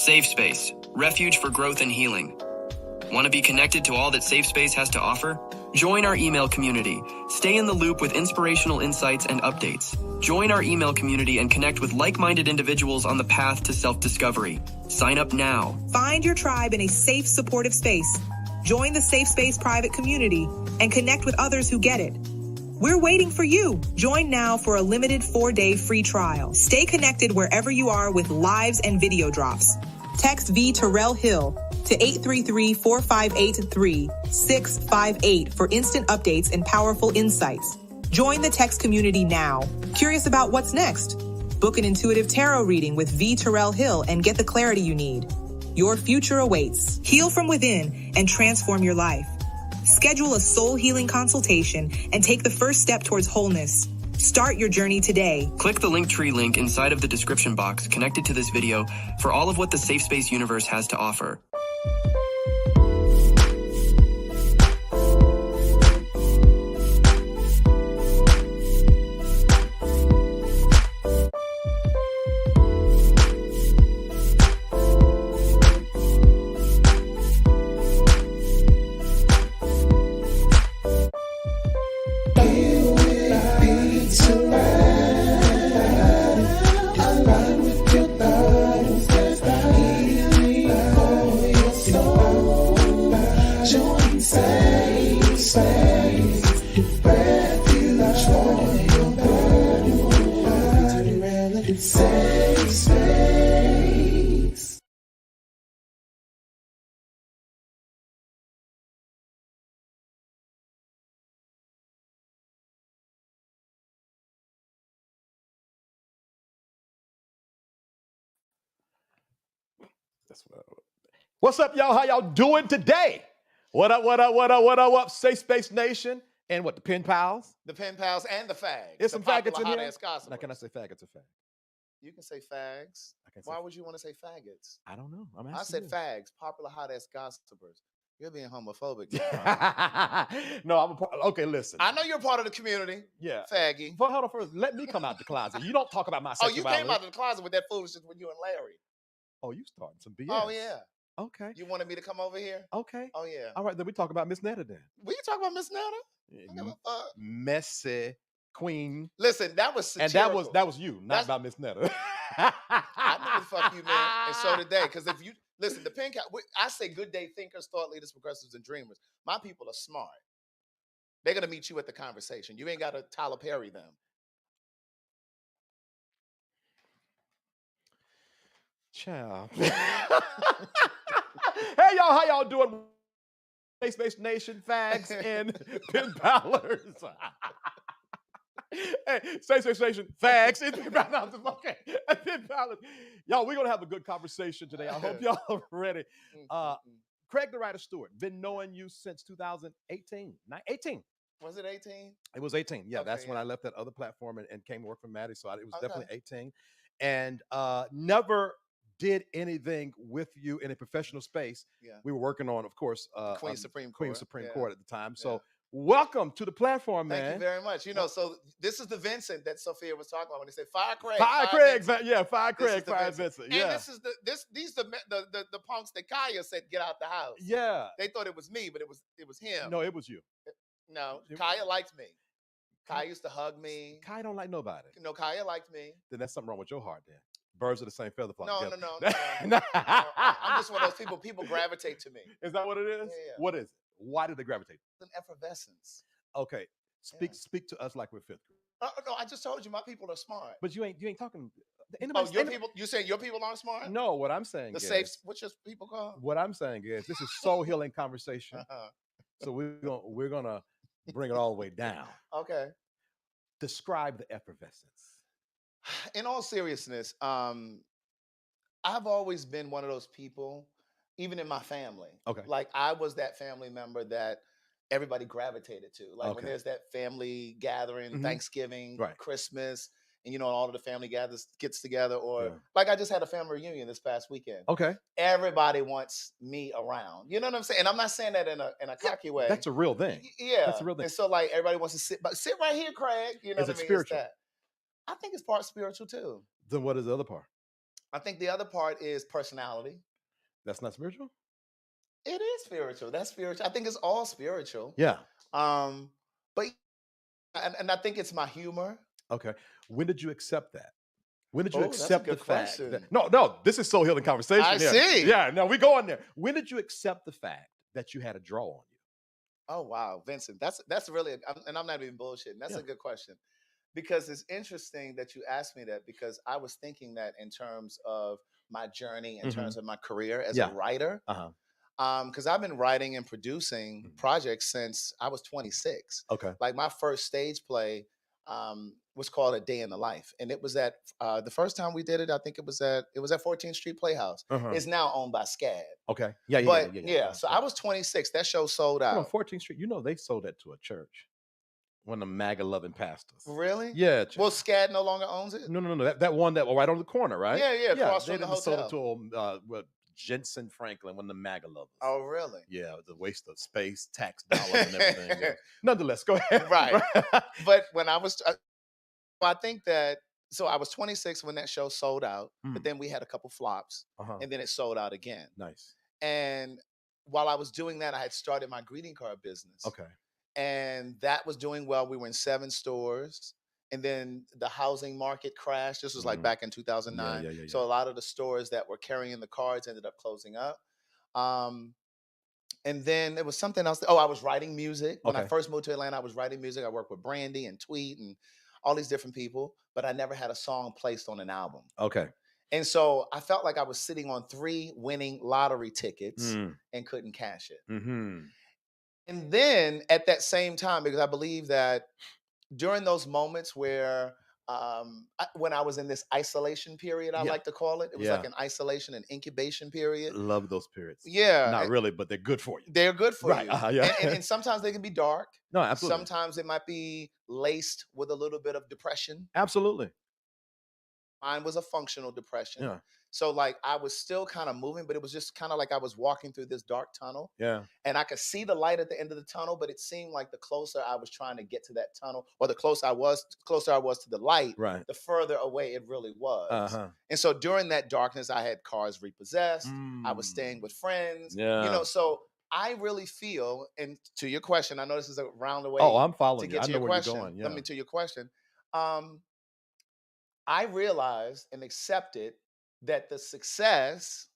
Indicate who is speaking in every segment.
Speaker 1: SafeSpace, refuge for growth and healing. Want to be connected to all that SafeSpace has to offer? Join our email community. Stay in the loop with inspirational insights and updates. Join our email community and connect with like-minded individuals on the path to self-discovery. Sign up now.
Speaker 2: Find your tribe in a safe, supportive space. Join the SafeSpace private community and connect with others who get it. We're waiting for you. Join now for a limited 4-day free trial. Stay connected wherever you are with lives and video drops. Text VTerrillHill to 833-458-3658 for instant updates and powerful insights. Join the text community now. Curious about what's next? Book an intuitive tarot reading with VTerrillHill and get the clarity you need. Your future awaits. Heal from within and transform your life. Schedule a soul healing consultation and take the first step towards wholeness. Start your journey today.
Speaker 1: Click the Linktree link inside of the description box connected to this video for all of what the SafeSpace universe has to offer.
Speaker 3: What's up, y'all? How y'all doing today? What up, what up, what up, what up, what up? SafeSpace Nation and what, the pen pals?
Speaker 4: The pen pals and the fags.
Speaker 3: There's some faggots in here?
Speaker 4: Hot-ass gossipers.
Speaker 3: Now, can I say faggots or fag?
Speaker 4: You can say fags. Why would you want to say faggots?
Speaker 3: I don't know.
Speaker 4: I said fags, popular hot-ass gossipers. You're being homophobic.
Speaker 3: No, okay, listen.
Speaker 4: I know you're part of the community.
Speaker 3: Yeah.
Speaker 4: Faggy.
Speaker 3: But hold on first. Let me come out the closet. You don't talk about my sexuality.
Speaker 4: Oh, you came out of the closet with that foolishness with you and Larry.
Speaker 3: Oh, you starting some BS.
Speaker 4: Oh, yeah.
Speaker 3: Okay.
Speaker 4: You wanted me to come over here?
Speaker 3: Okay.
Speaker 4: Oh, yeah.
Speaker 3: All right, then we talk about Miss Netta then.
Speaker 4: We can talk about Miss Netta?
Speaker 3: Messy queen.
Speaker 4: Listen, that was satirical.
Speaker 3: And that was you, not about Miss Netta.
Speaker 4: I know the fuck you meant, and so did they. Because if you listen, the pen cap, I say good day thinkers, thought leaders, progressives, and dreamers. My people are smart. They're gonna meet you at the conversation. You ain't got to Tyler Perry them.
Speaker 3: Child. Hey y'all, how y'all doing? SafeSpace Nation, fags, and pen ballers. Hey, SafeSpace Nation, fags, and pen ballers. Okay, pen ballers. Y'all, we're gonna have a good conversation today. I hope y'all are ready. Craig the Writer Stewart, been knowing you since 2018. 18.
Speaker 4: Was it 18?
Speaker 3: It was 18. Yeah,
Speaker 4: Okay,
Speaker 3: that's when I left that other platform and came to work for Maddie. So it was definitely 18. And never did anything with you in a professional space.
Speaker 4: Yeah.
Speaker 3: We were working on, of course,
Speaker 4: Queen Supreme
Speaker 3: Court at the time. So welcome to the platform, man.
Speaker 4: Thank you very much. You know, so this is the Vincent that Sophia was talking about when they said fire Craig.
Speaker 3: Fire Craig, fire Craig, fire Vincent. Yeah.
Speaker 4: And this is these the punks that Kaya said get out the house.
Speaker 3: Yeah.
Speaker 4: They thought it was me, but it was him.
Speaker 3: No, it was you.
Speaker 4: No, Kaya liked me. Kaya used to hug me.
Speaker 3: Kaya don't like nobody.
Speaker 4: No, Kaya liked me.
Speaker 3: Then that's something wrong with your heart then. Birds of the same feather flock together.
Speaker 4: No. I'm just one of those people. People gravitate to me.
Speaker 3: Is that what it is?
Speaker 4: Yeah.
Speaker 3: What is it? Why do they gravitate?
Speaker 4: It's an effervescence.
Speaker 3: Okay. Speak to us like we're fifth grade.
Speaker 4: No, I just told you my people are smart.
Speaker 3: But you ain't talking.
Speaker 4: Your people? You saying your people aren't smart?
Speaker 3: No, what I'm saying
Speaker 4: is what's your people called?
Speaker 3: What I'm saying is this is soul healing conversation. So we're gonna bring it all the way down.
Speaker 4: Okay.
Speaker 3: Describe the effervescence.
Speaker 4: In all seriousness, I've always been one of those people, even in my family.
Speaker 3: Okay.
Speaker 4: Like I was that family member that everybody gravitated to. Like when there's that family gathering, Thanksgiving, Christmas, and all of the family gets together, or like I just had a family reunion this past weekend.
Speaker 3: Okay.
Speaker 4: Everybody wants me around. You know what I'm saying? And I'm not saying that in a cocky way.
Speaker 3: That's a real thing.
Speaker 4: Yeah.
Speaker 3: That's a real thing.
Speaker 4: And so like everybody wants to sit right here, Craig. You know
Speaker 3: Is
Speaker 4: what I mean?
Speaker 3: Spiritual?
Speaker 4: I think it's part spiritual too.
Speaker 3: Then what is the other part?
Speaker 4: I think the other part is personality.
Speaker 3: That's not spiritual?
Speaker 4: It is spiritual. That's spiritual. I think it's all spiritual.
Speaker 3: Yeah.
Speaker 4: But and I think it's my humor.
Speaker 3: Okay. When did you accept that? When did you
Speaker 4: Oh, that's a
Speaker 3: accept the
Speaker 4: good
Speaker 3: fact
Speaker 4: question.
Speaker 3: that no, this is soul healing conversation.
Speaker 4: I
Speaker 3: here.
Speaker 4: see.
Speaker 3: Yeah, no, we go on there. When did you accept the fact that you had a draw on you?
Speaker 4: Oh wow, Vincent, that's really, and I'm not even bullshitting. That's a good question, because it's interesting that you asked me that, because I was thinking that in terms of my journey, in terms of my career as a writer. Because I've been writing and producing projects since I was 26.
Speaker 3: Okay.
Speaker 4: Like my first stage play was called A Day in the Life, and it was at the first time we did it. I think it was at 14th Street Playhouse. It's now owned by SCAD.
Speaker 3: Okay.
Speaker 4: Yeah. So I was 26. That show sold out.
Speaker 3: On 14th Street, they sold that to a church. One of the MAGA loving pastors.
Speaker 4: Really?
Speaker 3: Yeah.
Speaker 4: Well, SCAD no longer owns it.
Speaker 3: No. That one that right on the corner, right?
Speaker 4: Yeah. Across from the hotel.
Speaker 3: Sold it to Jensen Franklin, one of the MAGA lovers.
Speaker 4: Oh, really?
Speaker 3: Yeah, the waste of space, tax dollars, and everything. Yeah. Nonetheless, go ahead.
Speaker 4: Right. But when I was, I think that, so I was 26 when that show sold out, but then we had a couple flops, and then it sold out again.
Speaker 3: Nice.
Speaker 4: And while I was doing that, I had started my greeting card business.
Speaker 3: Okay.
Speaker 4: And that was doing well. We were in 7 stores. And then the housing market crashed. This was like back in 2009.
Speaker 3: Yeah.
Speaker 4: So a lot of the stores that were carrying the cards ended up closing up. And then there was something else. I was writing music. When I first moved to Atlanta, I was writing music. I worked with Brandy and Tweet and all these different people, but I never had a song placed on an album.
Speaker 3: Okay.
Speaker 4: And so I felt like I was sitting on 3 winning lottery tickets and couldn't cash it. And then at that same time, because I believe that during those moments where when I was in this isolation period, I like to call it. It was like an isolation and incubation period.
Speaker 3: Love those periods.
Speaker 4: Yeah.
Speaker 3: Not really, but they're good for you.
Speaker 4: They're good for you.
Speaker 3: Yeah.
Speaker 4: And sometimes they can be dark.
Speaker 3: No, absolutely.
Speaker 4: Sometimes it might be laced with a little bit of depression.
Speaker 3: Absolutely.
Speaker 4: Mine was a functional depression.
Speaker 3: Yeah.
Speaker 4: So like I was still kind of moving, but it was just kind of like I was walking through this dark tunnel.
Speaker 3: Yeah.
Speaker 4: And I could see the light at the end of the tunnel, but it seemed like the closer I was trying to get to that tunnel, or the closer I was to the light, the further away it really was. And so during that darkness, I had cars repossessed. I was staying with friends.
Speaker 3: Yeah.
Speaker 4: So I really feel, and to your question, I know this is a roundabout.
Speaker 3: Oh, I'm following
Speaker 4: to get
Speaker 3: you.
Speaker 4: to
Speaker 3: I know
Speaker 4: your
Speaker 3: where
Speaker 4: question.
Speaker 3: you're going. Yeah.
Speaker 4: Let me to your question. I realized and accepted that the success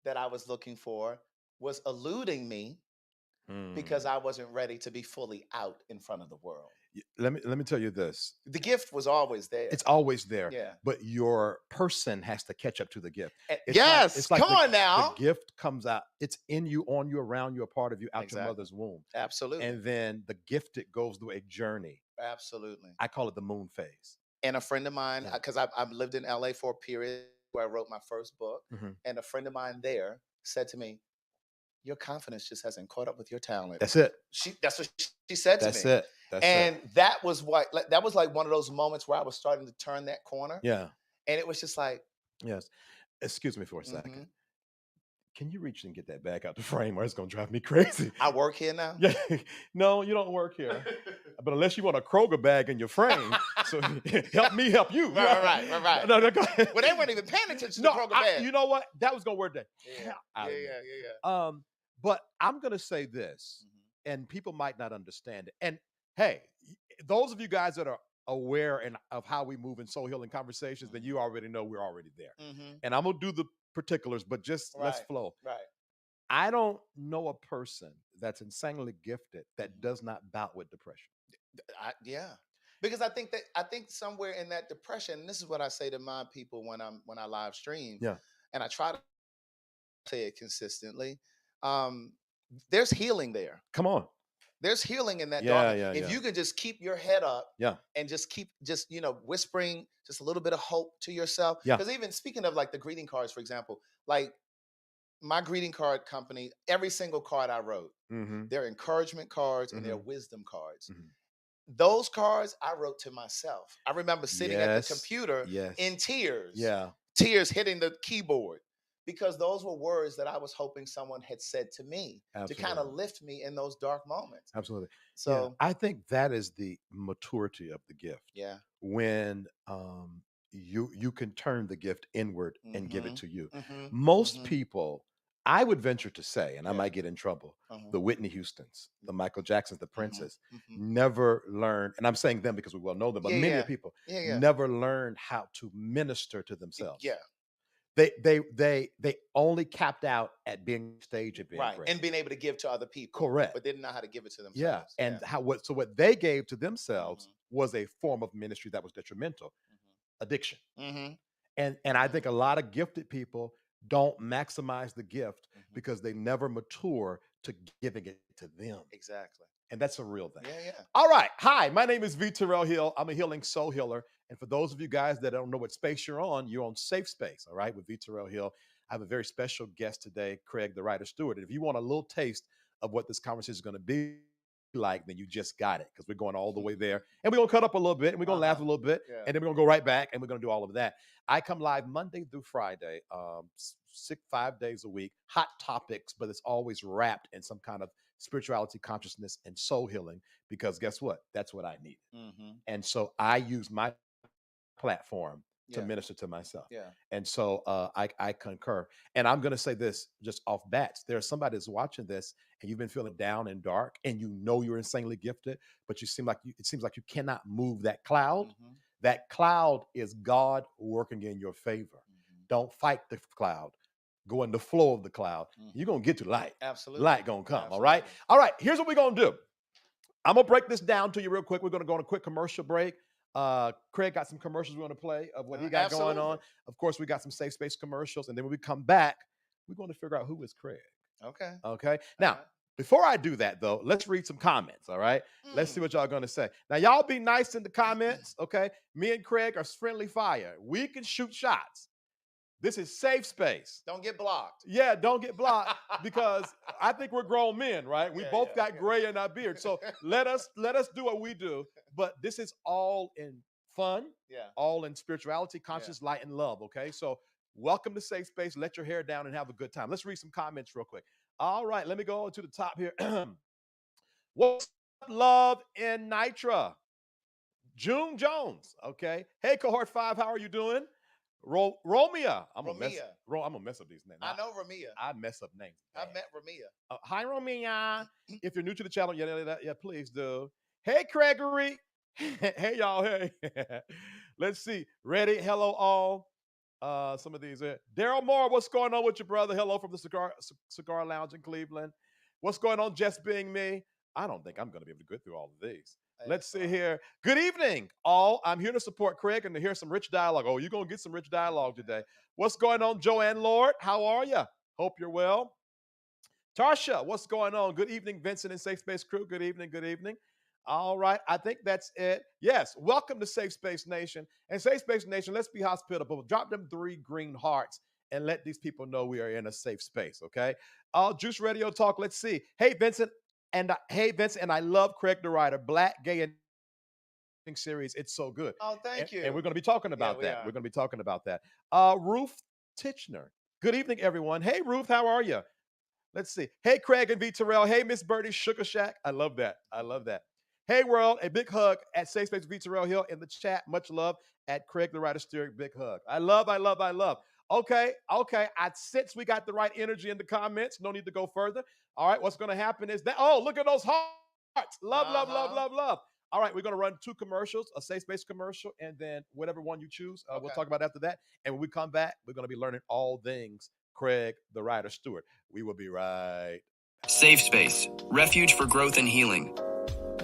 Speaker 4: that I was looking for was eluding me because I wasn't ready to be fully out in front of the world.
Speaker 3: Let me tell you this.
Speaker 4: The gift was always there.
Speaker 3: It's always there.
Speaker 4: Yeah.
Speaker 3: But your person has to catch up to the gift.
Speaker 4: Yes. Come on now.
Speaker 3: The gift comes out. It's in you, on you, around you, a part of you, out your mother's womb.
Speaker 4: Absolutely.
Speaker 3: And then the gifted goes through a journey.
Speaker 4: Absolutely.
Speaker 3: I call it the moon phase.
Speaker 4: And a friend of mine, because I've lived in LA for a period where I wrote my first book, and a friend of mine there said to me, "Your confidence just hasn't caught up with your talent."
Speaker 3: That's it.
Speaker 4: That's what she said to me.
Speaker 3: That's it.
Speaker 4: And that was that was like one of those moments where I was starting to turn that corner.
Speaker 3: Yeah.
Speaker 4: And it was just like,
Speaker 3: yes. Excuse me for a second. Can you reach and get that back out the frame, or it's going to drive me crazy?
Speaker 4: I work here now?
Speaker 3: Yeah. No, you don't work here. But unless you want a Kroger bag in your frame, so help me help you.
Speaker 4: Right.
Speaker 3: No, go ahead.
Speaker 4: Well, they weren't even paying attention to Kroger bag.
Speaker 3: You know what? That was going to work there.
Speaker 4: Yeah.
Speaker 3: But I'm going to say this, and people might not understand it. And hey, those of you guys that are aware of how we move in soul healing conversations, then you already know we're already there. And I'm going to do the particulars, but just let's flow.
Speaker 4: Right.
Speaker 3: I don't know a person that's insanely gifted that does not bout with depression.
Speaker 4: Because I think somewhere in that depression, and this is what I say to my people when I live stream, and I try to say it consistently. There's healing there.
Speaker 3: Come on.
Speaker 4: There's healing in that darkness. If you can just keep your head up and just keep whispering just a little bit of hope to yourself. Because even speaking of like the greeting cards, for example, like my greeting card company, every single card I wrote, they're encouragement cards and they're wisdom cards. Those cards I wrote to myself. I remember sitting at the computer in tears. Tears hitting the keyboard. Because those were words that I was hoping someone had said to me to kind of lift me in those dark moments.
Speaker 3: Absolutely.
Speaker 4: So
Speaker 3: I think that is the maturity of the gift.
Speaker 4: Yeah.
Speaker 3: When you can turn the gift inward and give it to you. Most people, I would venture to say, and I might get in trouble, the Whitney Houstons, the Michael Jacksons, the Princes, never learned, and I'm saying them because we well know them, but many people never learned how to minister to themselves. They only capped out at being stage and being great.
Speaker 4: And being able to give to other people.
Speaker 3: Correct.
Speaker 4: But didn't know how to give it to themselves.
Speaker 3: And what they gave to themselves was a form of ministry that was detrimental. Addiction. And I think a lot of gifted people don't maximize the gift because they never mature to giving it to them.
Speaker 4: Exactly.
Speaker 3: And that's a real thing. All right. Hi, my name is VTerrillHill. I'm a healing soul healer. And for those of you guys that don't know what space you're on SafeSpace, all right, with VTerrillHill. I have a very special guest today, Craig, the writer steward. And if you want a little taste of what this conversation is going to be like, then you just got it, because we're going all the way there. And we're going to cut up a little bit, and we're going to laugh a little bit, and then we're going to go right back, and we're going to do all of that. I come live Monday through Friday, 5 days a week, hot topics, but it's always wrapped in some kind of spirituality, consciousness, and soul healing, because guess what? That's what I need. And so I use my platform to minister to myself. And so I concur. And I'm going to say this just off bats. There's somebody that's watching this and you've been feeling down and dark and you know you're insanely gifted, but it seems like you cannot move that cloud. That cloud is God working in your favor. Don't fight the cloud. Go in the flow of the cloud. You're going to get to light.
Speaker 4: Absolutely.
Speaker 3: Light going to come. Absolutely. All right. All right. Here's what we're going to do. I'm going to break this down to you real quick. We're going to go on a quick commercial break. Craig got some commercials we want to play of what he got going on. Of course, we got some SafeSpace commercials. And then when we come back, we're going to figure out who is Craig. Okay. Now, before I do that, though, let's read some comments. All right. Let's see what y'all going to say. Now, y'all be nice in the comments. Okay. Me and Craig are friendly fire. We can shoot shots. This is SafeSpace.
Speaker 4: Don't get blocked.
Speaker 3: Yeah, don't get blocked, because I think we're grown men, right? We both got gray in our beard. So let us do what we do. But this is all in fun, all in spirituality, conscious, light, and love. Okay. So welcome to SafeSpace. Let your hair down and have a good time. Let's read some comments real quick. All right, let me go to the top here. What's up, love in Nitra? June Jones. Okay. Hey, cohort 5, how are you doing? Romia. I'm gonna mess up these names.
Speaker 4: I know Romia.
Speaker 3: I mess up names.
Speaker 4: I met Romia.
Speaker 3: Hi, Romia. If you're new to the channel, please do. Hey, Gregory. Hey, y'all. Hey. Let's see. Ready? Hello, all. Some of these. Daryl Moore, what's going on with your brother? Hello from the Cigar Lounge in Cleveland. What's going on? Just being me. I don't think I'm going to be able to get through all of these. Let's see here. Good evening, all. I'm here to support Craig and to hear some rich dialogue. Oh, you're going to get some rich dialogue today. What's going on, Joanne Lord? How are you? Hope you're well. Tarsha, what's going on? Good evening, Vincent and SafeSpace crew. Good evening, good evening. All right, I think that's it. Yes, welcome to SafeSpace Nation. And SafeSpace Nation, let's be hospitable. Drop them 3 green hearts and let these people know we are in a safe space, okay? Juice Radio Talk, let's see. Hey, Vincent. And I love Craig the Writer, Black, Gay, and series. It's so good.
Speaker 4: Oh, thank you.
Speaker 3: And we're going to be talking about that. We're going to be talking about that. Ruth Titchener. Good evening, everyone. Hey, Ruth, how are you? Let's see. Hey, Craig and VTerrell. Hey, Miss Birdie Sugar Shack. I love that. Hey, world, a big hug at SafeSpace VTerrillHill in the chat. Much love at Craig the Writer Stewart. Big hug. I love. Okay. I sense we got the right energy in the comments. No need to go further. All right, what's going to happen is that, oh, look at those hearts. Love. All right, we're going to run 2 commercials, a SafeSpace commercial, and then whatever one you choose, we'll talk about after that. And when we come back, we're going to be learning all things Craig the Writer Stewart. We will be right.
Speaker 1: SafeSpace, refuge for growth and healing.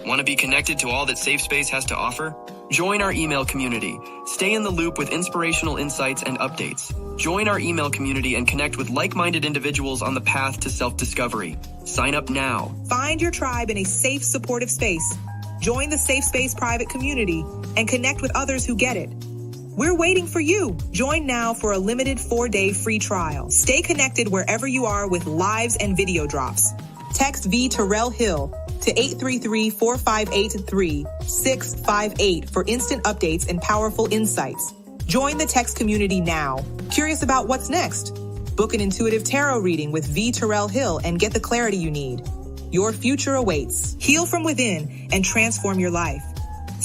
Speaker 1: Want to be connected to all that SafeSpace has to offer? Join our email community. Stay in the loop with inspirational insights and updates. Join our email community and connect with like-minded individuals on the path to self-discovery. Sign up now.
Speaker 2: Find your tribe in a safe, supportive space. Join the SafeSpace private community and connect with others who get it. We're waiting for you. Join now for a limited 4-day free trial. Stay connected wherever you are with lives and video drops. Text VTerrillHill to 833-458-3658 for instant updates and powerful insights. Join the text community now. Curious about what's next? Book an intuitive tarot reading with VTerrillHill and get the clarity you need. Your future awaits. Heal from within and transform your life.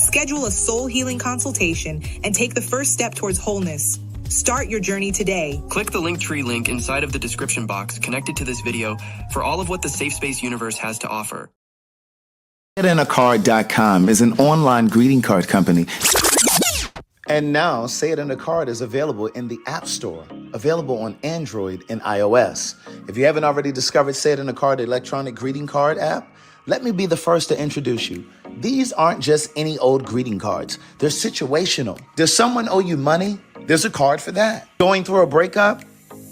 Speaker 2: Schedule a soul healing consultation and take the first step towards wholeness. Start your journey today.
Speaker 1: Click the Linktree link inside of the description box connected to this video for all of what the SafeSpace universe has to offer.
Speaker 5: SayItInACard.com is an online greeting card company. And now, Say It in a Card is available in the App Store, available on Android and iOS. If you haven't already discovered Say It in a Card electronic greeting card app, let me be the first to introduce you. These aren't just any old greeting cards. They're situational. Does someone owe you money? There's a card for that. Going through a breakup?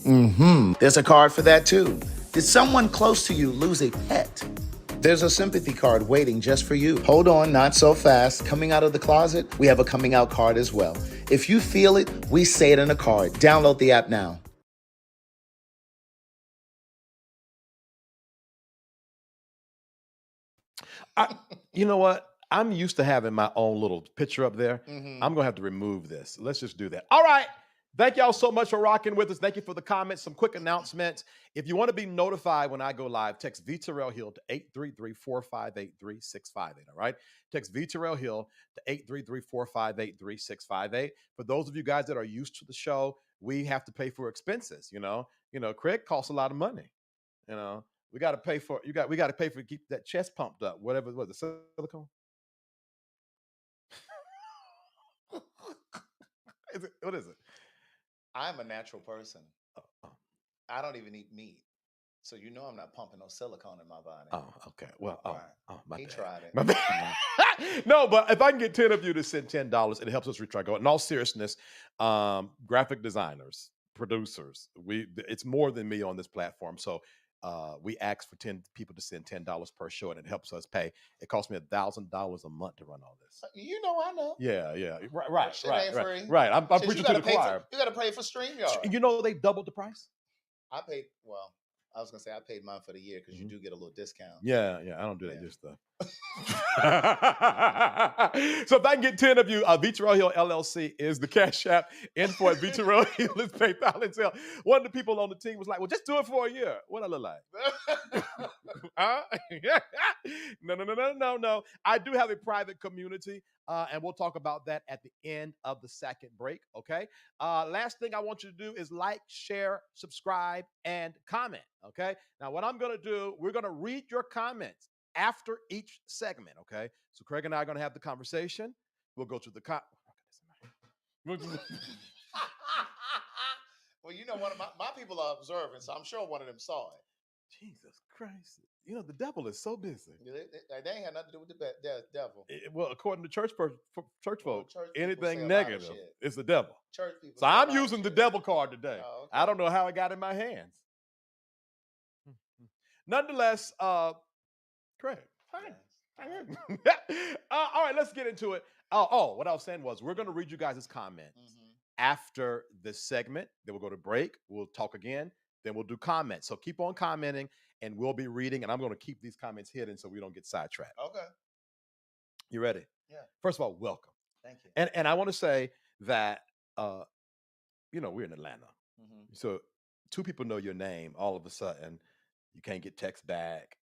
Speaker 5: There's a card for that too. Did someone close to you lose a pet? There's a sympathy card waiting just for you. Hold on, not so fast. Coming out of the closet, we have a coming out card as well. If you feel it, we say it in a card. Download the app now.
Speaker 3: You know what? I'm used to having my own little picture up there. I'm going to have to remove this. Let's just do that. All right. Thank y'all so much for rocking with us. Thank you for the comments. Some quick announcements. If you want to be notified when I go live, text VTerrillHill to 833-458-3658. All right. Text VTerrillHill to 833-458-3658. For those of you guys that are used to the show, we have to pay for expenses. You know, Craig costs a lot of money. We got to pay for we got to pay for keep that chest pumped up. Whatever it was, the silicone. What is it?
Speaker 4: I'm a natural person. I don't even eat meat. So I'm not pumping no silicone in my body.
Speaker 3: Oh, okay. Well, my
Speaker 4: he
Speaker 3: bad.
Speaker 4: tried it.
Speaker 3: My bad. No, but if I can get 10 of you to send $10, it helps us reach our goal. In all seriousness, graphic designers, producers, it's more than me on this platform. So we ask for 10 people to send $10 per show, and it helps us pay. It costs me $1,000 a month to run all this.
Speaker 4: I know.
Speaker 3: Yeah. Right.
Speaker 4: Free.
Speaker 3: Right. I'm preaching to the choir.
Speaker 4: You got to pay for StreamYard.
Speaker 3: They doubled the price.
Speaker 4: I paid mine for the year because you do get a little discount.
Speaker 3: Yeah. I don't do that just stuff. So if I can get 10 of you, VTerrillHill LLC is the Cash App. Info at VTerrillHill is PayPal and Zelle. One of the people on the team was like, well, just do it for a year. What I look like? No. I do have a private community, and we'll talk about that at the end of the second break, okay? Last thing I want you to do is like, share, subscribe, and comment, okay? Now, what I'm going to do, we're going to read your comments after each segment, okay? So Craig and I are going to have the conversation. We'll go to the
Speaker 4: Well, one of my people are observing, so I'm sure one of them saw it.
Speaker 3: Jesus Christ. The devil is so busy.
Speaker 4: They ain't had nothing to do with the devil.
Speaker 3: Well, according to church folks,
Speaker 4: church
Speaker 3: anything negative is the devil.
Speaker 4: Church people.
Speaker 3: So I'm using the devil card today.
Speaker 4: Oh, okay.
Speaker 3: I don't know how it got in my hands. Nonetheless, Craig. All right, let's get into it. What I was saying was we're going to read you guys' comments after this segment. Then we'll go to break. We'll talk again. Then we'll do comments. So keep on commenting, and we'll be reading. And I'm going to keep these comments hidden so we don't get sidetracked.
Speaker 4: Okay.
Speaker 3: You ready?
Speaker 4: Yeah.
Speaker 3: First of all, welcome.
Speaker 4: Thank you.
Speaker 3: And I want to say that, we're in Atlanta. So 2 people know your name. All of a sudden, you can't get text back,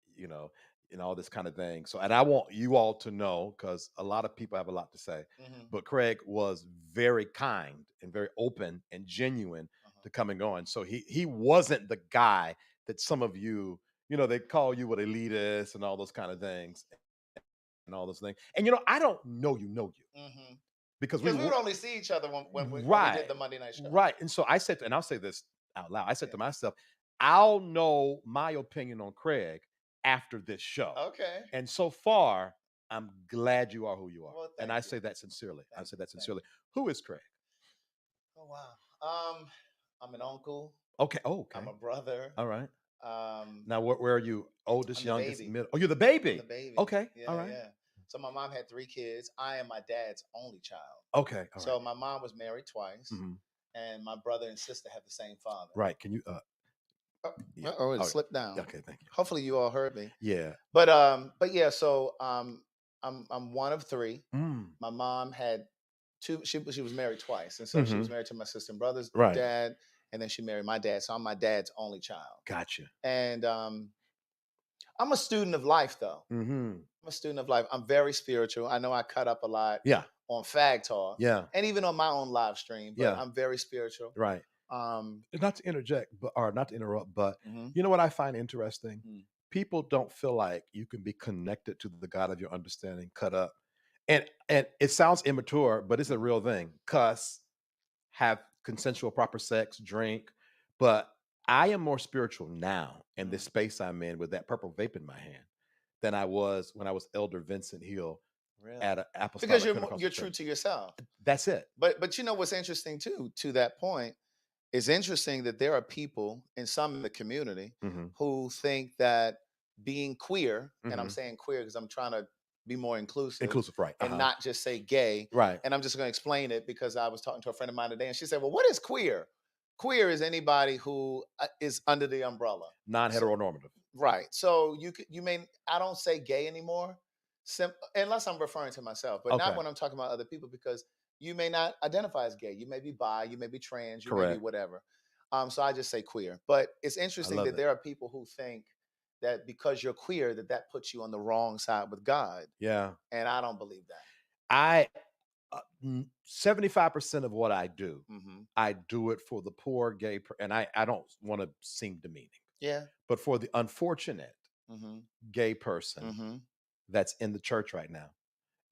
Speaker 3: and all this kind of thing. So, and I want you all to know, because a lot of people have a lot to say, but Craig was very kind and very open and genuine to coming on. So he wasn't the guy that some of you, they call you what elitist and all those kind of things and all those things. And, I don't know you. Because we
Speaker 4: would only see each other when we did the Monday night show.
Speaker 3: Right. And so I said, and I'll say this out loud, I said to myself, I'll know my opinion on Craig after this show.
Speaker 4: Okay.
Speaker 3: And so far, I'm glad you are who you are.
Speaker 4: Well,
Speaker 3: and I say that sincerely. Who is Craig?
Speaker 4: Oh, wow. I'm an uncle.
Speaker 3: Okay. Oh, okay.
Speaker 4: I'm a brother.
Speaker 3: All right. Now, where are you? Oldest, youngest,
Speaker 4: baby.
Speaker 3: middle? Oh, you're the baby.
Speaker 4: I'm the baby.
Speaker 3: Okay.
Speaker 4: Yeah,
Speaker 3: all right.
Speaker 4: Yeah. So my mom had 3 kids. I am my dad's only child.
Speaker 3: Okay.
Speaker 4: So my mom was married twice, and my brother and sister have the same father.
Speaker 3: Right. Can you?
Speaker 4: It slipped down.
Speaker 3: Okay. Thank you.
Speaker 4: Hopefully you all heard me.
Speaker 3: Yeah.
Speaker 4: But yeah. So I'm one of 3. My mom had 2. She was married twice, and so she was married to my sister and brother's dad, and then she married my dad. So I'm my dad's only child.
Speaker 3: Gotcha.
Speaker 4: And I'm a student of life, though. a student of life. I'm very spiritual. I know I cut up a lot on Fag Talk.
Speaker 3: Yeah.
Speaker 4: And even on my own live stream. But I'm very spiritual.
Speaker 3: Right. Not to interject, or not to interrupt, but you know what I find interesting? People don't feel like you can be connected to the God of your understanding, cut up. And it sounds immature, but it's a real thing. Cuss, have consensual proper sex, drink. But I am more spiritual now in this space I'm in with that purple vape in my hand than I was when I was Elder Vincent Hill at an apostolic
Speaker 4: because you're true to yourself.
Speaker 3: That's it.
Speaker 4: But you know what's interesting too, to that point, it's interesting that there are people in some in the community who think that being queer, and I'm saying queer because I'm trying to be more inclusive,
Speaker 3: right,
Speaker 4: and not just say gay,
Speaker 3: right.
Speaker 4: And I'm just going to explain it because I was talking to a friend of mine today, and she said, "Well, what is queer? Queer is anybody who is under the umbrella,
Speaker 3: non-heteronormative."
Speaker 4: Right. So you may, I don't say gay anymore, unless I'm referring to myself, but not when I'm talking about other people, because you may not identify as gay. You may be bi, you may be trans, you may be whatever. So I just say queer. But it's interesting that there are people who think that because you're queer, that puts you on the wrong side with God.
Speaker 3: Yeah.
Speaker 4: And I don't believe that.
Speaker 3: 75% of what I do, I do it for the poor gay, and I don't want to seem demeaning.
Speaker 4: Yeah.
Speaker 3: But for the unfortunate gay person that's in the church right now,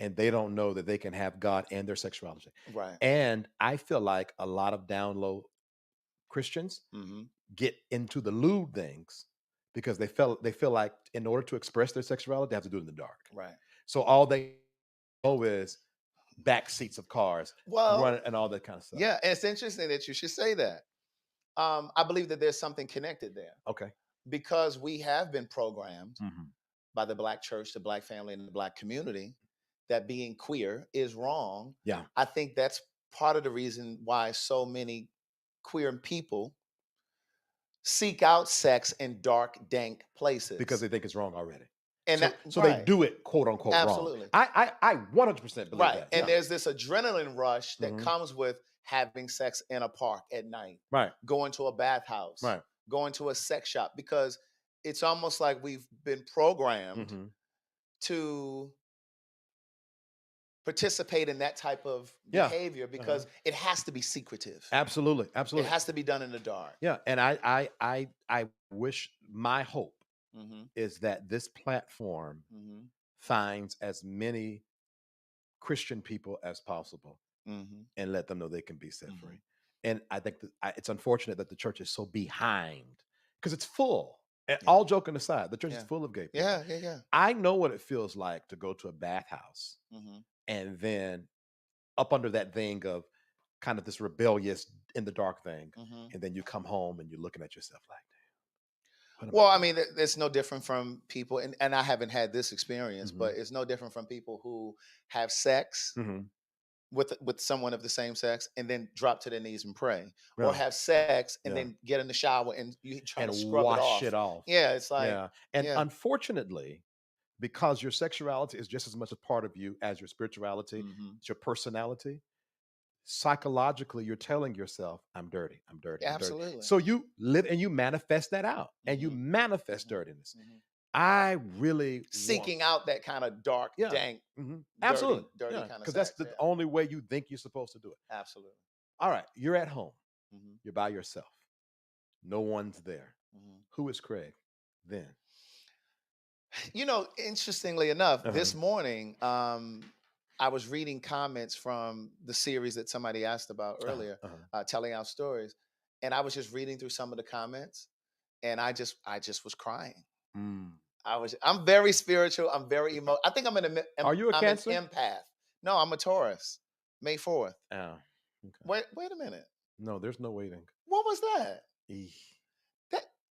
Speaker 3: and they don't know that they can have God and their sexuality.
Speaker 4: Right.
Speaker 3: And I feel like a lot of down low Christians get into the lewd things because they feel like in order to express their sexuality, they have to do it in the dark.
Speaker 4: Right.
Speaker 3: So all they know is back seats of cars, running and all that kind of stuff.
Speaker 4: Yeah, and it's interesting that you should say that. I believe that there's something connected there.
Speaker 3: Okay.
Speaker 4: Because we have been programmed by the Black church, the Black family, and the Black community that being queer is wrong.
Speaker 3: Yeah.
Speaker 4: I think that's part of the reason why so many queer people seek out sex in dark, dank places.
Speaker 3: Because they think it's wrong already.
Speaker 4: And
Speaker 3: so they do it, quote unquote,
Speaker 4: absolutely
Speaker 3: wrong. I 100% believe that.
Speaker 4: And there's this adrenaline rush that comes with having sex in a park at night.
Speaker 3: Right.
Speaker 4: Going to a bathhouse.
Speaker 3: Right.
Speaker 4: Going to a sex shop, because it's almost like we've been programmed to participate in that type of behavior because it has to be secretive.
Speaker 3: Absolutely. Absolutely.
Speaker 4: It has to be done in the dark.
Speaker 3: Yeah. And I wish, my hope is that this platform finds as many Christian people as possible and let them know they can be set free. And I think that it's unfortunate that the church is so behind because it's full. And all joking aside, the church is full of gay people.
Speaker 4: Yeah.
Speaker 3: I know what it feels like to go to a bathhouse and then up under that thing of kind of this rebellious in the dark thing. And then you come home and you're looking at yourself like,
Speaker 4: well, I mean, it's no different from people, and I haven't had this experience, but it's no different from people who have sex with someone of the same sex and then drop to their knees and pray, or have sex and then get in the shower and you try to scrub
Speaker 3: wash it off.
Speaker 4: Yeah, it's like,
Speaker 3: and unfortunately, because your sexuality is just as much a part of you as your spirituality, it's your personality. Psychologically, you're telling yourself, I'm dirty, I'm dirty. I'm
Speaker 4: absolutely.
Speaker 3: Dirty. So you live and you manifest that out, and you manifest dirtiness. I really
Speaker 4: seeking out that kind of dark, dank,
Speaker 3: absolutely,
Speaker 4: dirty kind of,
Speaker 3: because that's the only way you think you're supposed to do it.
Speaker 4: Absolutely.
Speaker 3: All right, you're at home, you're by yourself, no one's there. Who is Craig then?
Speaker 4: You know, interestingly enough, this morning, I was reading comments from the series that somebody asked about earlier, Telling Our Stories, and I was just reading through some of the comments, and I just was crying. I'm very spiritual. I'm very emotional. I think I'm
Speaker 3: Are you a Cancer?
Speaker 4: An empath. No, I'm a Taurus. May 4th.
Speaker 3: Oh, okay.
Speaker 4: Wait a minute.
Speaker 3: No, there's no waiting.
Speaker 4: What was that?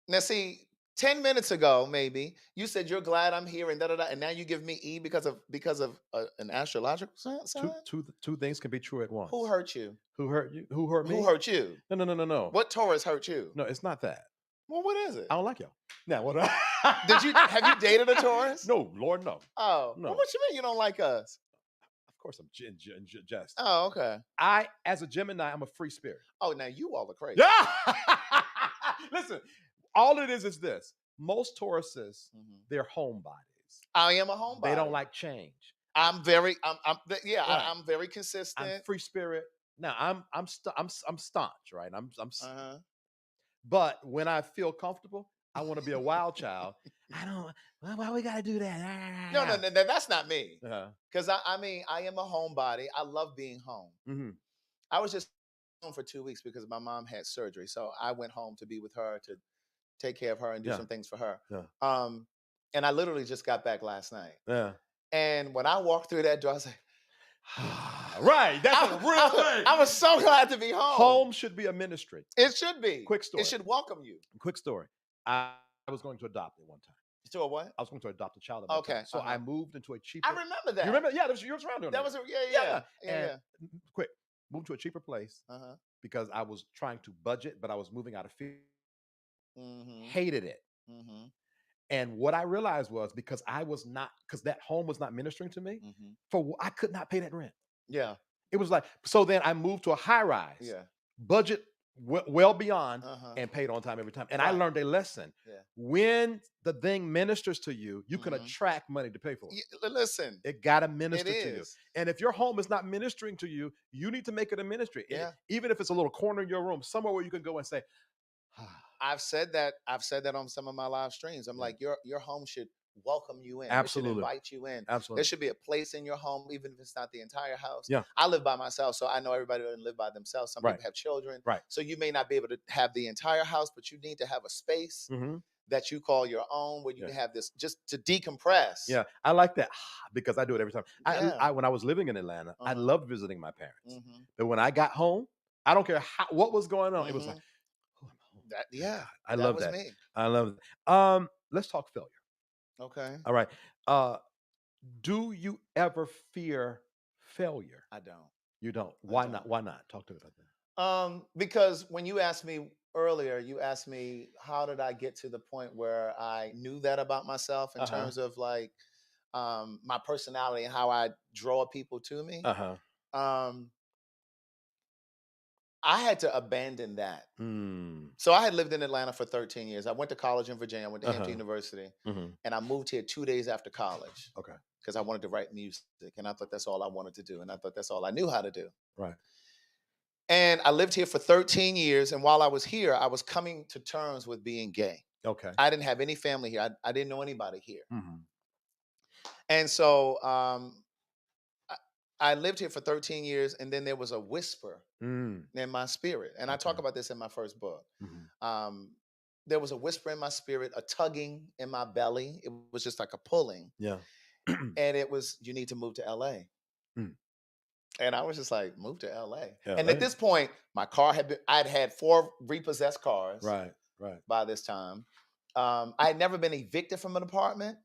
Speaker 4: Now, see, 10 minutes ago, maybe you said you're glad I'm here and and now you give me E because of an astrological sign.
Speaker 3: Two things can be true at once.
Speaker 4: Who hurt you?
Speaker 3: Who hurt you? Who hurt me?
Speaker 4: Who hurt you?
Speaker 3: No.
Speaker 4: What Taurus hurt you?
Speaker 3: No, it's not that.
Speaker 4: Well, what is it?
Speaker 3: I don't like y'all. Now, what?
Speaker 4: Have you dated a Taurus?
Speaker 3: No, Lord, no.
Speaker 4: Oh,
Speaker 3: no.
Speaker 4: Well, what you mean you don't like us?
Speaker 3: Of course, I'm just.
Speaker 4: Oh, okay.
Speaker 3: As a Gemini, I'm a free spirit.
Speaker 4: Oh, now you all are crazy.
Speaker 3: Yeah. Listen, all it is this. Most Tauruses, they're homebodies.
Speaker 4: I am a homebody.
Speaker 3: They don't like change.
Speaker 4: I'm very consistent.
Speaker 3: I'm free spirit. Now I'm staunch, right? But when I feel comfortable, I want to be a wild child. I don't. Why we gotta do that?
Speaker 4: No, that's not me. Because I am a homebody. I love being home.
Speaker 3: Mm-hmm.
Speaker 4: I was just home for 2 weeks because my mom had surgery, so I went home to be with her, to take care of her and do some things for her.
Speaker 3: Yeah.
Speaker 4: And I literally just got back last night.
Speaker 3: Yeah.
Speaker 4: And when I walked through that door, I was like,
Speaker 3: right. That's a real thing.
Speaker 4: I was so glad to be home.
Speaker 3: Home should be a ministry.
Speaker 4: It should be.
Speaker 3: Quick story.
Speaker 4: It should welcome you.
Speaker 3: Quick story. I was going to adopt it one time.
Speaker 4: To a what?
Speaker 3: I was going to adopt a child at one time. So I moved into a cheaper.
Speaker 4: I remember that.
Speaker 3: You remember? Yeah, you were around doing that.
Speaker 4: That was yeah.
Speaker 3: Quick, moved to a cheaper place because I was trying to budget, but I was moving out of fear. Hated it. And what I realized was because that home was not ministering to me, I could not pay that rent.
Speaker 4: Yeah.
Speaker 3: It was like, so then I moved to a high rise.
Speaker 4: Yeah.
Speaker 3: Budget well beyond and paid on time every time. And I learned a lesson.
Speaker 4: Yeah.
Speaker 3: When the thing ministers to you, you can attract money to pay for it.
Speaker 4: Listen.
Speaker 3: It got to minister to you. And if your home is not ministering to you, you need to make it a ministry.
Speaker 4: Yeah.
Speaker 3: Even if it's a little corner in your room, somewhere where you can go and say,
Speaker 4: I've said that on some of my live streams. I'm like, your home should welcome you in.
Speaker 3: Absolutely.
Speaker 4: It should invite you in.
Speaker 3: Absolutely.
Speaker 4: There should be a place in your home, even if it's not the entire house.
Speaker 3: Yeah.
Speaker 4: I live by myself, so I know everybody doesn't live by themselves. Some people have children.
Speaker 3: Right.
Speaker 4: So you may not be able to have the entire house, but you need to have a space that you call your own, where you can have this just to decompress.
Speaker 3: Yeah. I like that because I do it every time. I when I was living in Atlanta, I loved visiting my parents. But when I got home, I don't care what was going on. It was like, I love that.
Speaker 4: Me.
Speaker 3: I love it. Let's talk failure.
Speaker 4: Okay.
Speaker 3: All right. Do you ever fear failure?
Speaker 4: I don't.
Speaker 3: You don't. Why not? Why not? Talk to me about
Speaker 4: that. Because when you asked me earlier, you asked me how did I get to the point where I knew that about myself in terms of like my personality and how I draw people to me. I had to abandon that. So I had lived in Atlanta for 13 years. I went to college in Virginia. I went to Hampton University. And I moved here 2 days after college.
Speaker 3: Okay.
Speaker 4: Because I wanted to write music. And I thought that's all I wanted to do. And I thought that's all I knew how to do.
Speaker 3: Right.
Speaker 4: And I lived here for 13 years. And while I was here, I was coming to terms with being gay.
Speaker 3: Okay.
Speaker 4: I didn't have any family here. I didn't know anybody here. And so I lived here for 13 years, and then there was a whisper in my spirit. And I talk about this in my first book. There was a whisper in my spirit, a tugging in my belly. It was just like a pulling.
Speaker 3: Yeah.
Speaker 4: And it was, you need to move to LA. And I was just like, move to LA.
Speaker 3: Yeah,
Speaker 4: and at this point, my car I'd had 4 repossessed cars.
Speaker 3: Right.
Speaker 4: By this time. I had never been evicted from an apartment,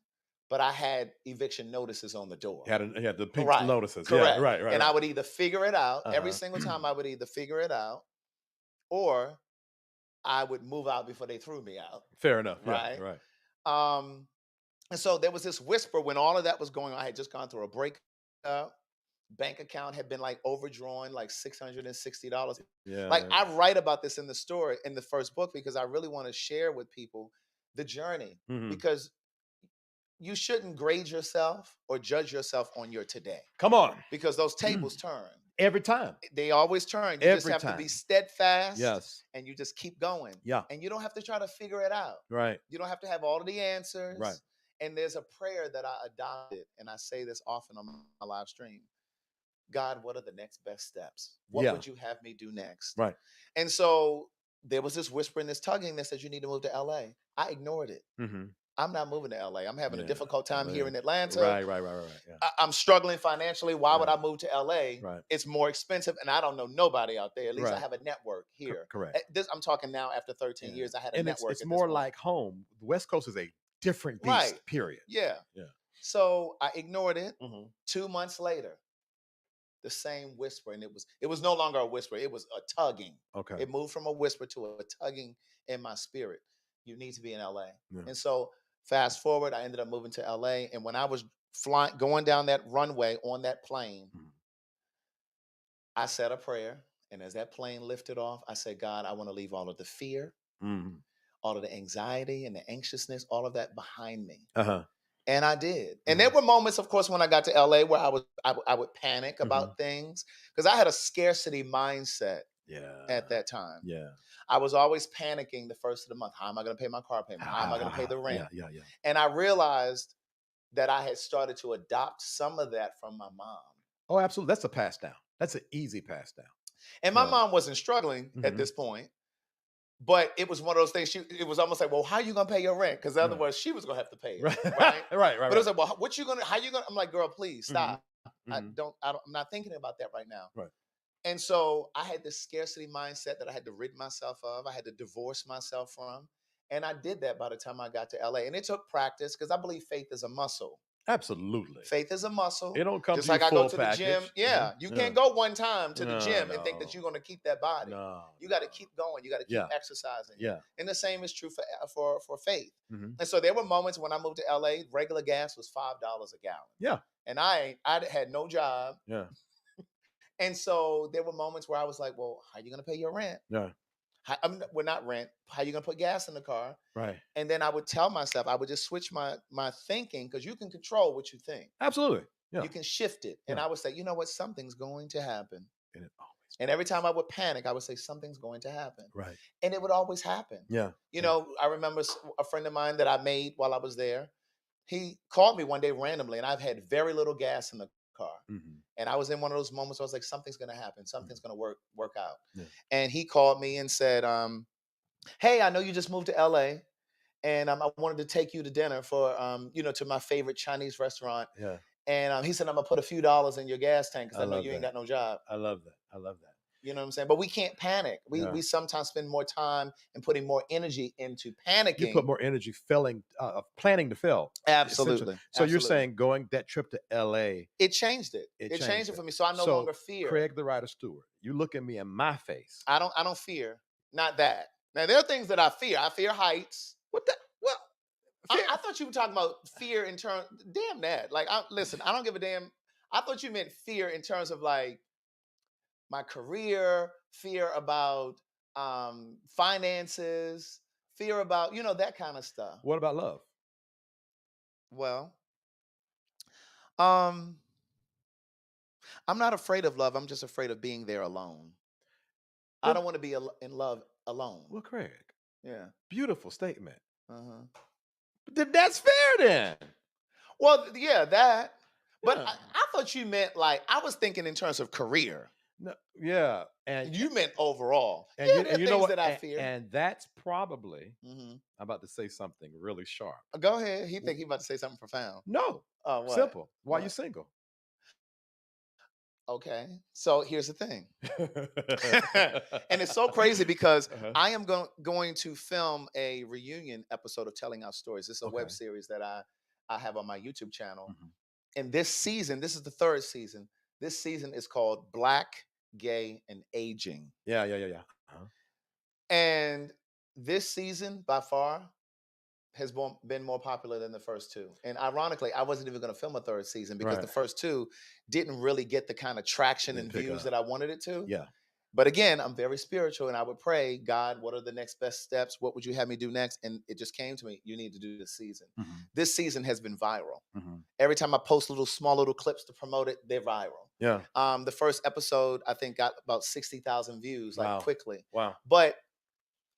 Speaker 4: but I had eviction notices on the door.
Speaker 3: Had the pink notices.
Speaker 4: Correct.
Speaker 3: Yeah, right.
Speaker 4: And I would either figure it out every single time. I would either figure it out, or I would move out before they threw me out.
Speaker 3: Fair enough.
Speaker 4: Right.
Speaker 3: Yeah, right.
Speaker 4: And so there was this whisper when all of that was going on. I had just gone through a breakup. Bank account had been like overdrawn, like $660.
Speaker 3: Yeah.
Speaker 4: I write about this in the story in the first book because I really want to share with people the journey, because you shouldn't grade yourself or judge yourself on your today.
Speaker 3: Come on.
Speaker 4: Because those tables turn.
Speaker 3: Every time.
Speaker 4: They always turn. You just have to be steadfast.
Speaker 3: Yes.
Speaker 4: And you just keep going.
Speaker 3: Yeah.
Speaker 4: And you don't have to try to figure it out.
Speaker 3: Right.
Speaker 4: You don't have to have all of the answers.
Speaker 3: Right.
Speaker 4: And there's a prayer that I adopted, and I say this often on my live stream. God, what are the next best steps? What would you have me do next?
Speaker 3: Right.
Speaker 4: And so there was this whisper and this tugging that said, you need to move to LA. I ignored it. I'm not moving to LA. I'm having a difficult time here in Atlanta.
Speaker 3: Right. Yeah.
Speaker 4: I'm struggling financially. Why would I move to LA?
Speaker 3: Right.
Speaker 4: It's more expensive, and I don't know nobody out there. At least I have a network here.
Speaker 3: Correct.
Speaker 4: I'm talking now after 13 years. I had a network.
Speaker 3: It's more like home. The West Coast is a different beast, period.
Speaker 4: Yeah. So I ignored it. 2 months later, the same whisper, and it was no longer a whisper. It was a tugging.
Speaker 3: Okay.
Speaker 4: It moved from a whisper to a tugging in my spirit. You need to be in LA.
Speaker 3: Yeah.
Speaker 4: And so fast forward, I ended up moving to LA. And when I was going down that runway on that plane, I said a prayer. And as that plane lifted off, I said, God, I want to leave all of the fear, all of the anxiety and the anxiousness, all of that behind me. And I did. And there were moments, of course, when I got to LA where I would panic about things because I had a scarcity mindset at that time.
Speaker 3: Yeah.
Speaker 4: I was always panicking the first of the month. How am I going to pay my car payment? How am I going to pay the rent?
Speaker 3: Yeah.
Speaker 4: And I realized that I had started to adopt some of that from my mom.
Speaker 3: Oh, absolutely. That's a pass down. That's an easy pass down.
Speaker 4: And my mom wasn't struggling at this point. But it was one of those things. It was almost like, well, how are you gonna pay your rent? Because in other words, she was gonna have to pay it, right?
Speaker 3: Right.
Speaker 4: But it was like, well, what you gonna? How you gonna? I'm like, girl, please stop. I'm not thinking about that right now.
Speaker 3: Right.
Speaker 4: And so I had this scarcity mindset that I had to rid myself of. I had to divorce myself from, and I did that by the time I got to LA. And it took practice because I believe faith is a muscle.
Speaker 3: Absolutely.
Speaker 4: Faith is a muscle.
Speaker 3: It don't come
Speaker 4: just
Speaker 3: to
Speaker 4: like
Speaker 3: you
Speaker 4: I
Speaker 3: full
Speaker 4: go to
Speaker 3: package.
Speaker 4: the gym. Yeah, you can't go one time to the gym and think that
Speaker 3: No.
Speaker 4: you're going to keep that body.
Speaker 3: No,
Speaker 4: you got to keep going. You got to keep exercising.
Speaker 3: Yeah.
Speaker 4: And the same is true for faith. And so there were moments when I moved to LA, regular gas was $5 a gallon.
Speaker 3: Yeah.
Speaker 4: And I had no job.
Speaker 3: Yeah.
Speaker 4: And so there were moments where I was like, well, how are you going to pay your rent?
Speaker 3: Yeah.
Speaker 4: Well, not rent. How are you going to put gas in the car?
Speaker 3: Right.
Speaker 4: And then I would tell myself, I would just switch my thinking because you can control what you think.
Speaker 3: Absolutely. Yeah.
Speaker 4: You can shift it. And I would say, you know what? Something's going to happen.
Speaker 3: And it always.
Speaker 4: And every time I would panic, I would say, something's going to happen.
Speaker 3: Right.
Speaker 4: And it would always happen.
Speaker 3: Yeah.
Speaker 4: You know, I remember a friend of mine that I made while I was there. He called me one day randomly, and I've had very little gas in the car. And I was in one of those moments where I was like, something's going to happen. Something's going to work out. Yeah. And he called me and said, hey, I know you just moved to LA. And I wanted to take you to dinner for, to my favorite Chinese restaurant.
Speaker 3: Yeah.
Speaker 4: And he said, I'm going to put a few dollars in your gas tank because I know you ain't got no job.
Speaker 3: I love that.
Speaker 4: You know what I'm saying? But we can't panic. We sometimes spend more time and putting more energy into panicking.
Speaker 3: You put more energy planning to fail.
Speaker 4: Absolutely.
Speaker 3: So you're saying going that trip to LA.
Speaker 4: It changed it. It changed it for me. So I no longer fear.
Speaker 3: Craig the Writer Stewart, you look at me in my face.
Speaker 4: I don't fear. Not that. Now there are things that I fear. I fear heights.
Speaker 3: What the? Well,
Speaker 4: I thought you were talking about fear in terms. Damn that. Like, listen, I don't give a damn. I thought you meant fear in terms of like my career, fear about finances, fear about, that kind of stuff.
Speaker 3: What about love?
Speaker 4: Well, I'm not afraid of love. I'm just afraid of being there alone. I don't want to be in love alone.
Speaker 3: Well, Craig.
Speaker 4: Yeah.
Speaker 3: Beautiful statement. But that's fair then.
Speaker 4: Well, yeah, that. But I thought you meant like, I was thinking in terms of career.
Speaker 3: No, yeah,
Speaker 4: and you meant overall.
Speaker 3: And you know what?
Speaker 4: That I fear,
Speaker 3: and that's probably. I'm about to say something really sharp.
Speaker 4: Go ahead. He think he about to say something profound.
Speaker 3: No.
Speaker 4: What?
Speaker 3: Simple. Why are you single?
Speaker 4: Okay, so here's the thing, and it's so crazy because I am going to film a reunion episode of Telling Our Stories. This is a web series that I have on my YouTube channel, and this season, this is the third season. This season is called Black, Gay, and Aging.
Speaker 3: Yeah.
Speaker 4: And this season, by far, has been more popular than the first two. And ironically, I wasn't even going to film a third season because the first two didn't really get the kind of traction and views that I wanted it to.
Speaker 3: Yeah.
Speaker 4: But again, I'm very spiritual, and I would pray, God, what are the next best steps? What would you have me do next? And it just came to me, you need to do this season. This season has been viral. Every time I post small little clips to promote it, they're viral.
Speaker 3: Yeah.
Speaker 4: The first episode, I think, got about 60,000 views, quickly.
Speaker 3: Wow.
Speaker 4: But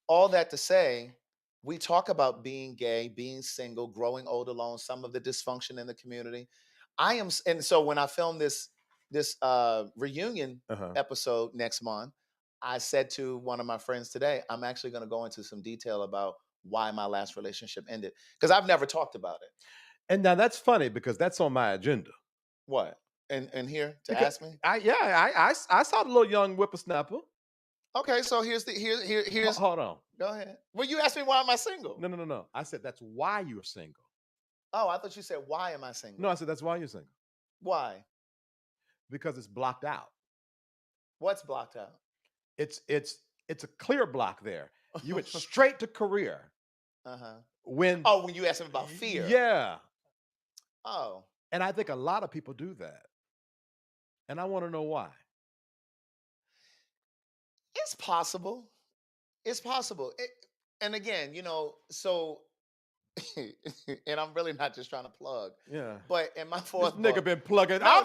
Speaker 4: all that to say, we talk about being gay, being single, growing old alone, some of the dysfunction in the community. And so when I filmed this reunion episode next month, I said to one of my friends today, I'm actually going to go into some detail about why my last relationship ended, because I've never talked about it.
Speaker 3: And now that's funny because that's on my agenda.
Speaker 4: What? And here to ask me?
Speaker 3: I saw the little young whippersnapper.
Speaker 4: Okay, so here's
Speaker 3: Hold on.
Speaker 4: Go ahead. Well, you asked me why am I single?
Speaker 3: No. I said that's why you're single.
Speaker 4: Oh, I thought you said why am I single?
Speaker 3: No, I said that's why you're single.
Speaker 4: Why?
Speaker 3: Because it's blocked out.
Speaker 4: What's blocked out?
Speaker 3: It's a clear block there. You went straight to career. When
Speaker 4: you asked him about fear.
Speaker 3: Yeah.
Speaker 4: Oh.
Speaker 3: And I think a lot of people do that. And I want to know why.
Speaker 4: It's possible. It's possible. And again, so and I'm really not just trying to plug.
Speaker 3: Yeah.
Speaker 4: But in my fourth
Speaker 3: this nigga
Speaker 4: book,
Speaker 3: been plugging.
Speaker 4: No,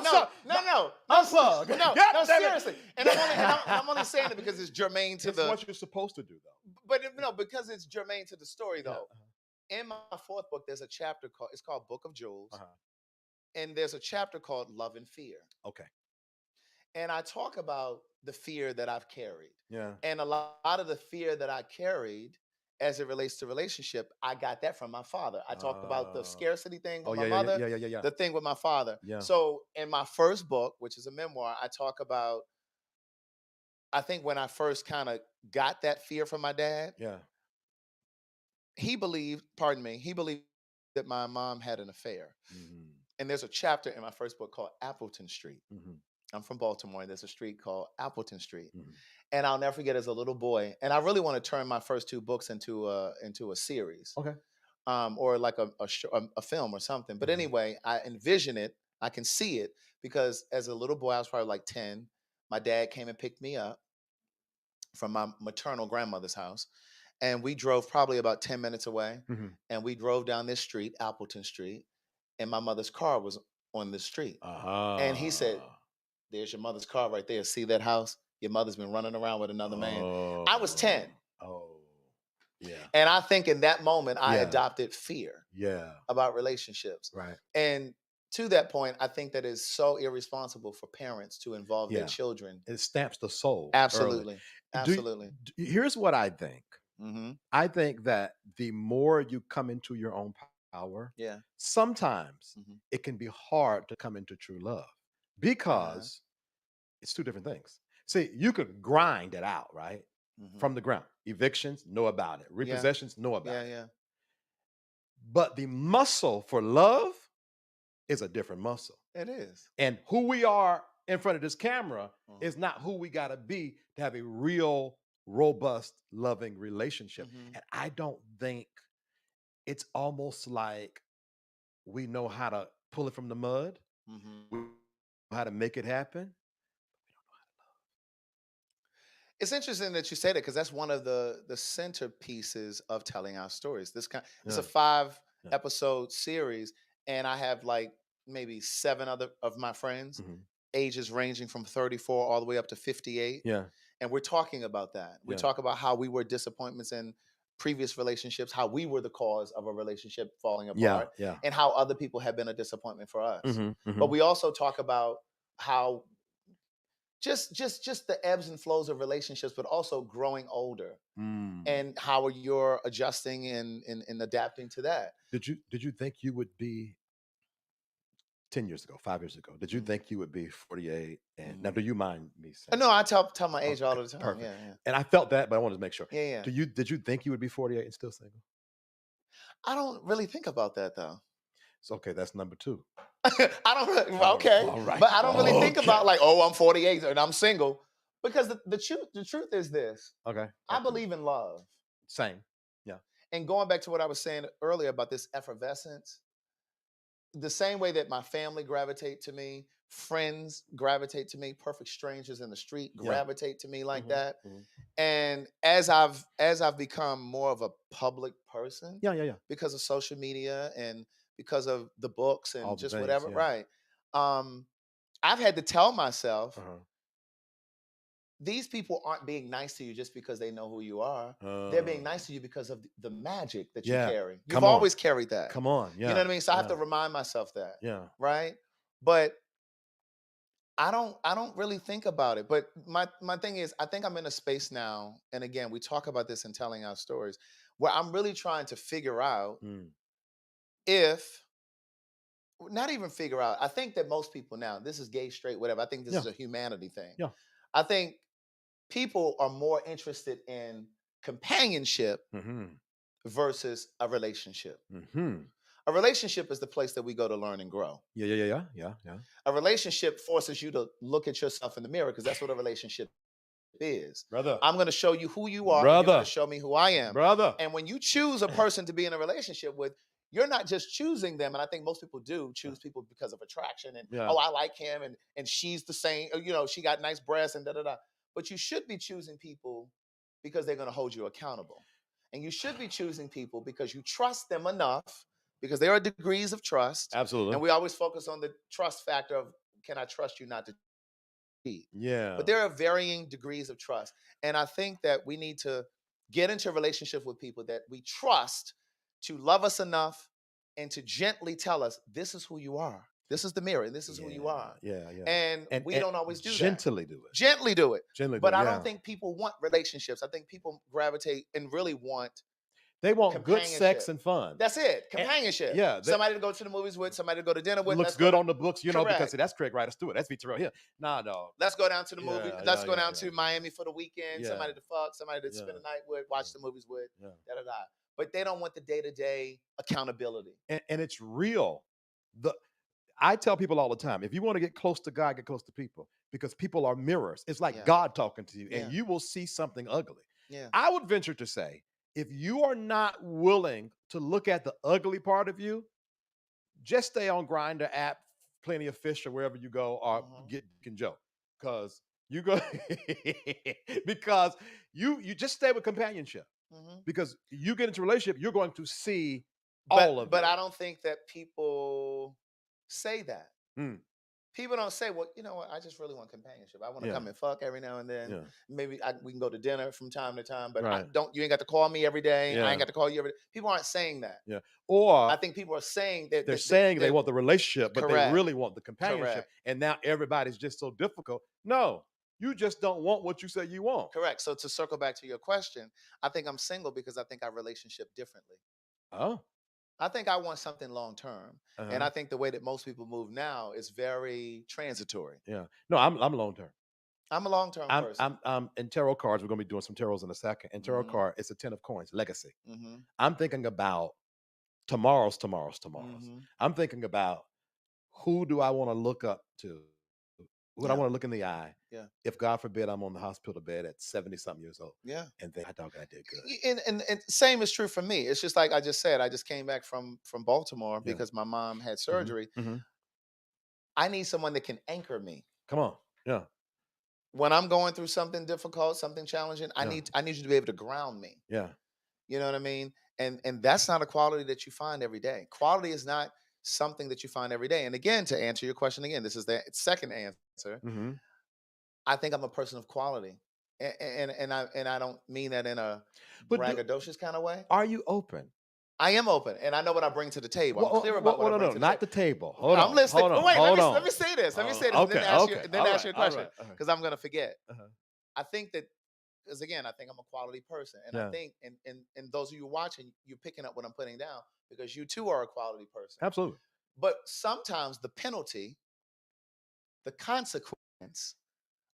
Speaker 3: Unplug.
Speaker 4: No, seriously. And I'm only saying it because it's germane to
Speaker 3: it's what you're supposed to do, though.
Speaker 4: But no, because it's germane to the story, though. Yeah. In my fourth book, there's a chapter it's called Book of Jewels. And there's a chapter called Love and Fear.
Speaker 3: Okay.
Speaker 4: And I talk about the fear that I've carried.
Speaker 3: Yeah.
Speaker 4: And a lot of the fear that I carried as it relates to relationship, I got that from my father. I talked about the scarcity thing with my mother, the thing with my father.
Speaker 3: Yeah.
Speaker 4: So in my first book, which is a memoir, I talk about, I think when I first kind of got that fear from my dad, he believed that my mom had an affair. Mm-hmm. And there's a chapter in my first book called Appleton Street. Mm-hmm. I'm from Baltimore, and there's a street called Appleton Street. Mm-hmm. And I'll never forget, as a little boy, and I really want to turn my first two books into a series.
Speaker 3: Okay.
Speaker 4: Or like a film or something. But anyway, I envision it. I can see it because as a little boy, I was probably like 10. My dad came and picked me up from my maternal grandmother's house. And we drove probably about 10 minutes away. Mm-hmm. And we drove down this street, Appleton Street. And my mother's car was on the street. And he said, there's your mother's car right there. See that house? Your mother's been running around with another man. I was 10.
Speaker 3: Yeah.
Speaker 4: And I think in that moment, I adopted fear about relationships.
Speaker 3: Right.
Speaker 4: And to that point, I think that is so irresponsible for parents to involve their children.
Speaker 3: It stamps the soul.
Speaker 4: Absolutely. Absolutely.
Speaker 3: Here's what I think. Mm-hmm. I think that the more you come into your own power, sometimes it can be hard to come into true love because it's two different things. See, you could grind it out, right? Mm-hmm. From the ground. Evictions, know about it. Repossessions, know about it. But the muscle for love is a different muscle.
Speaker 4: It is.
Speaker 3: And who we are in front of this camera is not who we got to be to have a real, robust, loving relationship. Mm-hmm. And I don't think it's almost like we know how to pull it from the mud. Mm-hmm. We know how to make it happen.
Speaker 4: It's interesting that you say that because that's one of the centerpieces of telling our stories. It's a 5-episode series, and I have like maybe 7 other of my friends, ages ranging from 34 all the way up to 58.
Speaker 3: Yeah,
Speaker 4: and we're talking about that. We talk about how we were disappointments in previous relationships, how we were the cause of a relationship falling apart, and how other people have been a disappointment for us. But we also talk about how just the ebbs and flows of relationships, but also growing older and how you're adjusting and adapting to that.
Speaker 3: Did you think you would be 10 years ago, 5 years ago? Did you think you would be 48? And now, do you mind me saying?
Speaker 4: No, I tell my age all the time.
Speaker 3: Perfect.
Speaker 4: Yeah.
Speaker 3: And I felt that, but I wanted to make sure.
Speaker 4: Yeah.
Speaker 3: Did you think you would be 48 and still single?
Speaker 4: I don't really think about that though.
Speaker 3: So okay, that's number 2.
Speaker 4: I don't really, okay, all right. But I don't really think about like, oh, I'm 48 and I'm single, because the truth is this.
Speaker 3: Okay.
Speaker 4: I believe in love.
Speaker 3: Same. Yeah.
Speaker 4: And going back to what I was saying earlier about this effervescence, the same way that my family gravitate to me, friends gravitate to me, perfect strangers in the street gravitate to me like that. Mm-hmm. And as I've become more of a public person, because of social media and because of the books and just things, whatever, right? I've had to tell myself, these people aren't being nice to you just because they know who you are. They're being nice to you because of the magic that you carry. You've always carried that.
Speaker 3: Come on. Yeah.
Speaker 4: You know what I mean? So I have to remind myself that.
Speaker 3: Yeah.
Speaker 4: Right? But I don't really think about it. But my thing is, I think I'm in a space now, and again, we talk about this in telling our stories, where I'm really trying to figure out not even figure out. I think that most people now, this is gay, straight, whatever. I think this is a humanity thing.
Speaker 3: Yeah.
Speaker 4: I think people are more interested in companionship versus a relationship. A relationship is the place that we go to learn and grow.
Speaker 3: Yeah.
Speaker 4: A relationship forces you to look at yourself in the mirror, because that's what a relationship is.
Speaker 3: Brother.
Speaker 4: I'm going to show you who you are. Brother. And you're going to show me who I am.
Speaker 3: Brother.
Speaker 4: And when you choose a person to be in a relationship with, you're not just choosing them. And I think most people do choose people because of attraction and, oh, I like him and she's the same, she got nice breasts and da-da-da. But you should be choosing people because they're going to hold you accountable. And you should be choosing people because you trust them enough, because there are degrees of trust.
Speaker 3: Absolutely.
Speaker 4: And we always focus on the trust factor of, can I trust you not to cheat?
Speaker 3: Yeah.
Speaker 4: But there are varying degrees of trust. And I think that we need to get into a relationship with people that we trust to love us enough and to gently tell us, this is who you are. This is the mirror, and this is who you are.
Speaker 3: Yeah.
Speaker 4: And we don't always do
Speaker 3: gently
Speaker 4: that.
Speaker 3: Do it.
Speaker 4: Gently do it.
Speaker 3: Gently
Speaker 4: but
Speaker 3: do it.
Speaker 4: I don't think people want relationships. I think people gravitate and really want.
Speaker 3: They want good sex and fun.
Speaker 4: That's it. Companionship.
Speaker 3: Yeah.
Speaker 4: Somebody to go to the movies with, somebody to go to dinner with.
Speaker 3: Looks good on the books, you know, because that's Craig Ryder Stewart. That's VTerrillHill. Nah, no.
Speaker 4: Let's go down to the movie. Let's go down to Miami for the weekend. Somebody to fuck, somebody to spend the night with, watch the movies with, da-da-da. But they don't want the day-to-day accountability.
Speaker 3: And it's real. I tell people all the time, if you want to get close to God, get close to people, because people are mirrors. It's like God talking to you, and you will see something ugly.
Speaker 4: Yeah.
Speaker 3: I would venture to say, if you are not willing to look at the ugly part of you, just stay on Grindr app, Plenty of Fish, or wherever you go, or get Can Joke, because you go because you just stay with companionship, because you get into a relationship, you're going to see all of it.
Speaker 4: But I don't think that people say that. People don't say, well, you know what? I just really want companionship. I want to come and fuck every now and then. Maybe we can go to dinner from time to time, but you ain't got to call me every day. I ain't got to call you every day. People aren't saying that.
Speaker 3: Yeah. Or
Speaker 4: I think people are saying that
Speaker 3: they're saying they want the relationship, but they really want the companionship.
Speaker 4: Correct.
Speaker 3: And now everybody's just so difficult. No, you just don't want what you say you want.
Speaker 4: Correct. So to circle back to your question, I think I'm single because I think I relationship differently.
Speaker 3: Oh.
Speaker 4: I think I want something long term, and I think the way that most people move now is very transitory.
Speaker 3: Yeah, no, I'm long term.
Speaker 4: I'm a long term person.
Speaker 3: I'm in tarot cards. We're going to be doing some tarots in a second. And tarot card, it's a 10 of coins, legacy. I'm thinking about tomorrow's. I'm thinking about, who do I want to look up to? Who do I want to look in the eye?
Speaker 4: Yeah.
Speaker 3: If God forbid I'm on the hospital bed at 70-something years old.
Speaker 4: Yeah.
Speaker 3: And think, I did good.
Speaker 4: And same is true for me. It's just like I just said, I just came back from Baltimore because my mom had surgery. I need someone that can anchor me.
Speaker 3: Come on. Yeah.
Speaker 4: When I'm going through something difficult, something challenging, I need you to be able to ground me.
Speaker 3: Yeah.
Speaker 4: You know what I mean? And that's not a quality that you find every day. Quality is not something that you find every day. And again, to answer your question again, this is the second answer. I think I'm a person of quality, and I don't mean that in a braggadocious kind of way.
Speaker 3: Are you open?
Speaker 4: I am open, and I know what I bring to the table. I'm clear about what I bring to the
Speaker 3: not
Speaker 4: table.
Speaker 3: the table. Hold
Speaker 4: I'm
Speaker 3: on.
Speaker 4: listening.
Speaker 3: Hold on.
Speaker 4: Wait,
Speaker 3: hold
Speaker 4: let me say this. Let me say this,
Speaker 3: Okay,
Speaker 4: and then ask you a question, because I'm going to forget. I think that, because again, I think I'm a quality person, and I think, and those of you watching, you're picking up what I'm putting down, because you too are a quality person.
Speaker 3: Absolutely.
Speaker 4: But sometimes the penalty, the consequence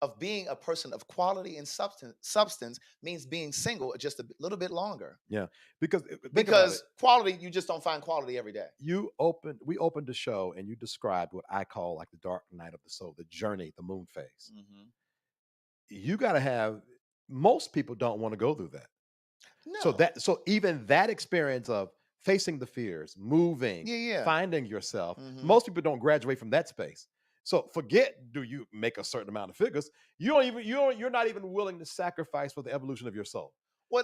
Speaker 4: of being a person of quality and substance means being single just a little bit longer.
Speaker 3: Yeah, because
Speaker 4: quality, you just don't find quality every day.
Speaker 3: We opened the show, and you described what I call like the dark night of the soul, the journey, the moon phase. You got to have. Most people don't want to go through that.
Speaker 4: No.
Speaker 3: So even that experience of facing the fears, moving, finding yourself. Most people don't graduate from that space. So forget, do you make a certain amount of figures? You're not even willing to sacrifice for the evolution of your soul.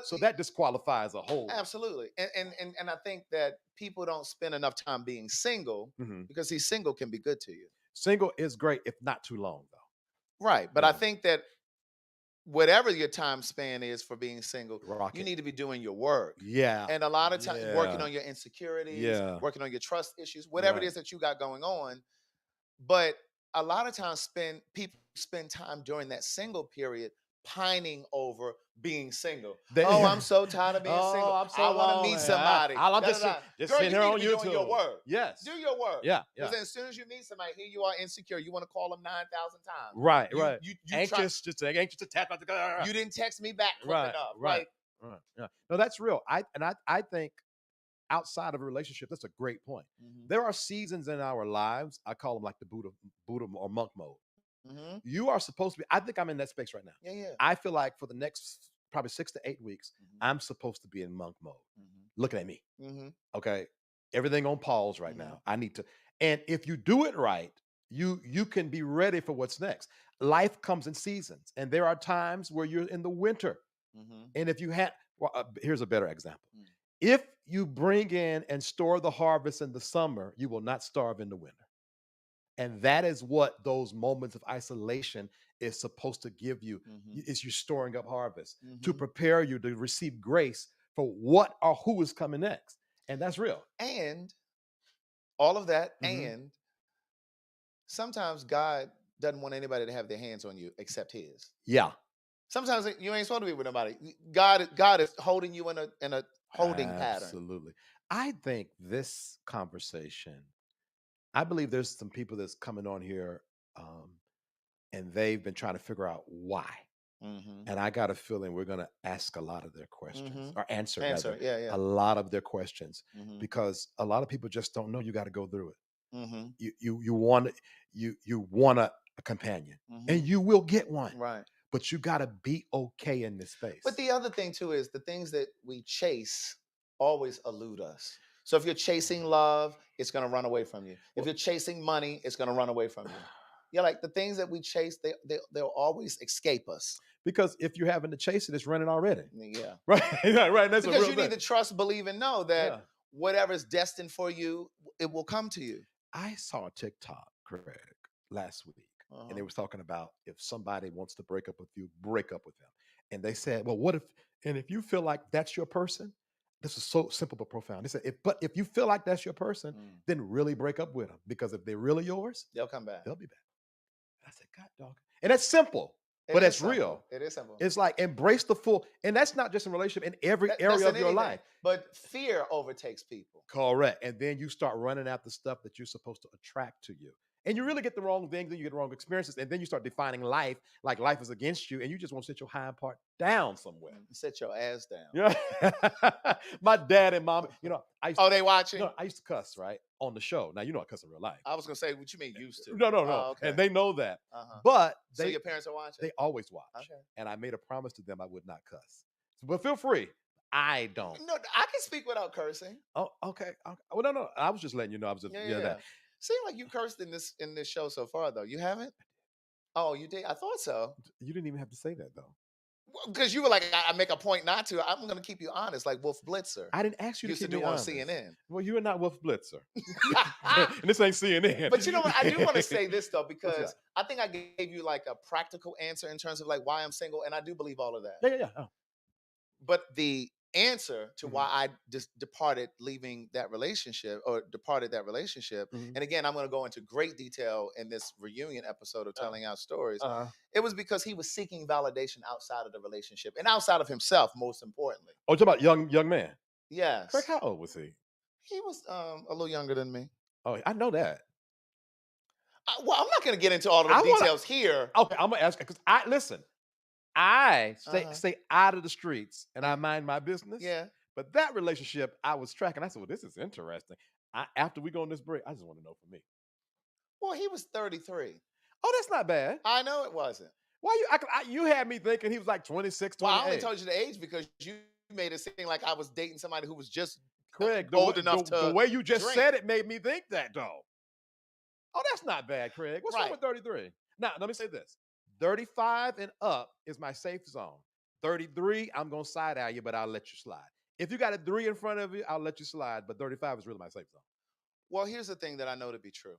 Speaker 3: So that disqualifies a whole.
Speaker 4: Absolutely. And I think that people don't spend enough time being single, because single can be good to you.
Speaker 3: Single is great, if not too long, though.
Speaker 4: Right. But I think that whatever your time span is for being single, you need to be doing your work.
Speaker 3: Yeah.
Speaker 4: And a lot of times working on your insecurities, working on your trust issues, whatever it is that you got going on. But a lot of times people spend time during that single period pining over being single. I'm so tired of being single. I want to meet somebody.
Speaker 3: I'm just sitting here on YouTube.
Speaker 4: Doing your work.
Speaker 3: Yes.
Speaker 4: Do your work.
Speaker 3: Yeah.
Speaker 4: Because as soon as you meet somebody, here you are insecure. You want to call them 9,000 times.
Speaker 3: Right.
Speaker 4: You
Speaker 3: anxious to tap out the.
Speaker 4: You didn't text me back quick enough.
Speaker 3: Right. Yeah. No, that's real. I think outside of a relationship, that's a great point. There are seasons in our lives. I call them like the Buddha or monk mode. You are supposed to be. I think I'm in that space right now.
Speaker 4: Yeah.
Speaker 3: I feel like for the next probably 6 to 8 weeks, I'm supposed to be in monk mode. Looking at me. Okay. Everything on pause right now. I need to. And if you do it right, you can be ready for what's next. Life comes in seasons, and there are times where you're in the winter. And if you Well, here's a better example. If you bring in and store the harvest in the summer, you will not starve in the winter. And that is what those moments of isolation is supposed to give you, is you storing up harvest to prepare you to receive grace for what or who is coming next. And that's real.
Speaker 4: And all of that, and sometimes God doesn't want anybody to have their hands on you except his.
Speaker 3: Yeah.
Speaker 4: Sometimes you ain't supposed to be with nobody. God is holding you in a holding pattern.
Speaker 3: Absolutely. I think this conversation, I believe there's some people that's coming on here and they've been trying to figure out why. And I got a feeling we're going to ask a lot of their questions or answer a lot of their questions because a lot of people just don't know you got to go through it. You want a companion and you will get one.
Speaker 4: Right.
Speaker 3: But you got to be okay in this space.
Speaker 4: But the other thing too is the things that we chase always elude us. So if you're chasing love, it's going to run away from you. If you're chasing money, it's going to run away from you. Yeah, like the things that we chase, they'll always escape us.
Speaker 3: Because if you're having to chase it, it's running already.
Speaker 4: Yeah.
Speaker 3: Right. Right. That's
Speaker 4: because you need to trust, believe, and know that whatever's destined for you, it will come to you.
Speaker 3: I saw a TikTok, Craig, last week. And they was talking about if somebody wants to break up with you, break up with them. And they said, well, if you feel like that's your person, this is so simple but profound. They said, if you feel like that's your person, then really break up with them. Because if they're really yours,
Speaker 4: they'll come back.
Speaker 3: They'll be back. I said, God, dog. And that's simple, but it's real.
Speaker 4: It is simple.
Speaker 3: It's like embrace the full, and that's not just in relationship, in every area of your life.
Speaker 4: But fear overtakes people.
Speaker 3: Correct. And then you start running after stuff that you're supposed to attract to you. And you really get the wrong things, and you get the wrong experiences, and then you start defining life like life is against you, and you just want to sit your hind part down somewhere.
Speaker 4: Sit your ass down.
Speaker 3: Yeah. My dad and mom,
Speaker 4: they watching?
Speaker 3: I used to cuss, right? On the show. Now, I cuss in real life.
Speaker 4: I was going to say, what you mean used to?
Speaker 3: No. Okay. And they know that. But
Speaker 4: so your parents are watching?
Speaker 3: They always watch. Okay. And I made a promise to them I would not cuss. But feel free. I don't.
Speaker 4: No, I can speak without cursing.
Speaker 3: Oh, okay. Well, no. I was just letting you know. I was just that.
Speaker 4: Seems like you cursed in this show so far, though. You haven't? Oh, you did? I thought so.
Speaker 3: You didn't even have to say that, though.
Speaker 4: Because you were like, I make a point not to. I'm going to keep you honest, like Wolf Blitzer.
Speaker 3: I didn't ask you to keep me honest.
Speaker 4: On CNN.
Speaker 3: Well, you are not Wolf Blitzer. And this ain't CNN.
Speaker 4: But you know what? I do want to say this, though, because I think I gave you like a practical answer in terms of like why I'm single, and I do believe all of that.
Speaker 3: Yeah. Oh.
Speaker 4: But the answer to why I just departed that relationship. And again, I'm going to go into great detail in this reunion episode of Telling Our Stories. It was because he was seeking validation outside of the relationship and outside of himself, most importantly.
Speaker 3: Oh, you're talking about young man?
Speaker 4: Yes.
Speaker 3: Craig, how old was he?
Speaker 4: He was a little younger than me.
Speaker 3: Oh, I know that.
Speaker 4: I'm not going to get into all of the details here.
Speaker 3: Okay, I'm going to ask, because I stay out of the streets and I mind my business.
Speaker 4: Yeah.
Speaker 3: But that relationship I was tracking. I said, well, this is interesting. After we go on this break, I just want to know for me.
Speaker 4: Well, he was 33.
Speaker 3: Oh, that's not bad.
Speaker 4: I know it wasn't.
Speaker 3: Why you had me thinking he was like 26, 28.
Speaker 4: Well, I only told you the age because you made it seem like I was dating somebody who was just
Speaker 3: Craig,
Speaker 4: old enough to
Speaker 3: the way you just
Speaker 4: drink.
Speaker 3: said it made me think that, though. Oh, that's not bad, Craig. What's wrong with 33? Now, let me say this. 35 and up is my safe zone. 33, I'm going to side-eye you, but I'll let you slide. If you got a 3 in front of you, I'll let you slide, but 35 is really my safe zone.
Speaker 4: Well, here's the thing that I know to be true.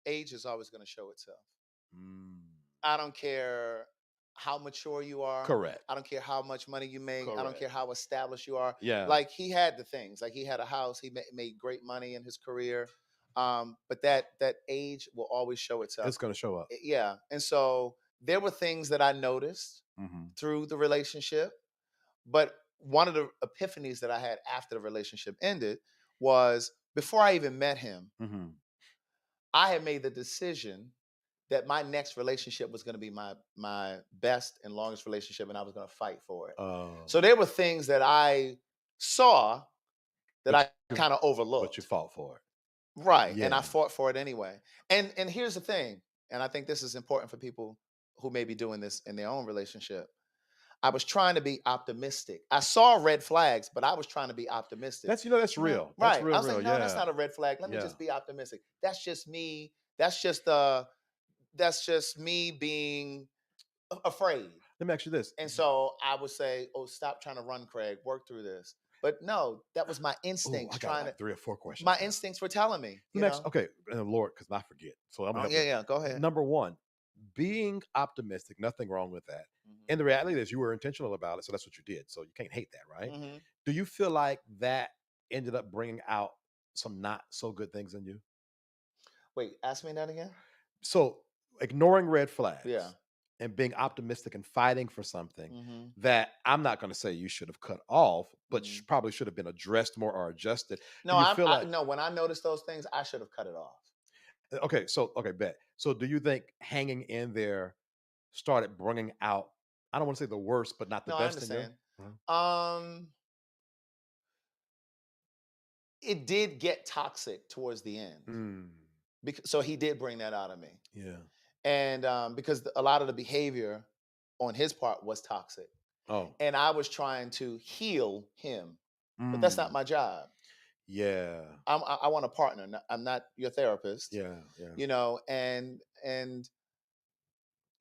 Speaker 4: Age is always going to show itself. I don't care how mature you are.
Speaker 3: Correct.
Speaker 4: I don't care how much money you make. Correct. I don't care how established you are.
Speaker 3: Yeah.
Speaker 4: Like, he had the things. Like, he had a house. He made great money in his career. But that age will always show itself.
Speaker 3: It's going to show up.
Speaker 4: Yeah. And so there were things that I noticed through the relationship, but one of the epiphanies that I had after the relationship ended was before I even met him, I had made the decision that my next relationship was going to be my best and longest relationship, and I was going to fight for it. So there were things that I saw that I kind of overlooked.
Speaker 3: But you fought for it.
Speaker 4: Right. Yeah. And I fought for it anyway. And here's the thing, and I think this is important for people who may be doing this in their own relationship. I was trying to be optimistic. I saw red flags, but I was trying to be optimistic.
Speaker 3: That's real.
Speaker 4: Right.
Speaker 3: That's real,
Speaker 4: I was like, no, that's not a red flag. Let me just be optimistic. That's just me. That's just me being afraid.
Speaker 3: Let me ask you this.
Speaker 4: And so I would say, oh, stop trying to run, Craig. Work through this. But no, that was my instincts.
Speaker 3: I got like 3 or 4 questions.
Speaker 4: My instincts were telling me.
Speaker 3: Okay, Lord, because I forget. So I'm gonna
Speaker 4: go ahead.
Speaker 3: Number one, being optimistic, nothing wrong with that. And the reality is you were intentional about it, so that's what you did. So you can't hate that, right? Do you feel like that ended up bringing out some not so good things in you?
Speaker 4: Wait, ask me that again.
Speaker 3: So ignoring red flags.
Speaker 4: Yeah.
Speaker 3: And being optimistic and fighting for something that I'm not going to say you should have cut off, but probably should have been addressed more or adjusted.
Speaker 4: No, no. When I noticed those things, I should have cut it off.
Speaker 3: Okay, bet. So do you think hanging in there started bringing out, I don't want to say the worst, but not the best in you?
Speaker 4: It did get toxic towards the end. So he did bring that out of me.
Speaker 3: Yeah.
Speaker 4: And because a lot of the behavior on his part was toxic.
Speaker 3: Oh.
Speaker 4: And I was trying to heal him, but that's not my job.
Speaker 3: Yeah.
Speaker 4: I want a partner. I'm not your therapist.
Speaker 3: Yeah.
Speaker 4: And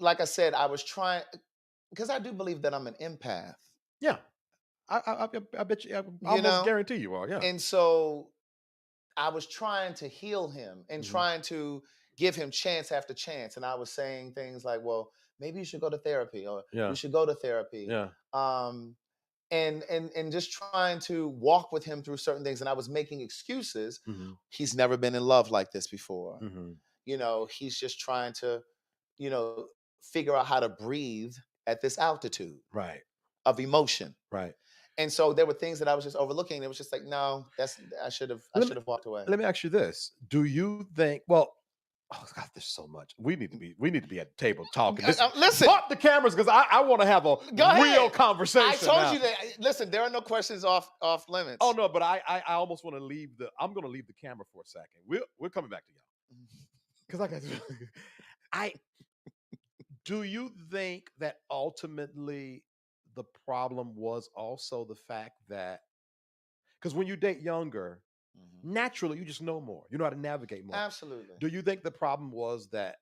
Speaker 4: like I said, I was trying, because I do believe that I'm an empath.
Speaker 3: Yeah. I bet you, I almost guarantee you are. Yeah.
Speaker 4: And so I was trying to heal him and trying to give him chance after chance. And I was saying things like, well, maybe you should go to therapy, or you should go to therapy.
Speaker 3: Yeah.
Speaker 4: And just trying to walk with him through certain things. And I was making excuses. He's never been in love like this before. He's just trying to, figure out how to breathe at this altitude of emotion.
Speaker 3: Right.
Speaker 4: And so there were things that I was just overlooking. It was just like, no, I should have walked away.
Speaker 3: Let me ask you this. Do you think, oh God, there's so much. We need to be at the table talking.
Speaker 4: Listen.
Speaker 3: Pop the cameras, because I want to have a real conversation.
Speaker 4: I told you that. Listen, there are no questions off limits.
Speaker 3: Oh no, but I almost want to leave I'm gonna leave the camera for a second. We're coming back to y'all. Because do you think that ultimately the problem was also the fact that, because when you date younger, naturally you just know more. You know how to navigate more.
Speaker 4: Absolutely.
Speaker 3: Do you think the problem was that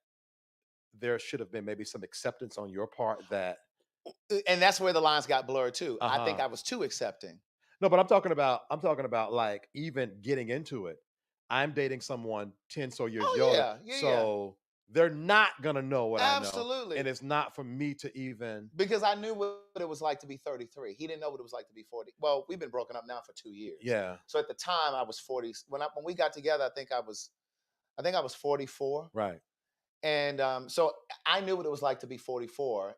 Speaker 3: there should have been maybe some acceptance on your part that,
Speaker 4: and that's where the lines got blurred too. I think I was too accepting.
Speaker 3: No, but I'm talking about like even getting into it. I'm dating someone 10 so years younger. So they're not going to know what I know.
Speaker 4: Absolutely.
Speaker 3: And it's not for me to even.
Speaker 4: Because I knew what it was like to be 33. He didn't know what it was like to be 40. Well, we've been broken up now for 2 years.
Speaker 3: Yeah.
Speaker 4: So at the time I was 40. When we got together, I think I was 44.
Speaker 3: Right.
Speaker 4: And so I knew what it was like to be 44.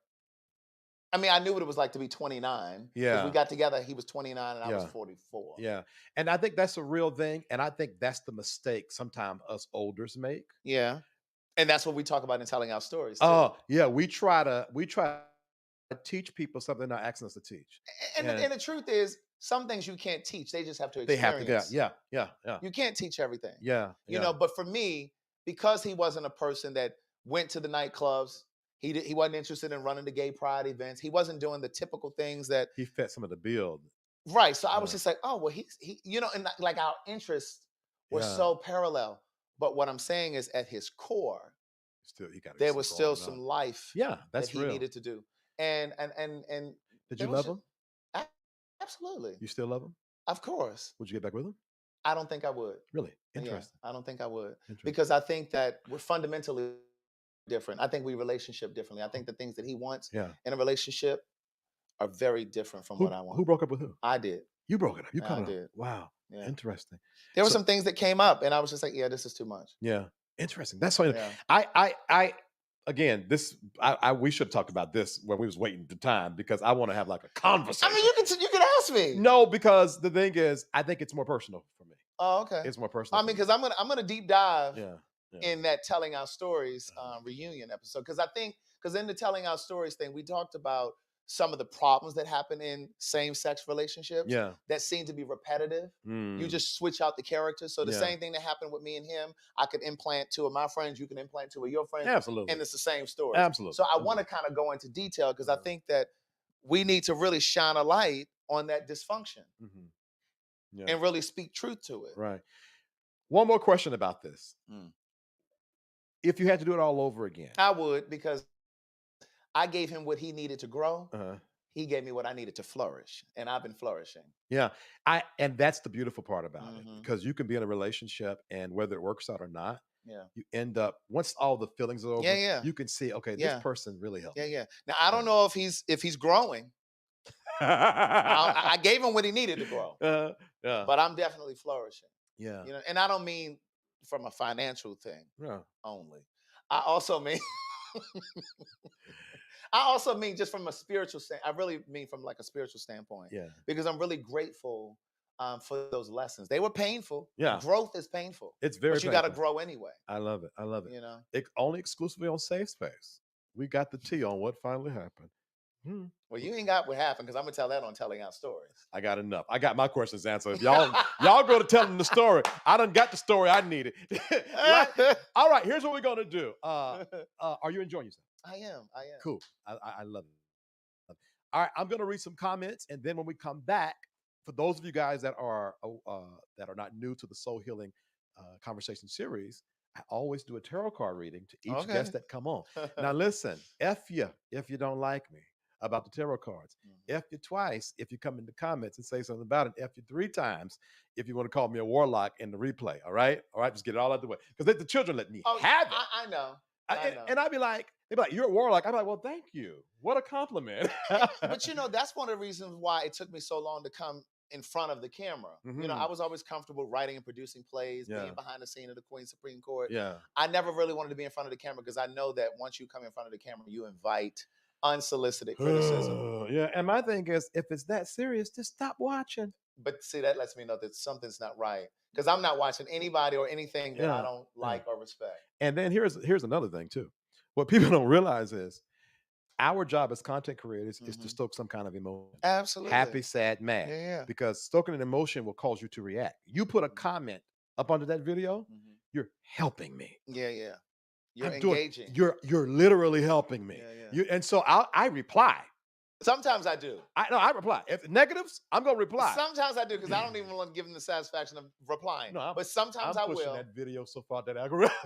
Speaker 4: I mean, I knew what it was like to be 29.
Speaker 3: Yeah.
Speaker 4: Because we got together, he was 29 and I was 44.
Speaker 3: Yeah. And I think that's a real thing. And I think that's the mistake sometimes us olders make.
Speaker 4: Yeah. And that's what we talk about in telling our stories.
Speaker 3: Oh, yeah. We try to teach people something they're not asking us to teach.
Speaker 4: And the truth is, some things you can't teach. They just have to
Speaker 3: They
Speaker 4: experience.
Speaker 3: have to, yeah.
Speaker 4: You can't teach everything.
Speaker 3: Yeah.
Speaker 4: But for me, because he wasn't a person that went to the nightclubs, he wasn't interested in running the gay pride events. He wasn't doing the typical things that
Speaker 3: he fit some of the build.
Speaker 4: Right. So I was just like, oh, well, he and like our interests were so parallel. But what I'm saying is, at his core, there was still some life
Speaker 3: that
Speaker 4: he needed to do. And
Speaker 3: did you love him?
Speaker 4: Absolutely.
Speaker 3: You still love him?
Speaker 4: Of course.
Speaker 3: Would you get back with him?
Speaker 4: I don't think I would.
Speaker 3: Really? Interesting.
Speaker 4: Yeah, I don't think I would. Because I think that we're fundamentally different. I think we relationship differently. I think the things that he wants in a relationship are very different from what I want.
Speaker 3: Who broke up with who?
Speaker 4: I did.
Speaker 3: You broke it up. You cut it up.
Speaker 4: did.
Speaker 3: Wow.
Speaker 4: Yeah.
Speaker 3: Interesting.
Speaker 4: There were some things that came up, and I was just like, yeah, this is too much.
Speaker 3: Yeah. Interesting. That's why I again, we should have talked about this when we was waiting the time, because I want to have like a conversation.
Speaker 4: I mean, you can ask me.
Speaker 3: No, because the thing is, I think it's more personal for me.
Speaker 4: Oh, okay.
Speaker 3: It's more personal.
Speaker 4: I mean, because I'm gonna deep dive in that telling our stories reunion episode, because in the telling our stories thing, we talked about some of the problems that happen in same-sex relationships that seem to be repetitive. You just switch out the characters. So the same thing that happened with me and him, I could implant two of my friends, you can implant two of your friends.
Speaker 3: Absolutely.
Speaker 4: And it's the same story.
Speaker 3: Absolutely.
Speaker 4: So I want to kind of go into detail, because I think that we need to really shine a light on that dysfunction and really speak truth to it.
Speaker 3: Right. One more question about this. If you had to do it all over again.
Speaker 4: I would, because I gave him what he needed to grow. He gave me what I needed to flourish, and I've been flourishing.
Speaker 3: Yeah, and that's the beautiful part about it, because you can be in a relationship, and whether it works out or not, you end up, once all the feelings are over, you can see, okay, this person really helped.
Speaker 4: Now I don't know if he's growing. I gave him what he needed to grow. But I'm definitely flourishing.
Speaker 3: Yeah.
Speaker 4: You know, and I don't mean from a financial thing only. I also mean just from a spiritual standpoint. I really mean from like a spiritual standpoint.
Speaker 3: Yeah.
Speaker 4: Because I'm really grateful for those lessons. They were painful.
Speaker 3: Yeah.
Speaker 4: Growth is painful.
Speaker 3: It's very
Speaker 4: But you got to grow anyway.
Speaker 3: I love it. I love it.
Speaker 4: You know?
Speaker 3: Only exclusively on SafeSpace. We got the tea on what finally happened.
Speaker 4: Well, you ain't got what happened, because I'm gonna tell that on Telling Out Stories.
Speaker 3: I got enough. I got my questions answered. If y'all go to telling the story, I done got the story I needed. Right? All right, here's what we're gonna do. Are you enjoying yourself?
Speaker 4: I am.
Speaker 3: Cool. I love it. All right, I'm gonna read some comments, and then when we come back, for those of you guys that are not new to the Soul Healing Conversation series, I always do a tarot card reading to each guest that come on. Now listen, F you if you don't like me about the tarot cards. F you twice if you come in the comments and say something about it. F you 3 times if you want to call me a warlock in the replay. All right, just get it all out the way, because the children let me have it.
Speaker 4: I know.
Speaker 3: And I'd be like, they'd be like, you're a warlock. I'm like, well, thank you. What a compliment.
Speaker 4: But you know, that's one of the reasons why it took me so long to come in front of the camera. You know, I was always comfortable writing and producing plays, being behind the scene of the Queen's Supreme Court. I never really wanted to be in front of the camera, because I know that once you come in front of the camera, you invite unsolicited criticism.
Speaker 3: And my thing is, if it's that serious, just stop watching.
Speaker 4: But see, that lets me know that something's not right, because I'm not watching anybody or anything that I don't like or respect.
Speaker 3: And then here's another thing too. What people don't realize is our job as content creators is to stoke some kind of emotion.
Speaker 4: Absolutely.
Speaker 3: Happy, sad, mad. Because stoking an emotion will cause you to react. You put a comment up under that video, you're helping me.
Speaker 4: You're engaging.
Speaker 3: You're literally helping me. And so I reply.
Speaker 4: Sometimes I do.
Speaker 3: I reply. If negatives, I'm gonna reply.
Speaker 4: Sometimes I do, because I don't even want to give them the satisfaction of replying.
Speaker 3: No,
Speaker 4: but sometimes I will.
Speaker 3: I'm pushing that video so far that algorithm.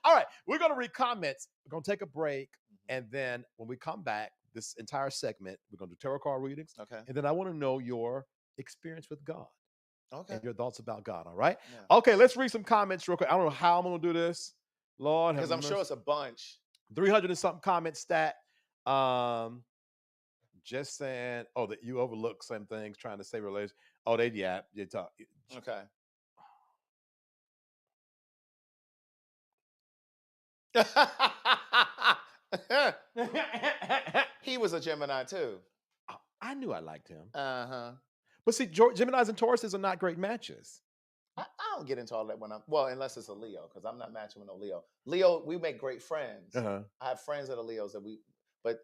Speaker 3: All right, we're gonna read comments. We're gonna take a break, and then when we come back, this entire segment, we're gonna do tarot card readings. And then I want to know your experience with God. And your thoughts about God. All right. Okay, let's read some comments real quick. I don't know how I'm gonna do this, Lord,
Speaker 4: because I'm sure it's a bunch.
Speaker 3: 300 and something comments stat. Just saying, that you overlook some things, trying to say relations. They talk.
Speaker 4: Okay. He was a Gemini too.
Speaker 3: I knew I liked him.
Speaker 4: But
Speaker 3: see, Geminis and Tauruses are not great matches.
Speaker 4: I don't get into all that unless it's a Leo, because I'm not matching with no Leo. Leo, we make great friends. I have friends that are Leos but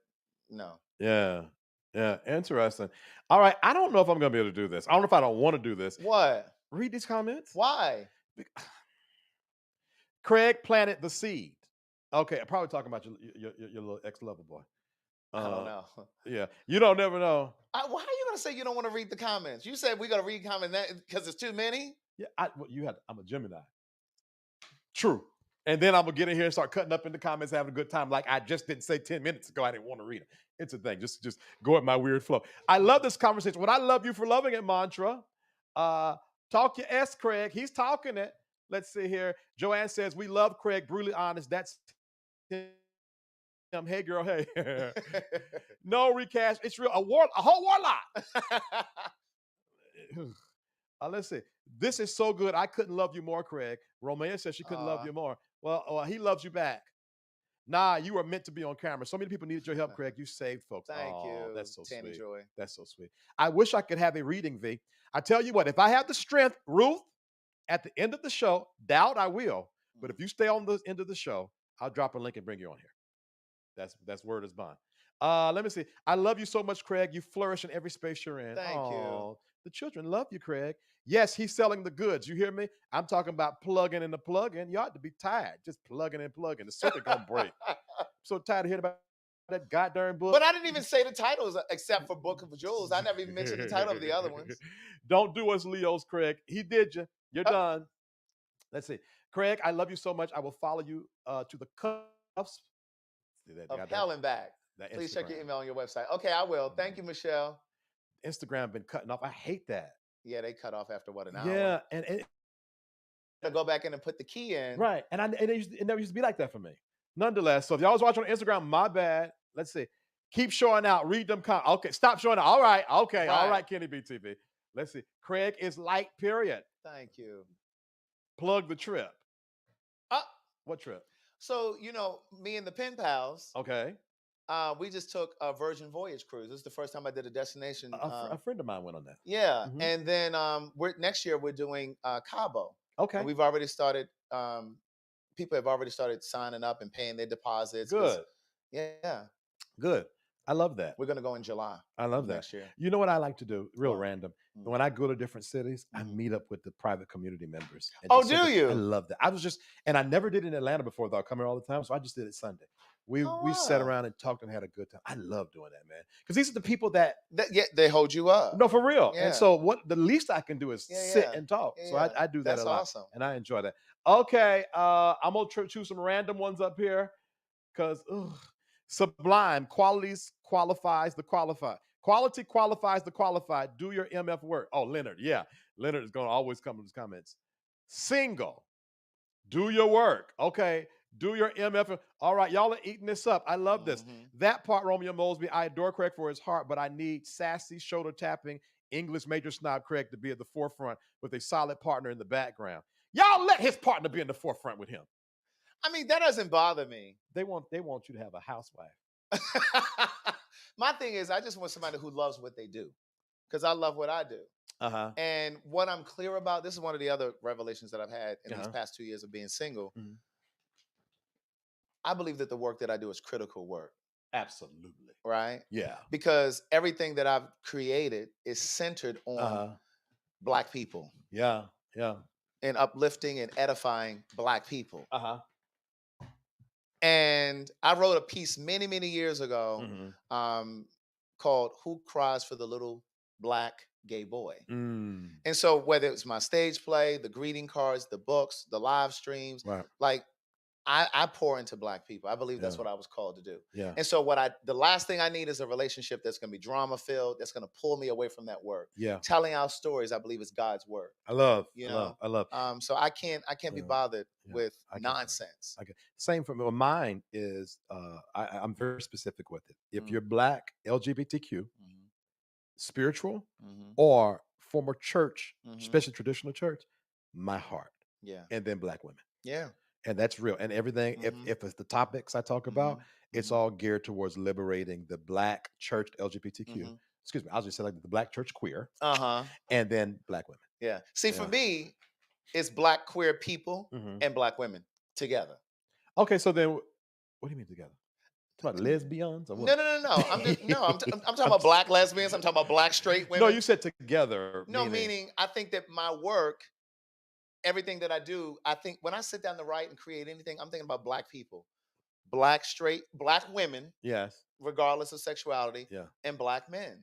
Speaker 4: no.
Speaker 3: Yeah, interesting. All right, I don't know if I'm going to be able to do this. I don't know if I don't want to do this.
Speaker 4: What?
Speaker 3: Read these comments.
Speaker 4: Why?
Speaker 3: Craig planted the seed. Okay, I'm probably talking about your little ex-lover boy.
Speaker 4: I don't know.
Speaker 3: Yeah, you don't never know.
Speaker 4: Why are you going to say you don't want to read the comments? You said we're going to read comments because there's too many?
Speaker 3: Yeah, I'm a Gemini. True. And then I'm going to get in here and start cutting up in the comments, having a good time. Like I just didn't say 10 minutes ago, I didn't want to read it. It's a thing. Just go at my weird flow. I love this conversation. What I love you for loving it, mantra. Talk your S, Craig. He's talking it. Let's see here. Joanne says, we love Craig. Brutally honest. That's him. Hey, girl. Hey. No recash. It's real. A whole warlock. Let's see. This is so good. I couldn't love you more, Craig. Romeo says she couldn't love you more. Well, he loves you back. Nah, you were meant to be on camera. So many people needed your help, Craig. You saved folks.
Speaker 4: Thank you.
Speaker 3: That's so
Speaker 4: Tanny
Speaker 3: sweet.
Speaker 4: Joy.
Speaker 3: That's so sweet. I wish I could have a reading, V. I tell you what, if I have the strength, Ruth, at the end of the show, doubt I will. But if you stay on the end of the show, I'll drop a link and bring you on here. That's word is bond. Let me see. I love you so much, Craig. You flourish in every space you're in.
Speaker 4: Thank you.
Speaker 3: The children love you, Craig. Yes, he's selling the goods. You hear me? I'm talking about plugging in the plug-in. You ought to be tired. Just plugging and plugging. The circuit gonna break. I'm so tired of hearing about that goddamn book.
Speaker 4: But I didn't even say the titles except for Book of Jewels. I never even mentioned the title of the other ones.
Speaker 3: Don't do us Leos, Craig. He did you. You're done. Let's see. Craig, I love you so much. I will follow you to the cuffs
Speaker 4: of hell and back. Please check your email on your website. Okay, I will. Thank you, Michelle.
Speaker 3: Instagram been cutting off. I hate that.
Speaker 4: Yeah, they cut off after what, an hour?
Speaker 3: Yeah, and
Speaker 4: to go back in and put the key in.
Speaker 3: Right, and it never used to be like that for me. Nonetheless, so if y'all was watching on Instagram, my bad. Let's see. Keep showing out. Read them comments. Okay, stop showing out. All right, okay, all right, Kenny BTV. Let's see. Craig is light, period.
Speaker 4: Thank you.
Speaker 3: Plug the trip. What trip?
Speaker 4: So, me and the Pen Pals.
Speaker 3: Okay.
Speaker 4: We just took a Virgin Voyage cruise. This is the first time I did a destination.
Speaker 3: A friend of mine went on that.
Speaker 4: Yeah, and then next year we're doing Cabo.
Speaker 3: Okay.
Speaker 4: And we've already started. People have already started signing up and paying their deposits.
Speaker 3: Good.
Speaker 4: Yeah.
Speaker 3: Good. I love that.
Speaker 4: We're going to go in July.
Speaker 3: I love that.
Speaker 4: Next year.
Speaker 3: You know what I like to do? Real random. When I go to different cities, I meet up with the private community members.
Speaker 4: Oh, do you?
Speaker 3: I love that. And I never did it in Atlanta before, though. I come here all the time, so I just did it Sunday. We sat around and talked and had a good time. I love doing that, man. Because these are the people that
Speaker 4: they hold you up.
Speaker 3: No, for real.
Speaker 4: Yeah.
Speaker 3: And so the least I can do is sit and talk. Yeah, so I do that
Speaker 4: That's
Speaker 3: a lot.
Speaker 4: Awesome.
Speaker 3: And I enjoy that. Okay, I'm going to choose some random ones up here because Sublime qualifies the qualified. Quality qualifies the qualified. Do your MF work. Oh, Leonard. Yeah. Leonard is going to always come in his comments. Single. Do your work. Okay. Do your MF. All right. Y'all are eating this up. I love this. That part, Romeo Mosby, I adore Craig for his heart, but I need sassy, shoulder tapping, English major snob Craig to be at the forefront with a solid partner in the background. Y'all let his partner be in the forefront with him.
Speaker 4: I mean, that doesn't bother me.
Speaker 3: They want you to have a housewife.
Speaker 4: My thing is, I just want somebody who loves what they do, because I love what I do. And what I'm clear about, this is one of the other revelations that I've had in these past 2 years of being single. I believe that the work that I do is critical work.
Speaker 3: Absolutely.
Speaker 4: Right?
Speaker 3: Yeah.
Speaker 4: Because everything that I've created is centered on Black people.
Speaker 3: Yeah. Yeah.
Speaker 4: And uplifting and edifying Black people. And I wrote a piece many, many years ago called "Who Cries for the Little Black Gay Boy?" And so whether it's my stage play, the greeting cards, the books, the live streams, like I pour into Black people. I believe that's what I was called to do.
Speaker 3: Yeah.
Speaker 4: And so the last thing I need is a relationship that's going to be drama filled, that's going to pull me away from that work.
Speaker 3: Yeah.
Speaker 4: Telling our stories, I believe, is God's work.
Speaker 3: I love.
Speaker 4: So I can't be bothered with nonsense.
Speaker 3: Okay. Same for me. Well, mine is I'm very specific with it. If you're Black, LGBTQ, spiritual, or former church, especially traditional church, my heart.
Speaker 4: Yeah.
Speaker 3: And then Black women.
Speaker 4: Yeah.
Speaker 3: And that's real. And everything, if it's the topics I talk about, it's all geared towards liberating the Black church LGBTQ. Excuse me, I'll just say like the Black church queer. And then Black women.
Speaker 4: Yeah. See, for me, it's Black queer people and Black women together.
Speaker 3: Okay, so then what do you mean together? Talking about lesbians or what?
Speaker 4: No. I'm talking about Black lesbians. I'm talking about Black straight women.
Speaker 3: No, you said together.
Speaker 4: No, meaning I think that my work, everything that I do, I think when I sit down to write and create anything, I'm thinking about Black people, Black straight, Black women,
Speaker 3: yes,
Speaker 4: regardless of sexuality, and Black men,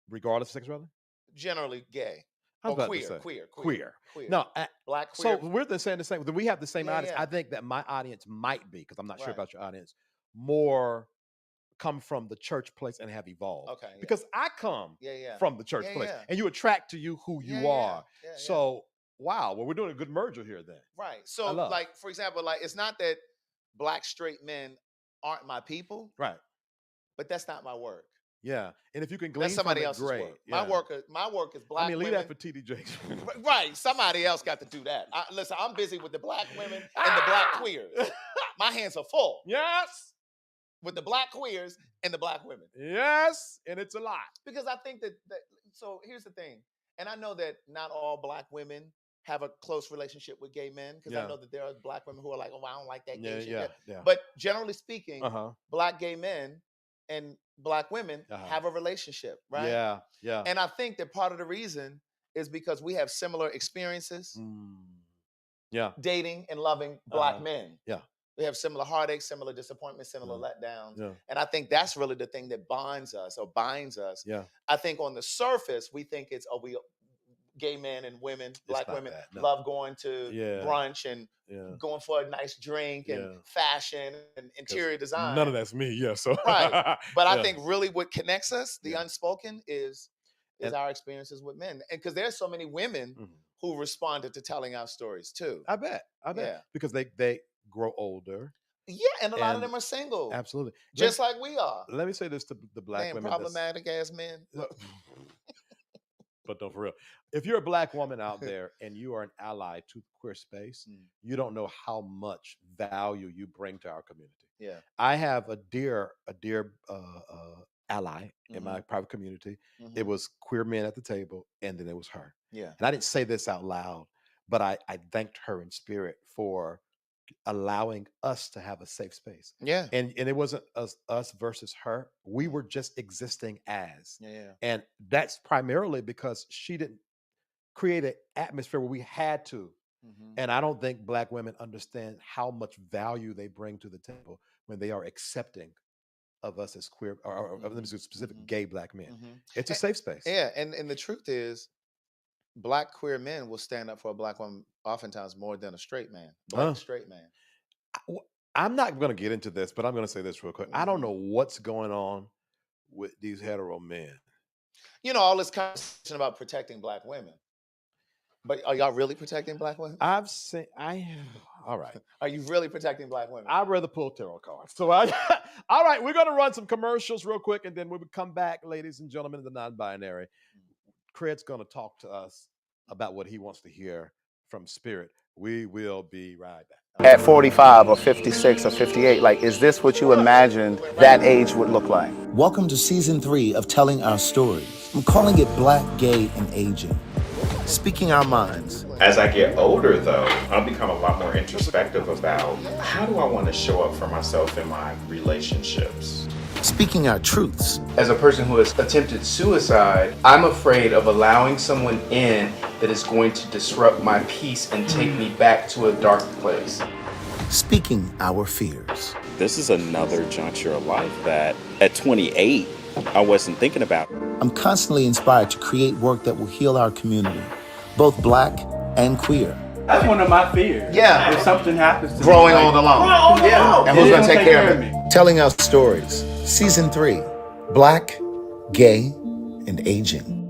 Speaker 3: regardless of sexuality,
Speaker 4: generally gay or queer.
Speaker 3: No,
Speaker 4: Black queer.
Speaker 3: So we're saying the same. We have the same audience. I think that my audience might be, because I'm not sure about your audience, more come from the church place and have evolved.
Speaker 4: Okay,
Speaker 3: because I come from the church place, and you attract to you who you are. So. Wow, well, we're doing a good merger here then.
Speaker 4: Right. So, like, for example, like, it's not that Black straight men aren't my people.
Speaker 3: Right.
Speaker 4: But that's not my work.
Speaker 3: Yeah. And if you can glean
Speaker 4: that's somebody
Speaker 3: from it,
Speaker 4: else's
Speaker 3: great.
Speaker 4: work. My work is Black women.
Speaker 3: Leave that for TD Jakes.
Speaker 4: Right. Somebody else got to do that. Listen, I'm busy with the Black women and the Black queers. My hands are full.
Speaker 3: Yes.
Speaker 4: With the Black queers and the Black women.
Speaker 3: Yes. And it's a lot.
Speaker 4: Because I think that so here's the thing. And I know that not all Black women have a close relationship with gay men, because I know that there are Black women who are like, oh, I don't like that gay shit. Yeah. But generally speaking, Black gay men and Black women have a relationship, right?
Speaker 3: Yeah, yeah.
Speaker 4: And I think that part of the reason is because we have similar experiences dating and loving Black men.
Speaker 3: Yeah.
Speaker 4: We have similar heartaches, similar disappointments, similar letdowns. Yeah. And I think that's really the thing that bonds us or binds us.
Speaker 3: Yeah.
Speaker 4: I think on the surface, we think it's, gay men and women,
Speaker 3: It's
Speaker 4: black
Speaker 3: not
Speaker 4: women,
Speaker 3: that, no.
Speaker 4: love going to
Speaker 3: Yeah.
Speaker 4: brunch and
Speaker 3: Yeah.
Speaker 4: going for a nice drink and fashion and interior design.
Speaker 3: None of that's me, yeah. So
Speaker 4: right. But
Speaker 3: yeah.
Speaker 4: I think really what connects us, the unspoken, is our experiences with men. And because there's so many women who responded to telling our stories too.
Speaker 3: I bet.
Speaker 4: Yeah.
Speaker 3: Because they grow older.
Speaker 4: Yeah, and a lot of them are single.
Speaker 3: Absolutely.
Speaker 4: Just like we are.
Speaker 3: Let me say this to the black women.
Speaker 4: Problematic ass men.
Speaker 3: But no, for real. If you're a black woman out there and you are an ally to queer space, you don't know how much value you bring to our community.
Speaker 4: Yeah.
Speaker 3: I have a dear ally in my private community. It was queer men at the table, and then it was her.
Speaker 4: Yeah.
Speaker 3: And I didn't say this out loud, but I thanked her in spirit for allowing us to have a safe space.
Speaker 4: Yeah.
Speaker 3: And it wasn't us versus her. We were just existing as.
Speaker 4: Yeah.
Speaker 3: And that's primarily because she didn't create an atmosphere where we had to. And I don't think black women understand how much value they bring to the table when they are accepting of us as queer or of them as specific gay black men. It's a safe space.
Speaker 4: Yeah. And the truth is, black queer men will stand up for a black woman oftentimes more than a straight man, straight man.
Speaker 3: I'm not going to get into this, but I'm going to say this real quick. I don't know what's going on with these hetero men.
Speaker 4: You know, all this conversation about protecting black women. But are y'all really protecting black women?
Speaker 3: All right.
Speaker 4: Are you really protecting black women?
Speaker 3: I'd rather pull tarot cards. So all right, we're going to run some commercials real quick, and then when we come back, ladies and gentlemen, the non-binary, Craig's going to talk to us about what he wants to hear from Spirit. We will be right back.
Speaker 5: At 45 or 56 or 58, like, is this what you imagined that age would look like? Welcome to season 3 of Telling Our Stories. I'm calling it Black, Gay, and Aging. Speaking our minds.
Speaker 6: As I get older, though, I'll become a lot more introspective about how do I want to show up for myself in my relationships.
Speaker 5: Speaking our truths.
Speaker 7: As a person who has attempted suicide, I'm afraid of allowing someone in that is going to disrupt my peace and take me back to a dark place.
Speaker 5: Speaking our fears.
Speaker 8: This is another juncture of life that at 28, I wasn't thinking about.
Speaker 5: I'm constantly inspired to create work that will heal our community, both black and queer.
Speaker 7: That's one of my fears.
Speaker 5: Yeah.
Speaker 7: If something happens to
Speaker 5: growing
Speaker 7: me.
Speaker 5: Growing all alone.
Speaker 7: Yeah.
Speaker 5: And who's going to take care of me? Telling Our Stories, Season 3, Black, Gay, and Aging.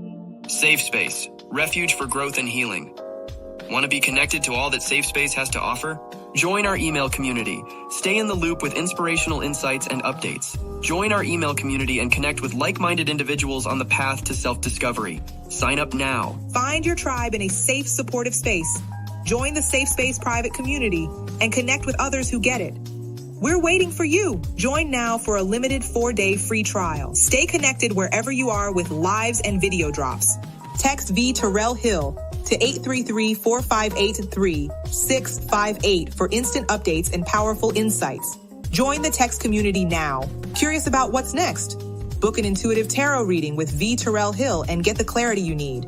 Speaker 1: SafeSpace, refuge for growth and healing. Want to be connected to all that SafeSpace has to offer? Join our email community. Stay in the loop with inspirational insights and updates. Join our email community and connect with like-minded individuals on the path to self-discovery. Sign up now.
Speaker 2: Find your tribe in a safe, supportive space. Join the SafeSpace private community and connect with others who get it. We're waiting for you. Join now for a limited 4-day free trial. Stay connected wherever you are with lives and video drops. Text VTerrillHill to 833-458-3658 for instant updates and powerful insights. Join the text community now. Curious about what's next? Book an intuitive tarot reading with VTerrillHill and get the clarity you need.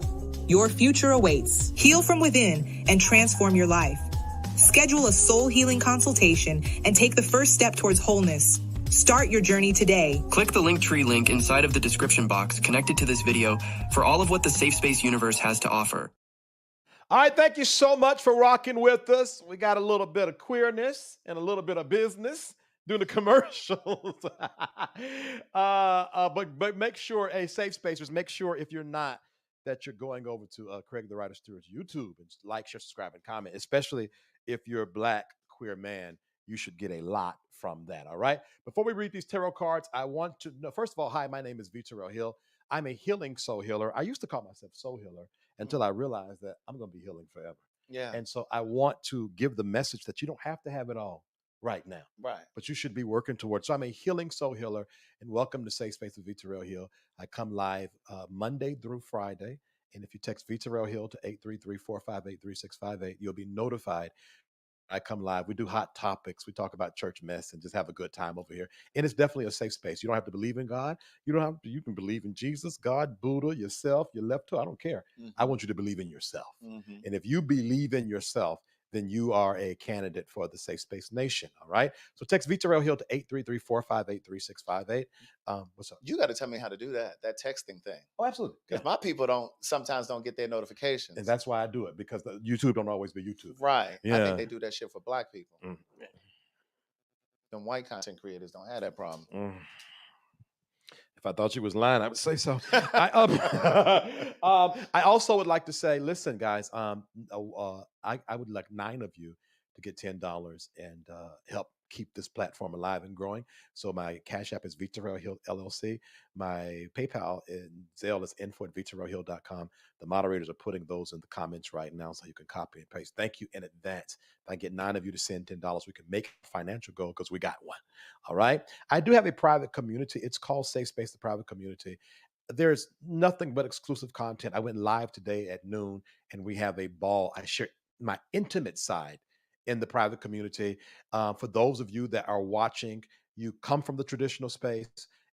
Speaker 2: Your future awaits. Heal from within and transform your life. Schedule a soul healing consultation and take the first step towards wholeness. Start your journey today.
Speaker 1: Click the Linktree link inside of the description box connected to this video for all of what the SafeSpace universe has to offer.
Speaker 3: All right, thank you so much for rocking with us. We got a little bit of queerness and a little bit of business doing the commercials. But make sure, Safe Spacers, make sure if you're not, that you're going over to Craig the Writer Stewart's YouTube and like, share, subscribe, and comment, especially if you're a black queer man. You should get a lot from that, all right? Before we read these tarot cards, I want to know, first of all, hi, my name is VTerrillHill. I'm a healing soul healer. I used to call myself soul healer until I realized that I'm going to be healing forever.
Speaker 4: Yeah.
Speaker 3: And so I want to give the message that you don't have to have it all right now.
Speaker 4: Right.
Speaker 3: But you should be working towards. So I'm a healing soul healer, and welcome to Safe Space with VTerrillHill. I come live Monday through Friday. And if you text VTerrillHill to 833-458-3658, you'll be notified. I come live. We do hot topics. We talk about church mess and just have a good time over here. And it's definitely a safe space. You don't have to believe in God. You can believe in Jesus, God, Buddha, yourself, your left toe. I don't care. I want you to believe in yourself. And if you believe in yourself, then you are a candidate for the Safe Space Nation. All right. So text VTerrillHill to 833-458-3658. What's up?
Speaker 4: You got to tell me how to do that texting thing.
Speaker 3: Oh, absolutely.
Speaker 4: Because my people sometimes don't get their notifications.
Speaker 3: And that's why I do it, because the YouTube don't always be YouTube.
Speaker 4: Right.
Speaker 3: Yeah.
Speaker 4: I think they do that shit for black people. Them white content creators don't have that problem.
Speaker 3: If I thought you was lying, I would say so. I also would like to say, listen, guys, I would like 9 of you to get $10 and help keep this platform alive and growing. So my Cash App is VTerrillHill LLC. My PayPal and Zelle is info@VTerrillHill.com. The moderators are putting those in the comments right now so you can copy and paste. Thank you in advance. If I get 9 of you to send $10, we can make a financial goal because we got one. All right. I do have a private community. It's called SafeSpace, the private community. There's nothing but exclusive content. I went live today at noon and we have a ball. I share my intimate side in the private community. For those of you that are watching, you come from the traditional space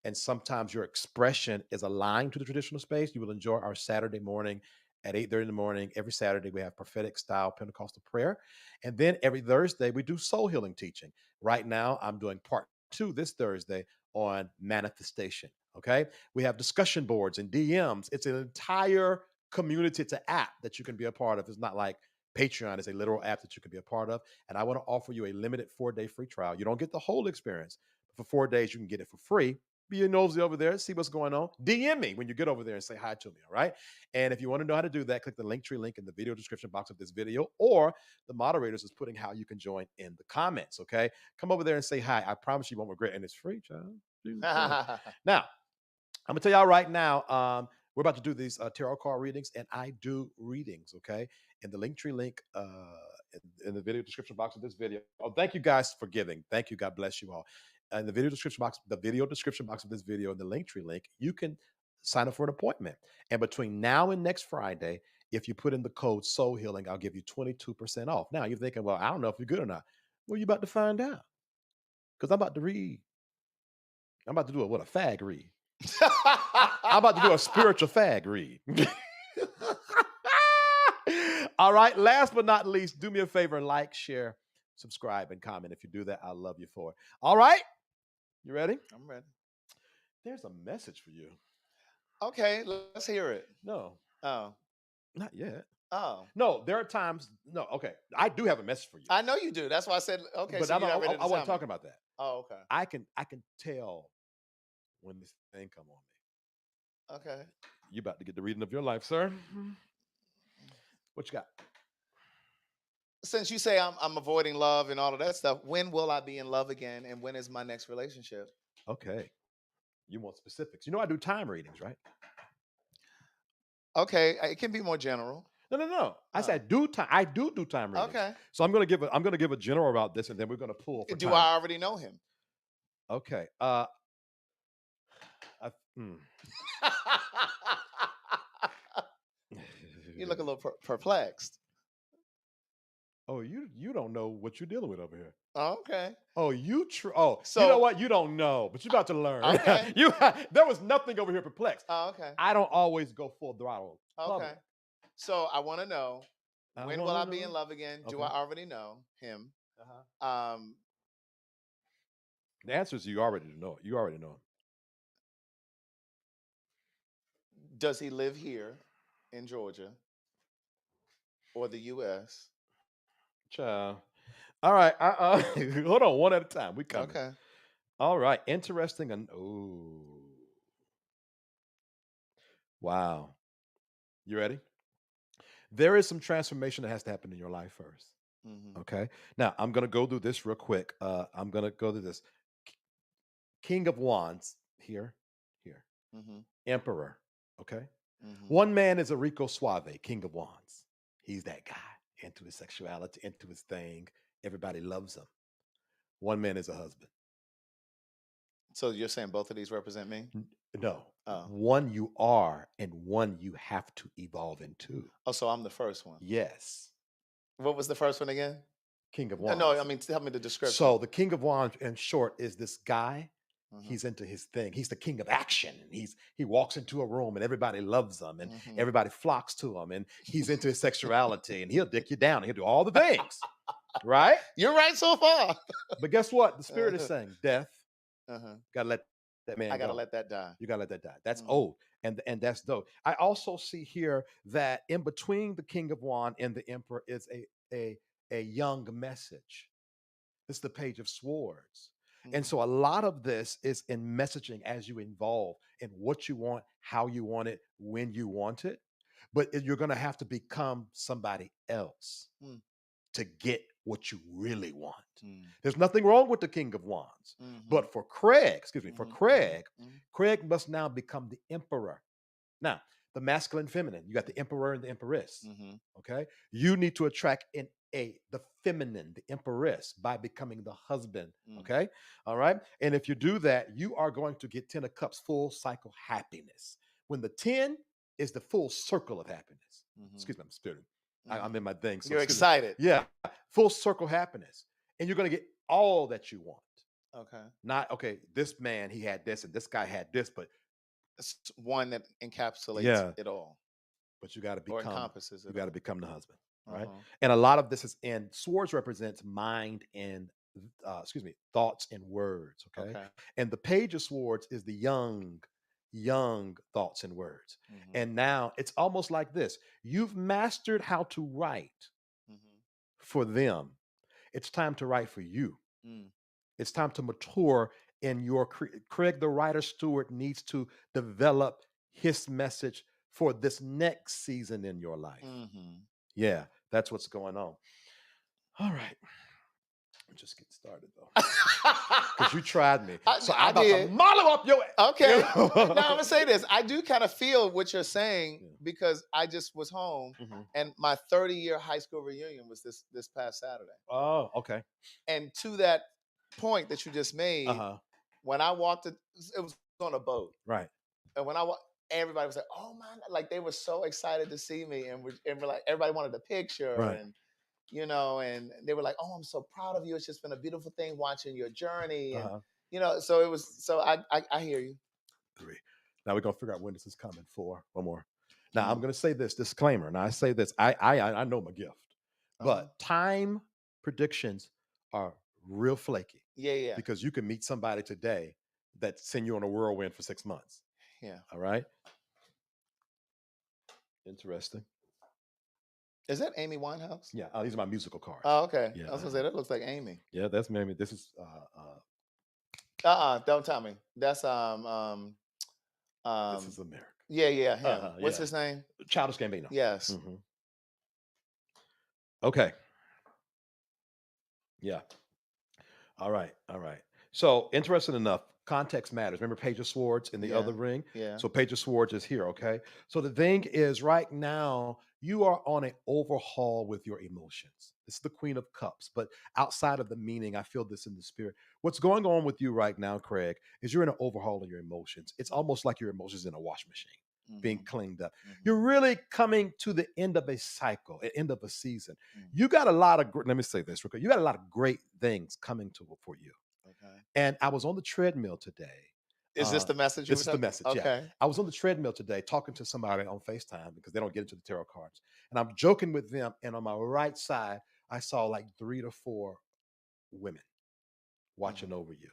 Speaker 3: and sometimes your expression is aligned to the traditional space. You will enjoy our Saturday morning at 8:30 in the morning. Every Saturday, we have prophetic style Pentecostal prayer. And then every Thursday, we do soul healing teaching. Right now, I'm doing part 2 this Thursday on manifestation. Okay. We have discussion boards and DMs. It's an entire community. It's an app that you can be a part of. It's not like Patreon is a literal app that you can be a part of. And I want to offer you a limited 4-day free trial. You don't get the whole experience. But for 4 days, you can get it for free. Be your nosy over there, see what's going on. DM me when you get over there and say hi to me, all right? And if you want to know how to do that, click the Linktree link in the video description box of this video, or the moderators is putting how you can join in the comments, okay? Come over there and say hi. I promise you won't regret it, and it's free, child. Now, I'm going to tell y'all right now, we're about to do these tarot card readings, and I do readings, okay? In the Linktree link in the video description box of this video. Oh, thank you guys for giving. Thank you. God bless you all. In the video description box of this video, in the Linktree link, you can sign up for an appointment. And between now and next Friday, if you put in the code Soul Healing, I'll give you 22% off. Now, you're thinking, well, I don't know if you're good or not. Well, you're about to find out. Because I'm about to read. I'm about to do a fag read. I'm about to do a spiritual fag read. All right. Last but not least, do me a favor, like, share, subscribe, and comment. If you do that, I'll love you for it. All right. You ready?
Speaker 4: I'm ready.
Speaker 3: There's a message for you.
Speaker 4: Okay, let's hear it.
Speaker 3: No.
Speaker 4: Oh.
Speaker 3: Not yet.
Speaker 4: Oh.
Speaker 3: No, there are times. No, okay. I do have a message for you.
Speaker 4: I know you do. That's why I said, okay.
Speaker 3: But
Speaker 4: so
Speaker 3: I wasn't talking about that.
Speaker 4: Oh, okay.
Speaker 3: I can tell when this thing come on me.
Speaker 4: Okay.
Speaker 3: You about to get the reading of your life, sir. What you got?
Speaker 4: Since you say I'm avoiding love and all of that stuff, when will I be in love again? And when is my next relationship?
Speaker 3: Okay. You want specifics. You know I do time readings, right?
Speaker 4: Okay. It can be more general.
Speaker 3: No. I said do time. I do time readings.
Speaker 4: Okay.
Speaker 3: So I'm gonna give a general about this, and then we're gonna pull.
Speaker 4: Do I already know him?
Speaker 3: Okay.
Speaker 4: You look a little perplexed.
Speaker 3: Oh, you don't know what you're dealing with over here.
Speaker 4: Oh, okay.
Speaker 3: Oh, so you know what? You don't know, but you're about to learn.
Speaker 4: Okay.
Speaker 3: There was nothing over here perplexed.
Speaker 4: Oh, okay.
Speaker 3: I don't always go full throttle.
Speaker 4: Okay.
Speaker 3: Public.
Speaker 4: So I want to know, when will I be in love again?
Speaker 3: Okay.
Speaker 4: Do I already know him?
Speaker 3: Uh-huh. The answer is you already know. You already know him.
Speaker 4: Does he live here in Georgia or the U.S.?
Speaker 3: Child. All right. Hold on, one at a time. We coming.
Speaker 4: Okay.
Speaker 3: All right. Interesting. Wow. You ready? There is some transformation that has to happen in your life first.
Speaker 4: Mm-hmm.
Speaker 3: Okay. Now, I'm going to go through this real quick. I'm going to go through this. King of Wands, here.
Speaker 4: Mm-hmm.
Speaker 3: Emperor, okay?
Speaker 4: Mm-hmm.
Speaker 3: One man is Enrico Suave, King of Wands. He's that guy, into his sexuality, into his thing. Everybody loves him. One man is a husband.
Speaker 4: So you're saying both of these represent me?
Speaker 3: No.
Speaker 4: Oh.
Speaker 3: One you are, and one you have to evolve into.
Speaker 4: Oh, so I'm the first one?
Speaker 3: Yes.
Speaker 4: What was the first one again?
Speaker 3: King of Wands.
Speaker 4: No, I mean, tell me the description.
Speaker 3: So the King of Wands, in short, is this guy He's into his thing. He's the king of action. He walks into a room and everybody loves him and everybody flocks to him. And he's into his sexuality and he'll dick you down and he'll do all the things. Right?
Speaker 4: You're right so far.
Speaker 3: But guess what? The Spirit is saying, death, gotta let that man
Speaker 4: I gotta
Speaker 3: go.
Speaker 4: let that die.
Speaker 3: You gotta let that die. That's old. And that's dope. I also see here that in between the King of Wands and the Emperor is a young message. It's the Page of Swords. And so a lot of this is in messaging as you involve in what you want, how you want it, when you want it. But you're going to have to become somebody else to get what you really want. There's nothing wrong with the King of Wands. But for Craig, Craig must now become the Emperor. Now, the masculine, feminine, you got the Emperor and the Empress. Okay. You need to attract the feminine, the Empress, by becoming the husband. Okay. All right. And if you do that, you are going to get 10 of Cups, full cycle happiness. When the 10 is the full circle of happiness. Excuse me, I'm spirit. I'm in my thing. So
Speaker 4: you're excited.
Speaker 3: Yeah. Full circle happiness. And you're going to get all that you want.
Speaker 4: Okay.
Speaker 3: Not, okay, this man, he had this and this guy had this, but
Speaker 4: it's one that encapsulates it all.
Speaker 3: But you got to become,
Speaker 4: or encompasses it.
Speaker 3: You got to become the husband. Right. And a lot of this is in swords represents mind and thoughts and words. Okay. And the Page of Swords is the young thoughts and words. And now it's almost like this. You've mastered how to write for them. It's time to write for you. It's time to mature in your Craig, the writer steward, needs to develop his message for this next season in your life. Yeah, that's what's going on. All right. I'm just getting started though. Because you tried me. So I'm about to mollow up your ass.
Speaker 4: Okay. Now I'm going to say this. I do kind of feel what you're saying because I just was home and my 30-year high school reunion was this past Saturday.
Speaker 3: Oh, okay.
Speaker 4: And to that point that you just made, when I walked it was on a boat.
Speaker 3: Right.
Speaker 4: And when I walked, everybody was like, "Oh my!" Like they were so excited to see me, and we're like, everybody wanted a picture, and and they were like, "Oh, I'm so proud of you. It's just been a beautiful thing watching your journey." And so it was. So I hear you.
Speaker 3: 3. Now we're gonna figure out when this is coming. 4. One more. Now I'm gonna say this disclaimer. Now I say this. I know my gift, but time predictions are real flaky.
Speaker 4: Yeah.
Speaker 3: Because you can meet somebody today that send you on a whirlwind for 6 months.
Speaker 4: Yeah.
Speaker 3: All right. Interesting.
Speaker 4: Is that Amy Winehouse?
Speaker 3: Yeah. These are my musical cards.
Speaker 4: Oh, okay.
Speaker 3: Yeah.
Speaker 4: I was gonna say that looks like Amy.
Speaker 3: Yeah, that's maybe. This is.
Speaker 4: Don't tell me. That's
Speaker 3: This is America.
Speaker 4: Yeah. Him. What's his name?
Speaker 3: Childish Gambino.
Speaker 4: Yes.
Speaker 3: Okay. Yeah. All right. So interesting enough, context matters. Remember Page of Swords in the other ring?
Speaker 4: Yeah.
Speaker 3: So Page of Swords is here, okay? So the thing is right now, you are on an overhaul with your emotions. It's the Queen of Cups, but outside of the meaning, I feel this in the spirit. What's going on with you right now, Craig, is you're in an overhaul of your emotions. It's almost like your emotions in a wash machine, being cleaned up. You're really coming to the end of a cycle, end of a season. You got a lot of, let me say this real quick. You got a lot of great things coming for you.
Speaker 4: Okay.
Speaker 3: And I was on the treadmill today.
Speaker 4: Is this the message?
Speaker 3: This is the message.
Speaker 4: Okay.
Speaker 3: Yeah. I was on the treadmill today talking to somebody on FaceTime because they don't get into the tarot cards. And I'm joking with them. And on my right side, I saw like 3 to 4 women watching over you.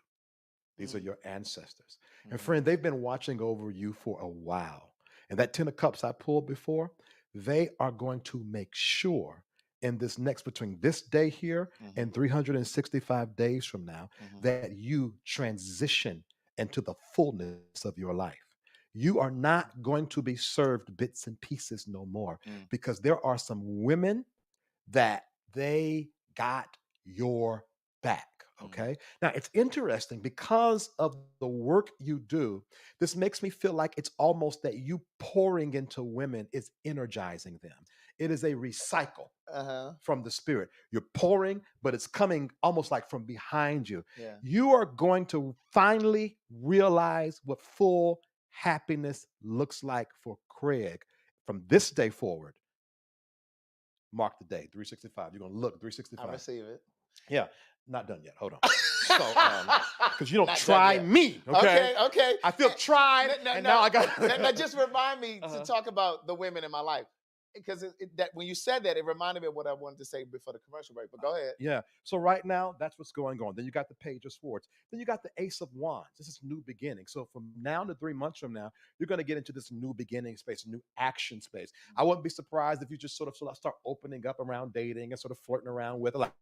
Speaker 3: These are your ancestors. And friend, they've been watching over you for a while. And that 10 of Cups I pulled before, they are going to make sure in this next, between this day here and 365 days from now, that you transition into the fullness of your life. You are not going to be served bits and pieces no more, because there are some women that they got your back. Okay. Now it's interesting because of the work you do. This makes me feel like it's almost that you pouring into women is energizing them. It is a recycle from the spirit. You're pouring, but it's coming almost like from behind you.
Speaker 4: Yeah.
Speaker 3: You are going to finally realize what full happiness looks like for Craig from this day forward. Mark the day, 365. You're going to look 365.
Speaker 4: I receive it.
Speaker 3: Yeah. Not done yet. Hold on. So, because you don't try me, okay?
Speaker 4: Okay.
Speaker 3: I feel tried, and now I got.
Speaker 4: Now, just remind me to talk about the women in my life, because that when you said that, it reminded me of what I wanted to say before the commercial break. But go ahead.
Speaker 3: Yeah. So right now, that's what's going on. Then you got the Page of Swords. Then you got the Ace of Wands. This is new beginning. So from now to 3 months from now, you're going to get into this new beginning space, new action space. I wouldn't be surprised if you just sort of start opening up around dating and sort of flirting around with like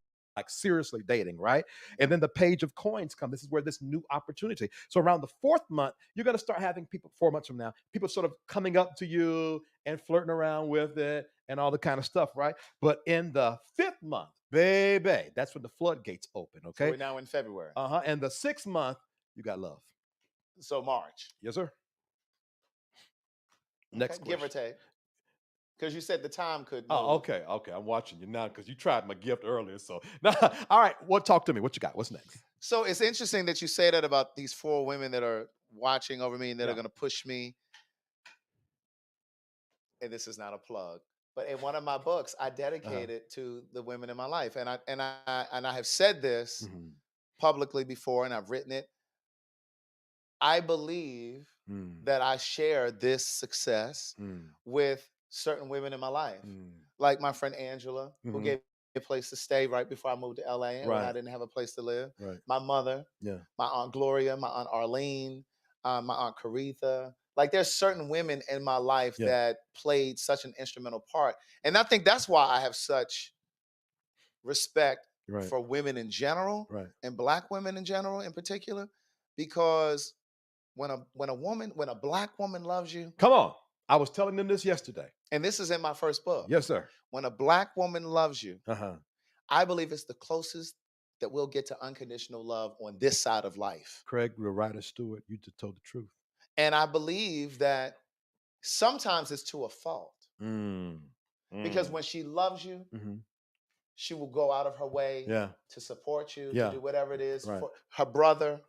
Speaker 3: seriously dating, right? And then the Page of Coins come. This is where this new opportunity. So around the 4th month, you're going to start having people, 4 months from now, people sort of coming up to you and flirting around with it and all the kind of stuff, right? But in the 5th month, baby, that's when the floodgates open, okay?
Speaker 4: So we're now in February.
Speaker 3: And the 6th month, you got love.
Speaker 4: So March.
Speaker 3: Yes, sir. Next question.
Speaker 4: Give or take. Because you said the time could move.
Speaker 3: Oh, okay. I'm watching you now because you tried my gift earlier. So now, all right. Well, talk to me. What you got? What's next?
Speaker 4: So it's interesting that you say that about these 4 women that are watching over me and that are going to push me. And this is not a plug, but in one of my books, I dedicated to the women in my life, and I have said this publicly before, and I've written it. I believe that I share this success with certain women in my life, like my friend Angela, who gave me a place to stay right before I moved to LA and when I didn't have a place to live.
Speaker 3: Right.
Speaker 4: My mother, my Aunt Gloria, my Aunt Arlene, my Aunt Caritha. Like there's certain women in my life that played such an instrumental part. And I think that's why I have such respect for women in general and Black women in general in particular, because when a Black woman loves you.
Speaker 3: Come on. I was telling them this yesterday.
Speaker 4: And this is in my first book.
Speaker 3: Yes, sir.
Speaker 4: When a Black woman loves you, I believe it's the closest that we'll get to unconditional love on this side of life.
Speaker 3: Craig, the writer Stewart, you just told the truth.
Speaker 4: And I believe that sometimes it's to a fault. Because when she loves you, she will go out of her way to support you, to do whatever it is for her brother,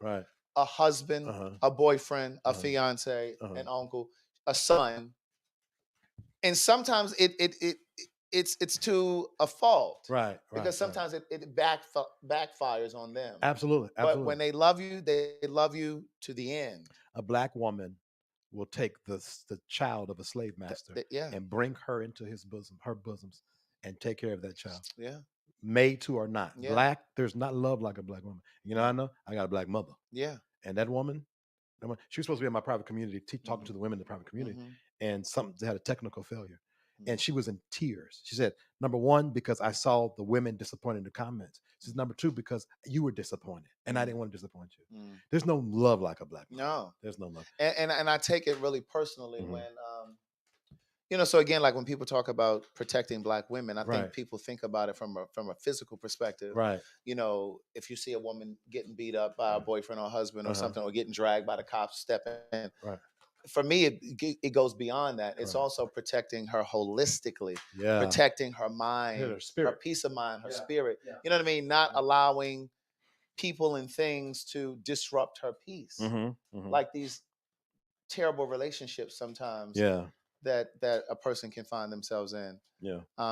Speaker 4: a husband, a boyfriend, a fiance, an uncle, a son. And sometimes it's to a fault. Because sometimes it backfires on them.
Speaker 3: Absolutely.
Speaker 4: But when they love you to the end.
Speaker 3: A Black woman will take the child of a slave master and bring her into her bosoms, and take care of that child.
Speaker 4: Yeah.
Speaker 3: Made to or not. Black, there's not love like a Black woman. You know, I know I got a Black mother.
Speaker 4: Yeah.
Speaker 3: And that woman, she was supposed to be in my private community, talking to the women in the private community, and they had a technical failure. And she was in tears. She said, number 1, because I saw the women disappointed in the comments. She said, number 2, because you were disappointed and I didn't want to disappoint you. There's no love like a Black woman.
Speaker 4: No.
Speaker 3: There's no love.
Speaker 4: And I take it really personally when, so again, like when people talk about protecting Black women, I think people think about it from a physical perspective. You know, if you see a woman getting beat up by a boyfriend or husband or something, or getting dragged by the cops, stepping in. For me, it goes beyond that. It's also protecting her holistically, protecting her mind, her peace of mind, her spirit. You know what I mean? Not allowing people and things to disrupt her peace. Like these terrible relationships sometimes that a person can find themselves in.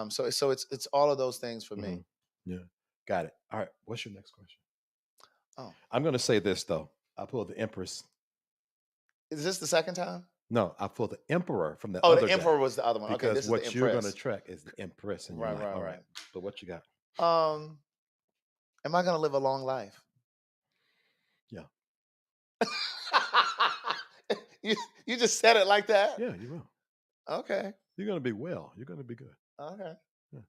Speaker 4: So it's all of those things for me.
Speaker 3: Yeah. Got it. All right. What's your next question?
Speaker 4: Oh.
Speaker 3: I'm going to say this, though. I pulled the Empress.
Speaker 4: Is this the second time?
Speaker 3: No, I pulled the Emperor from the other
Speaker 4: the Emperor
Speaker 3: deck,
Speaker 4: was the other one.
Speaker 3: because
Speaker 4: this is
Speaker 3: what
Speaker 4: the
Speaker 3: you're
Speaker 4: Empress.
Speaker 3: going to track is the Empress. And
Speaker 4: Right.
Speaker 3: All right. But what you got?
Speaker 4: Am I going to live a long life?
Speaker 3: Yeah.
Speaker 4: You just said it like that?
Speaker 3: Yeah, you will.
Speaker 4: Okay.
Speaker 3: You're going to be well. You're going to be good.
Speaker 4: Okay. Yeah.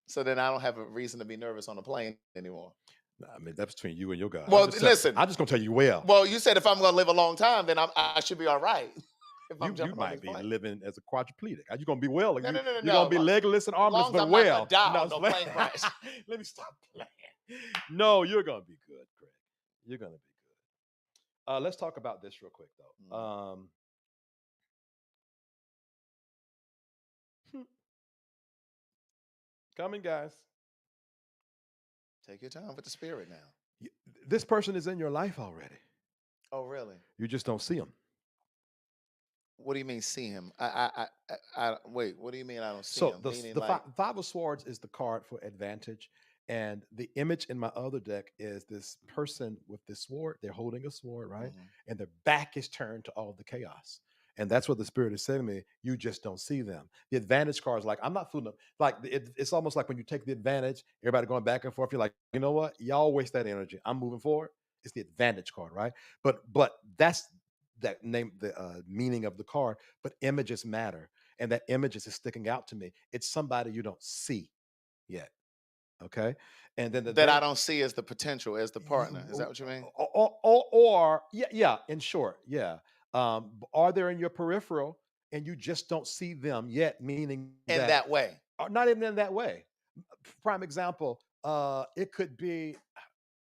Speaker 4: So then I don't have a reason to be nervous on a plane anymore.
Speaker 3: I mean, that's between you and your God.
Speaker 4: Well, listen.
Speaker 3: I'm just going to tell you well.
Speaker 4: Well, you said if I'm going to live a long time, then I should be all right.
Speaker 3: You might be living as a quadriplegic. You're going to be well.
Speaker 4: No.
Speaker 3: You're going to be legless and armless, but
Speaker 4: I'm
Speaker 3: well.
Speaker 4: Not no plane crash.
Speaker 3: Let me stop playing. No, you're going to be good, Craig. You're going to be good. Let's talk about this real quick, though. Coming, guys.
Speaker 4: Take your time with the spirit now.
Speaker 3: This person is in your life already.
Speaker 4: Oh, really?
Speaker 3: You just don't see him.
Speaker 4: What do you mean see him? Wait, what do you mean I don't see him?
Speaker 3: So the Five of Swords is the card for advantage. And the image in my other deck is this person with this sword. They're holding a sword, right?
Speaker 4: Mhm.
Speaker 3: And their back is turned to all the chaos. And that's what the spirit is saying to me. You just don't see them. The advantage card is like, I'm not fooling them. Like it's almost like when you take the advantage, everybody going back and forth. You're like, you know what? Y'all waste that energy. I'm moving forward. It's the advantage card, right? But that's that name, the meaning of the card. But images matter, and that images is sticking out to me. It's somebody you don't see yet. Okay, and then
Speaker 4: that I don't see as the potential as the partner. Is that what you mean?
Speaker 3: Or yeah. In short, yeah. Are they in your peripheral and you just don't see them yet? Meaning
Speaker 4: In that way,
Speaker 3: not even in that way. Prime example. It could be.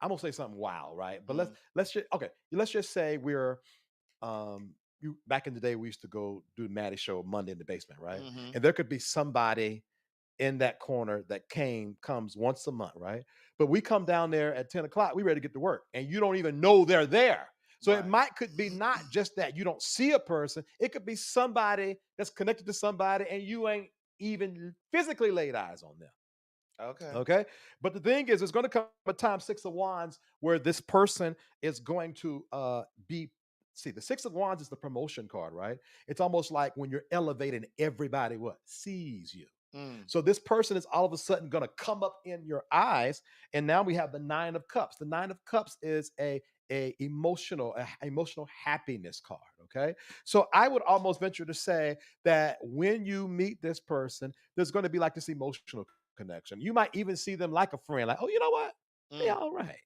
Speaker 3: I'm gonna say something wild, right? But let's just say we're you back in the day we used to go do the Maddie show Monday in the basement, right?
Speaker 4: Mhm.
Speaker 3: And there could be somebody in that corner that comes once a month, right? But we come down there at 10 o'clock, we ready to get to work, and you don't even know they're there. So
Speaker 4: Right.
Speaker 3: could be not just that you don't see a person, it could be somebody that's connected to somebody and you ain't even physically laid eyes on them.
Speaker 4: Okay.
Speaker 3: Okay. But the thing is, there's going to come a time, Six of Wands, where this person is going to be. See, the Six of Wands is the promotion card, right? It's almost like when you're elevating, everybody sees you.
Speaker 4: Mm.
Speaker 3: So this person is all of a sudden going to come up in your eyes, and now we have the Nine of Cups. The Nine of Cups is a emotional happiness card. Okay, so I would almost venture to say that when you meet this person, there's going to be like this emotional connection. You might even see them like a friend, like, oh, you know what? They're all right.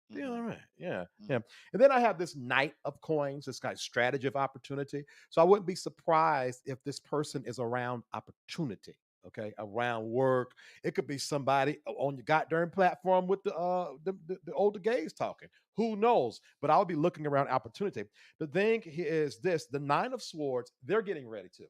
Speaker 3: They're all right. Yeah. Yeah. And then I have this Knight of Coins, this kind of strategy of opportunity. So I wouldn't be surprised if this person is around opportunity. Okay, around work. It could be somebody on your goddamn platform with the older gays talking. Who knows? But I'll be looking around opportunity. The thing is this: the Nine of Swords, they're getting ready to.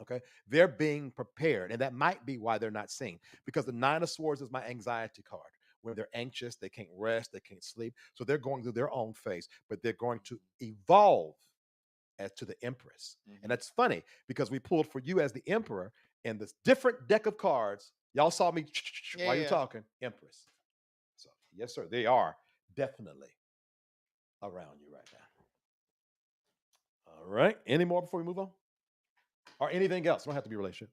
Speaker 3: Okay, they're being prepared, and that might be why they're not seen, because the Nine of Swords is my anxiety card. When they're anxious, they can't rest, they can't sleep, so they're going through their own phase, but they're going to evolve as to the Empress. And that's funny because we pulled for you as the Emperor, and this different deck of cards. Y'all saw me while you're talking, Empress. So yes, sir, they are definitely around you right now. All right, any more before we move on? Or anything else? Don't have to be a relationship.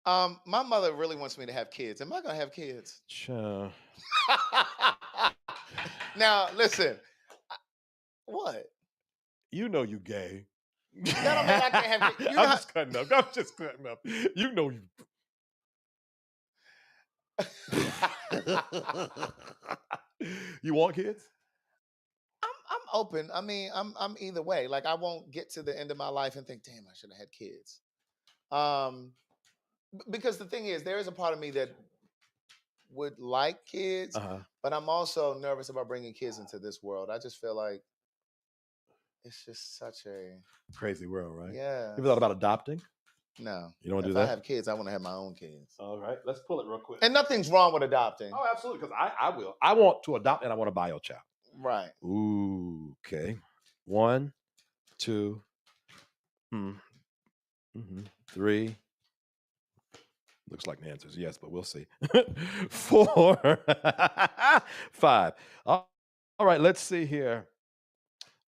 Speaker 4: My mother really wants me to have kids. Am I gonna have kids?
Speaker 3: Sure.
Speaker 4: Now, listen. What?
Speaker 3: You know you gay.
Speaker 4: That don't mean I can't have kids.
Speaker 3: I'm just cutting up. I'm just cutting up. You know you. You want kids?
Speaker 4: I'm open. I mean, I'm either way. Like I won't get to the end of my life and think, damn, I should have had kids. Because the thing is, there is a part of me that would like kids, but I'm also nervous about bringing kids into this world. I just feel like it's just such a
Speaker 3: crazy world, right?
Speaker 4: Yeah.
Speaker 3: You ever thought about adopting?
Speaker 4: No.
Speaker 3: You don't want to do
Speaker 4: that? If
Speaker 3: that?
Speaker 4: I have kids, I want to have my own kids.
Speaker 3: All right, let's pull it real quick.
Speaker 4: And nothing's wrong with adopting.
Speaker 3: Oh, absolutely, because I will. I want to adopt and I want to buy your child.
Speaker 4: Right.
Speaker 3: Ooh, okay. 1, 2, 3. Looks like the answer is yes, but we'll see. 4, 5. All right, let's see here.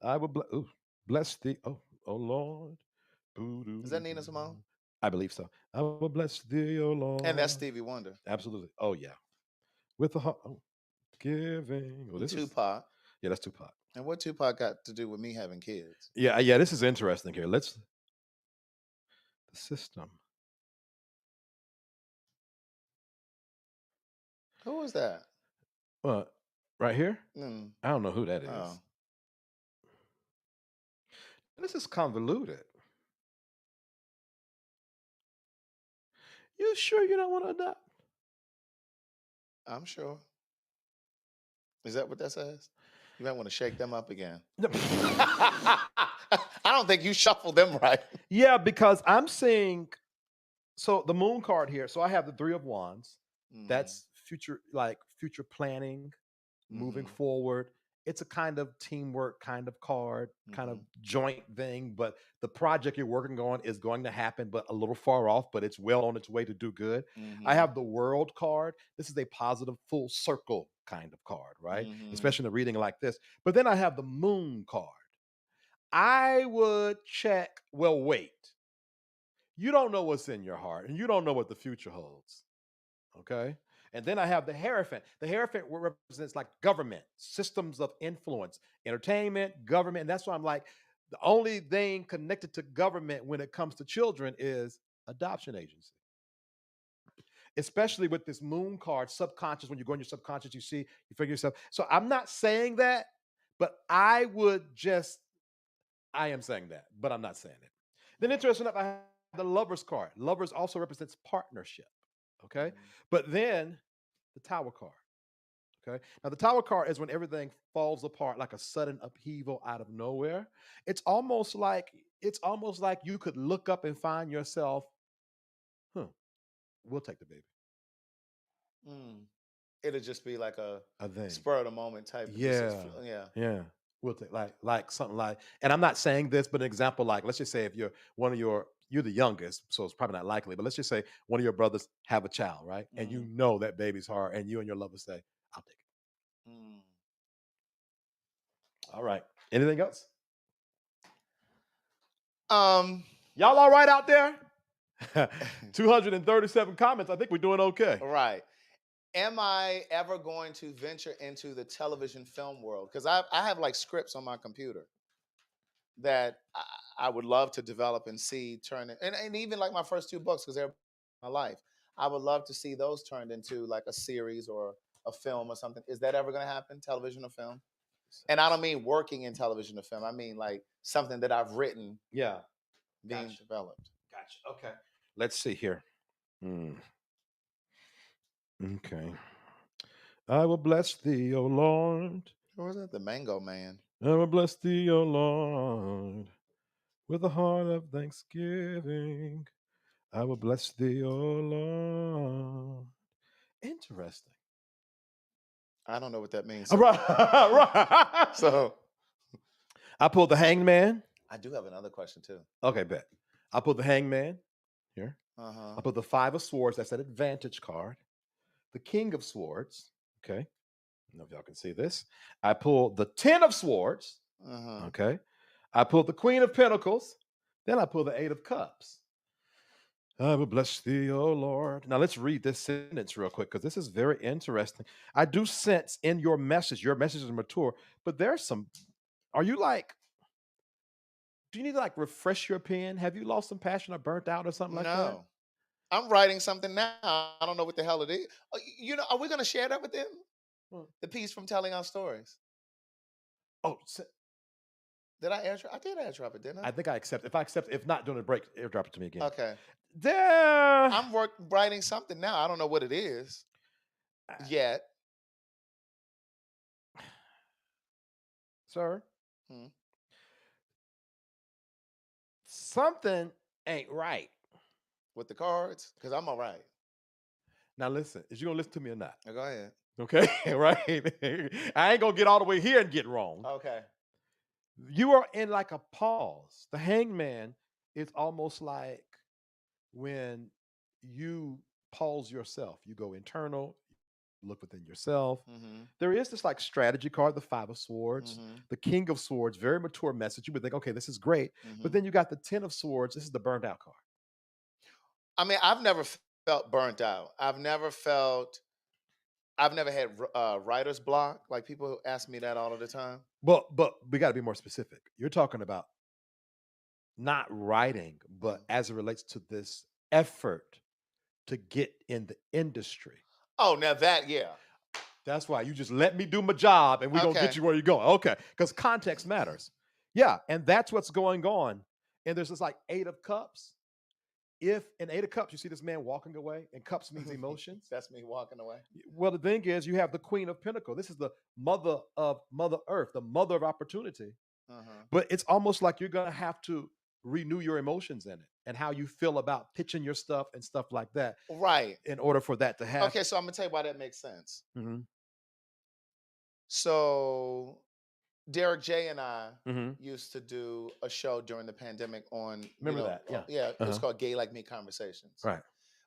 Speaker 3: I will bless thee. Oh Lord.
Speaker 4: Is that Nina Simone?
Speaker 3: I believe so. I will bless thee, oh Lord.
Speaker 4: And that's Stevie Wonder.
Speaker 3: Absolutely. Oh yeah. With the heart giving. Well, this
Speaker 4: Tupac.
Speaker 3: Yeah, that's Tupac.
Speaker 4: And what Tupac got to do with me having kids?
Speaker 3: Yeah. This is interesting here. The system.
Speaker 4: Who is that?
Speaker 3: Right here? I don't know who that is.
Speaker 4: Oh.
Speaker 3: This is convoluted. You sure you don't want to adopt?
Speaker 4: I'm sure. Is that what that says? You might want to shake them up again. I don't think you shuffled them right.
Speaker 3: Yeah, because I'm seeing, so the moon card here. So I have the 3 of Wands. That's future planning, moving forward, it's a kind of teamwork kind of card, kind of joint thing, but the project you're working on is going to happen, but a little far off, but it's well on its way to do good. I have the world card. This is a positive full circle kind of card, right? Especially in a reading like this. But then I have the moon card. I would check, well, wait. You don't know what's in your heart, and you don't know what the future holds. Okay? And then I have the Hierophant. The Hierophant represents like government, systems of influence, entertainment, government. And that's why I'm like, the only thing connected to government when it comes to children is adoption agency. Especially with this moon card, subconscious, when you go in your subconscious, you see, you figure yourself. So I'm not saying that, but I am saying that, but I'm not saying it. Then interesting enough, I have the Lovers card. Lovers also represents partnership. Okay. But then the Tower card. Okay. Now the Tower card is when everything falls apart like a sudden upheaval out of nowhere. It's almost like you could look up and find yourself, we'll take the baby.
Speaker 4: It'll just be like a
Speaker 3: thing.
Speaker 4: Spur of the moment type.
Speaker 3: Yeah. We'll take like something like, and I'm not saying this, but an example like, let's just say if you're you're the youngest, so it's probably not likely, but let's just say one of your brothers have a child, right? And you know that baby's hard, and you and your lover say, I'll take it. All right. Anything else? Y'all all right out there? 237 comments. I think we're doing okay.
Speaker 4: Right. Am I ever going to venture into the television film world? Because I have like scripts on my computer that I would love to develop and see turn it, and even like my first 2 books, because they're my life. I would love to see those turned into like a series or a film or something. Is that ever going to happen, television or film? And I don't mean working in television or film. I mean like something that I've written.
Speaker 3: Yeah.
Speaker 4: Being developed.
Speaker 3: Gotcha. Okay. Let's see here. Okay. I will bless thee, O Lord.
Speaker 4: Who was that? The Mango Man.
Speaker 3: I will bless thee, O Lord, with a heart of thanksgiving. I will bless thee, O Lord. Interesting.
Speaker 4: I don't know what that means.
Speaker 3: Right.
Speaker 4: So
Speaker 3: I pulled the Hanged Man.
Speaker 4: I do have another question too.
Speaker 3: Okay, bet. I pulled the Hanged Man here. I put the 5 of Swords. That's an advantage card. The King of Swords. Okay. I don't know if y'all can see this. I pulled the 10 of Swords. Okay. I pulled the Queen of Pentacles. Then I pulled the 8 of Cups. I will bless thee, O Lord. Now let's read this sentence real quick because this is very interesting. I do sense in your message is mature, but there's some, are you like, do you need to like refresh your pen? Have you lost some passion or burnt out or something like that?
Speaker 4: No. I'm writing something now. I don't know what the hell it is. You know, are we going to share that with them? The piece from Telling Our Stories.
Speaker 3: Oh,
Speaker 4: did I airdrop? I did airdrop it, didn't I?
Speaker 3: I think I accept. If not during the break, airdrop it to me again.
Speaker 4: Okay.
Speaker 3: There.
Speaker 4: I'm writing something now. I don't know what it is yet.
Speaker 3: Sir. Something ain't right
Speaker 4: with the cards, because I'm all right.
Speaker 3: Now listen, is you gonna listen to me or not?
Speaker 4: Go ahead.
Speaker 3: Okay, right. I ain't gonna get all the way here and get wrong.
Speaker 4: Okay.
Speaker 3: You are in like a pause. The Hangman is almost like when you pause yourself. You go internal, look within yourself. There is this like strategy card, the 5 of Swords, the King of Swords, very mature message. You would think, okay, this is great. But then you got the 10 of Swords. This is the burned out card.
Speaker 4: I mean, I've never felt burnt out. I've never had writer's block. Like people ask me that all of the time.
Speaker 3: But we got to be more specific. You're talking about not writing, but as it relates to this effort to get in the industry.
Speaker 4: Oh, now that, yeah.
Speaker 3: That's why you just let me do my job and we're going to get you where you're going. Okay. Because context matters. Yeah. And that's what's going on. And there's this like 8 of Cups. If in 8 of Cups, you see this man walking away, and Cups means emotions.
Speaker 4: That's me walking away.
Speaker 3: Well, the thing is, you have the Queen of Pentacles. This is the mother of Mother Earth, the mother of opportunity. But it's almost like you're going to have to renew your emotions in it and how you feel about pitching your stuff and stuff like that.
Speaker 4: Right.
Speaker 3: In order for that to happen.
Speaker 4: Okay, so I'm going to tell you why that makes sense. So Derek J and I used to do a show during the pandemic on,
Speaker 3: Remember that? Yeah.
Speaker 4: Yeah, it was called Gay Like Me Conversations.
Speaker 3: Right.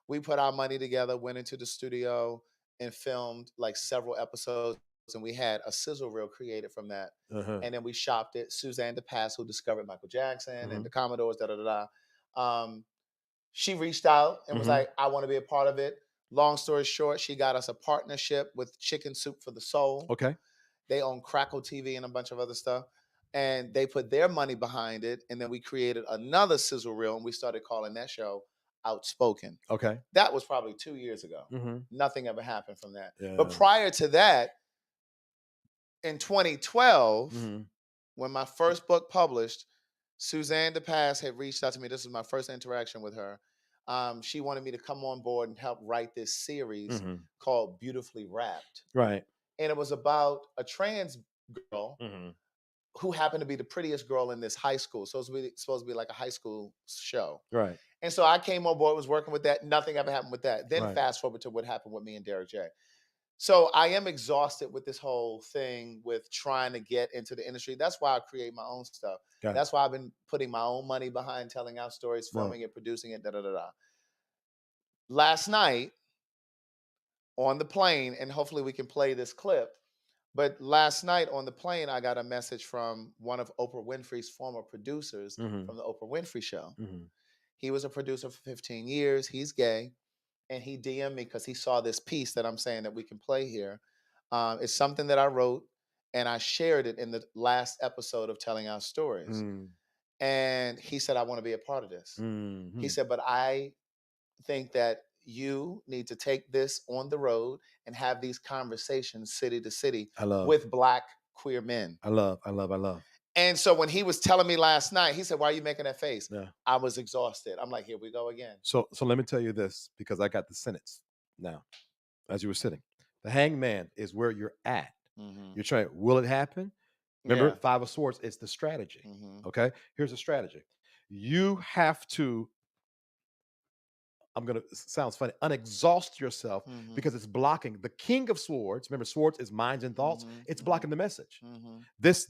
Speaker 4: We put our money together, went into the studio and filmed like several episodes, and we had a sizzle reel created from that. And then we shopped it. Suzanne DePass, who discovered Michael Jackson and the Commodores, she reached out and was like, I want to be a part of it. Long story short, she got us a partnership with Chicken Soup for the Soul.
Speaker 3: Okay.
Speaker 4: They own Crackle TV and a bunch of other stuff. And they put their money behind it. And then we created another sizzle reel, and we started calling that show Outspoken.
Speaker 3: Okay.
Speaker 4: That was probably 2 years ago. Nothing ever happened from that.
Speaker 3: Yeah.
Speaker 4: But prior to that, in 2012, when my first book published, Suzanne DePass had reached out to me. This was my first interaction with her. She wanted me to come on board and help write this series called Beautifully Wrapped.
Speaker 3: Right.
Speaker 4: And it was about a trans girl who happened to be the prettiest girl in this high school. So it was supposed to be like a high school show.
Speaker 3: Right.
Speaker 4: And so I came on board, was working with that. Nothing ever happened with that. Then fast forward to what happened with me and Derek J. So I am exhausted with this whole thing with trying to get into the industry. That's why I create my own stuff. That's why I've been putting my own money behind telling our stories, filming it, producing it, Last night on the plane, and hopefully we can play this clip, but last night on the plane, I got a message from one of Oprah Winfrey's former producers from the Oprah Winfrey Show. He was a producer for 15 years. He's gay. And he DM'd me because he saw this piece that I'm saying that we can play here. It's something that I wrote, and I shared it in the last episode of Telling Our Stories. And he said, I want to be a part of this. He said, but I think that you need to take this on the road and have these conversations city to city with Black queer men.
Speaker 3: I love.
Speaker 4: And so when he was telling me last night, he said, why are you making that face? Yeah. I was exhausted. I'm like, here we go again.
Speaker 3: So let me tell you this, because I got the sentence now as you were sitting. The hangman is where you're at. You're trying, will it happen? Remember, Five of Swords is the strategy. Okay? Here's the strategy. You have to, sounds funny, unexhaust yourself because it's blocking. The King of Swords, remember, swords is minds and thoughts. It's blocking the message. This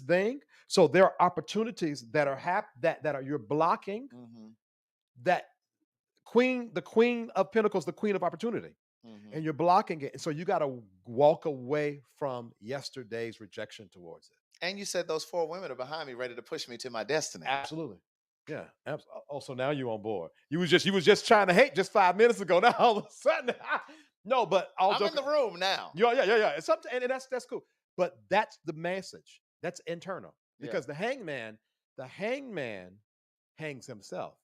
Speaker 3: thing. So there are opportunities that are that are you're blocking. That the Queen of Pentacles, the Queen of Opportunity, and you're blocking it. And so you got to walk away from yesterday's rejection towards it.
Speaker 4: And you said those 4 women are behind me, ready to push me to my destiny.
Speaker 3: Absolutely. Yeah. Also, now you're on board. You was just trying to hate just 5 minutes ago. Now all of a sudden, no. But I'm
Speaker 4: in the room now.
Speaker 3: Yeah. It's something, and that's cool. But that's the message. That's internal, because the hangman hangs himself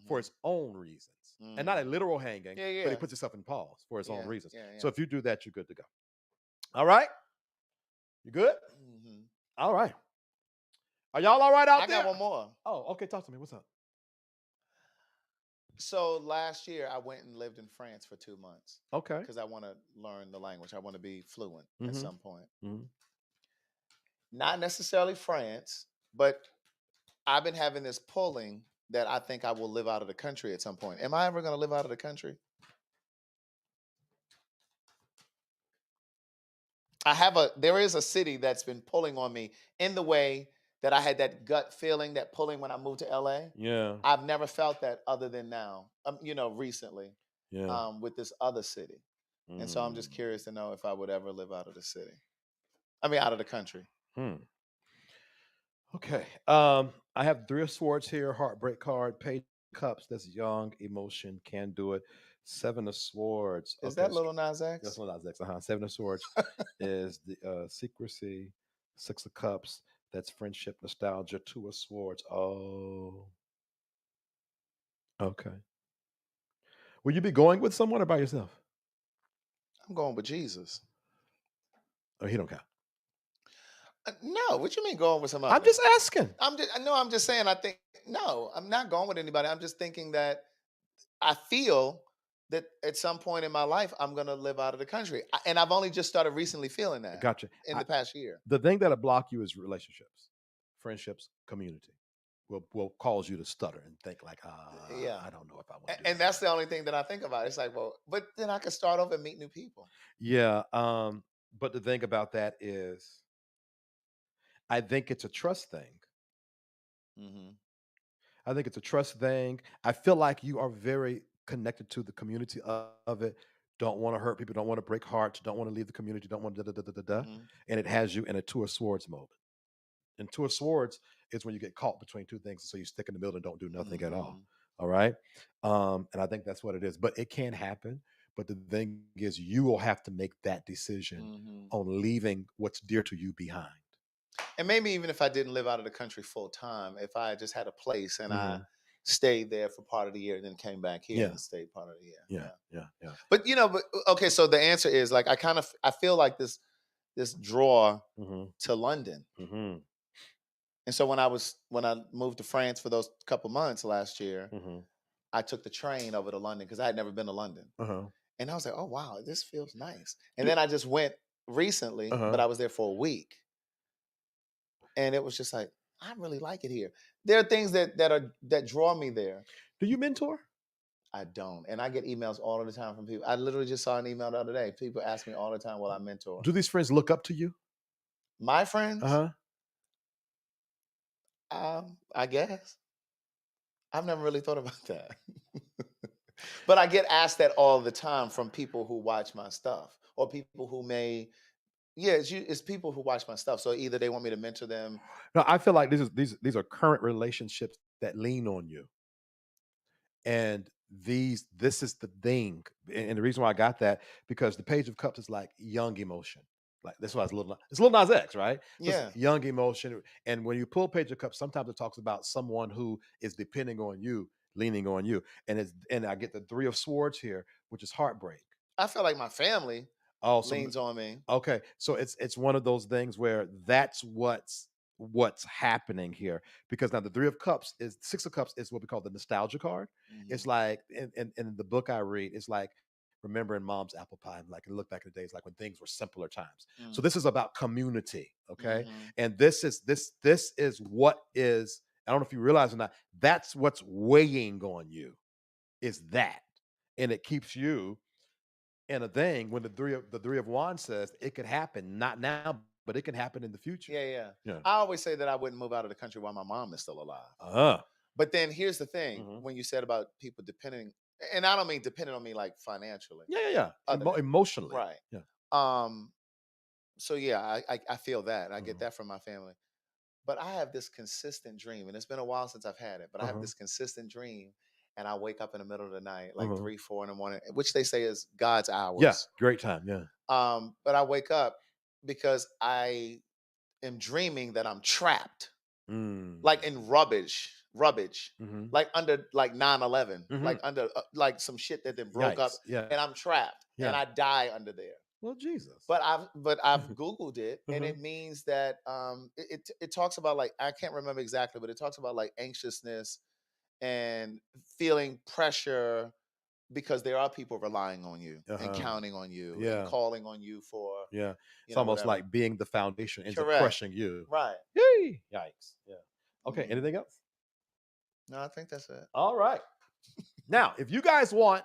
Speaker 3: for his own reasons, and not a literal hanging, but he puts himself in pause for his own reasons. So if you do that, you're good to go. All right, you good? All right. Are y'all all right out there?
Speaker 4: I got one more.
Speaker 3: Oh, okay. Talk to me. What's up?
Speaker 4: So last year, I went and lived in France for 2 months.
Speaker 3: Okay.
Speaker 4: Because I want to learn the language. I want to be fluent at some point. Not necessarily France, but I've been having this pulling that I think I will live out of the country at some point. Am I ever going to live out of the country? There is a city that's been pulling on me in the way that I had that gut feeling, that pulling when I moved to LA.
Speaker 3: Yeah.
Speaker 4: I've never felt that other than now, recently, with this other city. And so I'm just curious to know if I would ever live out of the city. Out of the country.
Speaker 3: Okay. I have 3 of Swords here, Heartbreak card, Page of Cups, that's young, emotion, can do it. 7 of Swords.
Speaker 4: Is that Lil Nas X?
Speaker 3: That's Lil Nas X. 7 of Swords is the secrecy. 6 of Cups, that's friendship, nostalgia. 2 of Swords. Oh. Okay. Will you be going with someone or by yourself?
Speaker 4: I'm going with Jesus.
Speaker 3: Oh, he don't count.
Speaker 4: No, what you mean going with somebody?
Speaker 3: I'm just asking.
Speaker 4: I'm just saying, I'm not going with anybody. I'm just thinking that I feel that at some point in my life, I'm going to live out of the country. And I've only just started recently feeling that.
Speaker 3: Gotcha.
Speaker 4: In the past year.
Speaker 3: The thing that'll block you is relationships, friendships, community. Will cause you to stutter and think like, I don't know if I want to do
Speaker 4: and that's the only thing that I think about. It's like, well, but then I could start over and meet new people.
Speaker 3: Yeah. But the thing about that is, I think it's a trust thing.
Speaker 4: Mm-hmm.
Speaker 3: I think it's a trust thing. I feel like you are very connected to the community of it. Don't want to hurt people. Don't want to break hearts. Don't want to leave the community. Don't want to da da da da da.
Speaker 4: Mm-hmm.
Speaker 3: And it has you in a Two of Swords moment. And Two of Swords is when you get caught between two things, so you stick in the middle and don't do nothing at all. All right, and I think that's what it is. But it can happen. But the thing is, you will have to make that decision on leaving what's dear to you behind.
Speaker 4: And maybe even if I didn't live out of the country full time, if I just had a place and I stayed there for part of the year and then came back here and stayed part of the year.
Speaker 3: Yeah.
Speaker 4: But okay, so the answer is like I feel like this draw to London. And so when I moved to France for those couple months last year, I took the train over to London because I had never been to London. And I was like, oh wow, this feels nice. And then I just went recently, but I was there for a week. And it was just like, I really like it here. There are things that draw me there.
Speaker 3: Do you mentor?
Speaker 4: I don't. And I get emails all the time from people. I literally just saw an email the other day. People ask me all the time, will I mentor?
Speaker 3: Do these friends look up to you?
Speaker 4: My friends? I guess. I've never really thought about that. But I get asked that all the time from people who watch my stuff or people who it's people who watch my stuff. So either they want me to mentor them.
Speaker 3: No, I feel like these are current relationships that lean on you. And this is the thing. And the reason why I got that, because the Page of Cups is like young emotion. Like that's why it's Lil Nas X, right?
Speaker 4: Yeah.
Speaker 3: It's young emotion. And when you pull Page of Cups, sometimes it talks about someone who is depending on you, leaning on you. And I get the Three of Swords here, which is heartbreak.
Speaker 4: I feel like my family leans on me.
Speaker 3: Okay. So it's one of those things where that's what's happening here, because now the Six of Cups is what we call the nostalgia card. It's like in the book I read, it's like remembering mom's apple pie, and like look back at the days like when things were simpler times. So this is about community, okay? And this is what is, I don't know if you realize or not, that's what's weighing on you, is that. And it keeps you in a thing when the three of Wands says it could happen, not now, but it can happen in the future.
Speaker 4: Yeah. I always say that I wouldn't move out of the country while my mom is still alive. But then here's the thing: when you said about people depending, and I don't mean depending on me like financially.
Speaker 3: Yeah. Emotionally.
Speaker 4: Right.
Speaker 3: Yeah.
Speaker 4: So yeah, I feel that. I get that from my family. But I have this consistent dream, and it's been a while since I've had it, but I have this consistent dream, and I wake up in the middle of the night, like 3, 4 in the morning, which they say is God's hours.
Speaker 3: Yeah, great time, yeah.
Speaker 4: But I wake up because I am dreaming that I'm trapped, like in rubbish, like under like 9/11, like under like some shit that then broke up, and I'm trapped, and I die under there.
Speaker 3: Well, Jesus.
Speaker 4: But I've Googled it, and it means that it talks about, like, I can't remember exactly, but it talks about like anxiousness and feeling pressure because there are people relying on you and counting on you and calling on you for
Speaker 3: it's almost like being the foundation ends up crushing you.
Speaker 4: Right.
Speaker 3: Yay! Yikes. Yeah. Okay. Anything else?
Speaker 4: No, I think that's it.
Speaker 3: All right. Now, if you guys want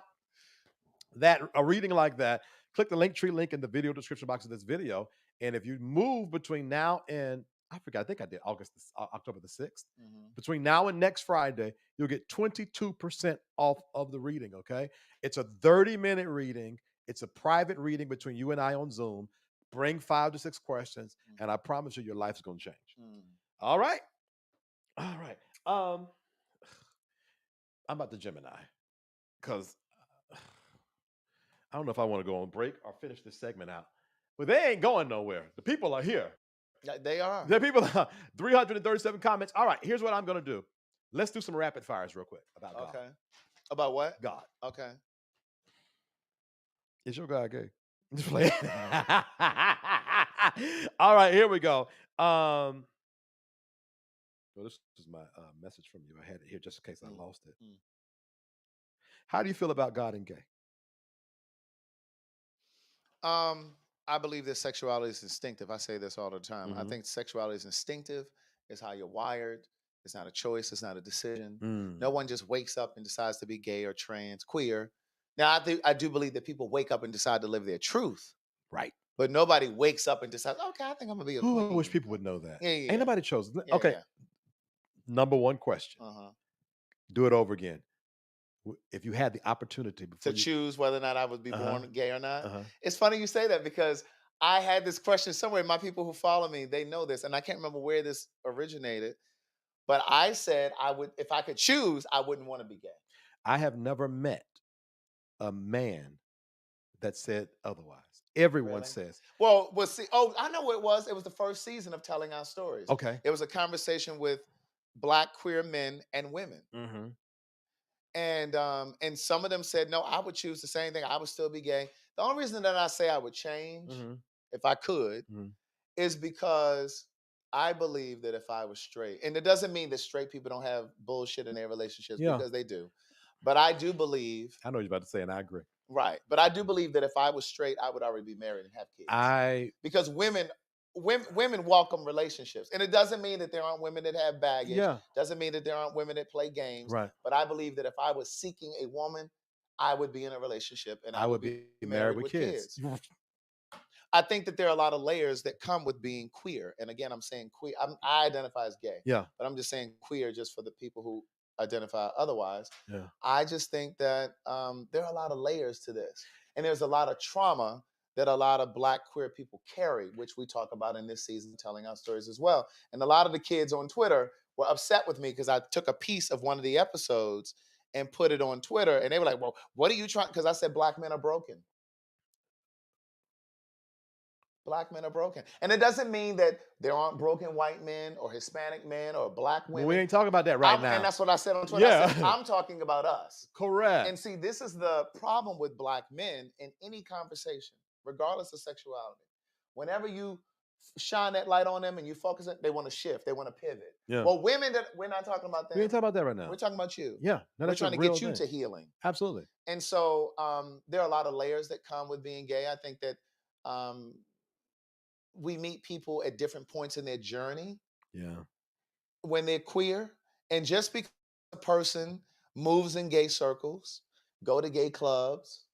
Speaker 3: a reading like that, click the Linktree link in the video description box of this video. And if you move between now and I think I did October the 6th. Between now and next Friday, you'll get 22% off of the reading, okay? It's a 30-minute reading. It's a private reading between you and I on Zoom. Bring 5 to 6 questions, and I promise you your life is going to change. All right? All right. I'm about the Gemini because I don't know if I want to go on break or finish this segment out. But they ain't going nowhere. The people are here.
Speaker 4: They are.
Speaker 3: The people are 337 comments. All right, here's what I'm going to do. Let's do some rapid fires real quick about God.
Speaker 4: Okay. About what?
Speaker 3: God.
Speaker 4: Okay.
Speaker 3: Is your God gay? Just play. All right, here we go. Well, this is my message from you. I had it here just in case I lost it. How do you feel about God and gay?
Speaker 4: I believe that sexuality is instinctive. I say this all the time. I think sexuality is instinctive. It's how you're wired. It's not a choice. It's not a decision. No one just wakes up and decides to be gay or trans, queer. Now, I do believe that people wake up and decide to live their truth.
Speaker 3: Right.
Speaker 4: But nobody wakes up and decides, okay, I think I'm gonna be a queen.
Speaker 3: I wish people would know that.
Speaker 4: Yeah, yeah.
Speaker 3: Ain't nobody chose.
Speaker 4: Yeah,
Speaker 3: Okay.
Speaker 4: yeah.
Speaker 3: Number one question. Do it over again. If you had the opportunity
Speaker 4: to choose whether or not I would be born gay or not. It's funny you say that because I had this question somewhere. My people who follow me, they know this, and I can't remember where this originated. But I said I would, if I could choose, I wouldn't want to be gay.
Speaker 3: I have never met a man that said otherwise. Everyone says.
Speaker 4: Well, see, I know what it was. It was the first season of Telling Our Stories.
Speaker 3: Okay.
Speaker 4: It was a conversation with Black queer men and women. And some of them said, no, I would choose the same thing. I would still be gay. The only reason that I say I would change, if I could, is because I believe that if I was straight, and it doesn't mean that straight people don't have bullshit in their relationships, because they do. But I do believe.
Speaker 3: I know you're about to say, and I agree.
Speaker 4: Right. But I do believe that if I was straight, I would already be married and have kids. Because women welcome relationships. And it doesn't mean that there aren't women that have baggage. Doesn't mean that there aren't women that play games.
Speaker 3: Right.
Speaker 4: But I believe that if I was seeking a woman, I would be in a relationship and I would be married with kids. I think that there are a lot of layers that come with being queer. And again, I'm saying queer. I identify as gay.
Speaker 3: Yeah.
Speaker 4: But I'm just saying queer just for the people who identify otherwise.
Speaker 3: Yeah.
Speaker 4: I just think that there are a lot of layers to this. And there's a lot of trauma that a lot of Black queer people carry, which we talk about in this season, Telling Our Stories as well. And a lot of the kids on Twitter were upset with me because I took a piece of one of the episodes and put it on Twitter. And they were like, well, what are you trying? Because I said Black men are broken. Black men are broken. And it doesn't mean that there aren't broken white men or Hispanic men or Black women.
Speaker 3: We ain't talking about that now.
Speaker 4: And that's what I said on Twitter. I said, I'm talking about us.
Speaker 3: Correct.
Speaker 4: And see, this is the problem with Black men in any conversation, regardless of sexuality. Whenever you shine that light on them and you focus it, they want to shift. They want to pivot.
Speaker 3: Yeah.
Speaker 4: Well, women, we're not talking about them.
Speaker 3: We ain't talking about that right now.
Speaker 4: We're talking about you.
Speaker 3: Yeah.
Speaker 4: We're trying to get you to healing.
Speaker 3: Absolutely.
Speaker 4: And so there are a lot of layers that come with being gay. I think that we meet people at different points in their journey.
Speaker 3: Yeah.
Speaker 4: When they're queer. And just because a person moves in gay circles, go to gay clubs,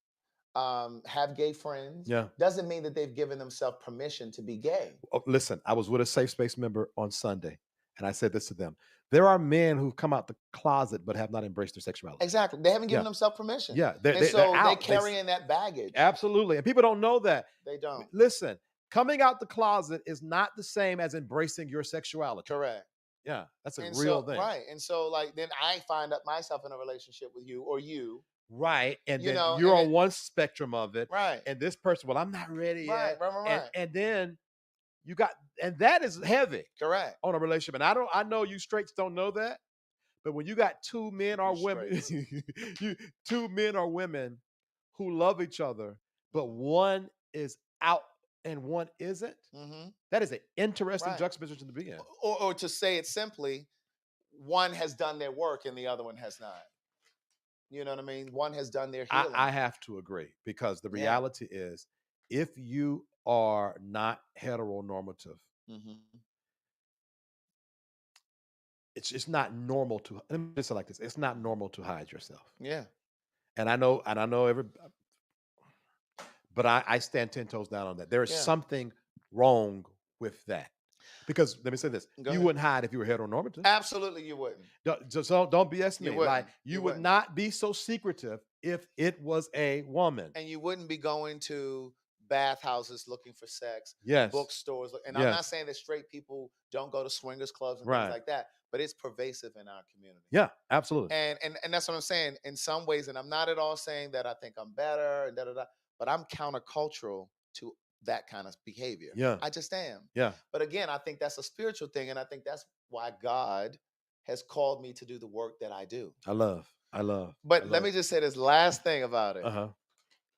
Speaker 4: have gay friends, doesn't mean that they've given themselves permission to be gay.
Speaker 3: Oh, listen, I was with a SafeSpace member on Sunday, and I said this to them. There are men who've come out the closet but have not embraced their sexuality.
Speaker 4: Exactly. They haven't given themselves permission.
Speaker 3: Yeah.
Speaker 4: They're carrying that baggage.
Speaker 3: Absolutely. And people don't know that.
Speaker 4: They don't.
Speaker 3: Listen, coming out the closet is not the same as embracing your sexuality.
Speaker 4: Correct.
Speaker 3: Yeah, that's a real thing.
Speaker 4: Right. And so then I find myself in a relationship with you or you.
Speaker 3: Right. And then you're on one spectrum of it.
Speaker 4: Right.
Speaker 3: And this person, well, I'm not ready yet.
Speaker 4: Right.
Speaker 3: And then you got, and that is heavy.
Speaker 4: Correct.
Speaker 3: On a relationship. And I know you straights don't know that, but when you got two men or women, two men or women who love each other, but one is out and one isn't, that is an interesting juxtaposition to be in.
Speaker 4: Or to say it simply, one has done their work and the other one has not. You know what I mean? One has done their healing.
Speaker 3: I have to agree, because the reality is, if you are not heteronormative, it's not normal to, let me just say it like this, it's not normal to hide yourself.
Speaker 4: Yeah.
Speaker 3: And I know but I stand 10 toes down on that. There is something wrong with that. Because let me say this, you wouldn't hide if you were heteronormative.
Speaker 4: Absolutely you wouldn't.
Speaker 3: So don't BS me. Like you would
Speaker 4: wouldn't.
Speaker 3: not be so secretive if it was a woman.
Speaker 4: And you wouldn't be going to bathhouses looking for sex.
Speaker 3: Yes.
Speaker 4: Bookstores. And I'm not saying that straight people don't go to swingers clubs and things like that, but it's pervasive in our community.
Speaker 3: Yeah, absolutely.
Speaker 4: And that's what I'm saying. In some ways, and I'm not at all saying that I think I'm better and da-da-da, but I'm countercultural to that kind of behavior.
Speaker 3: Yeah.
Speaker 4: I just am.
Speaker 3: Yeah.
Speaker 4: But again, I think that's a spiritual thing. And I think that's why God has called me to do the work that I do.
Speaker 3: I love.
Speaker 4: But let me just say this last thing about it.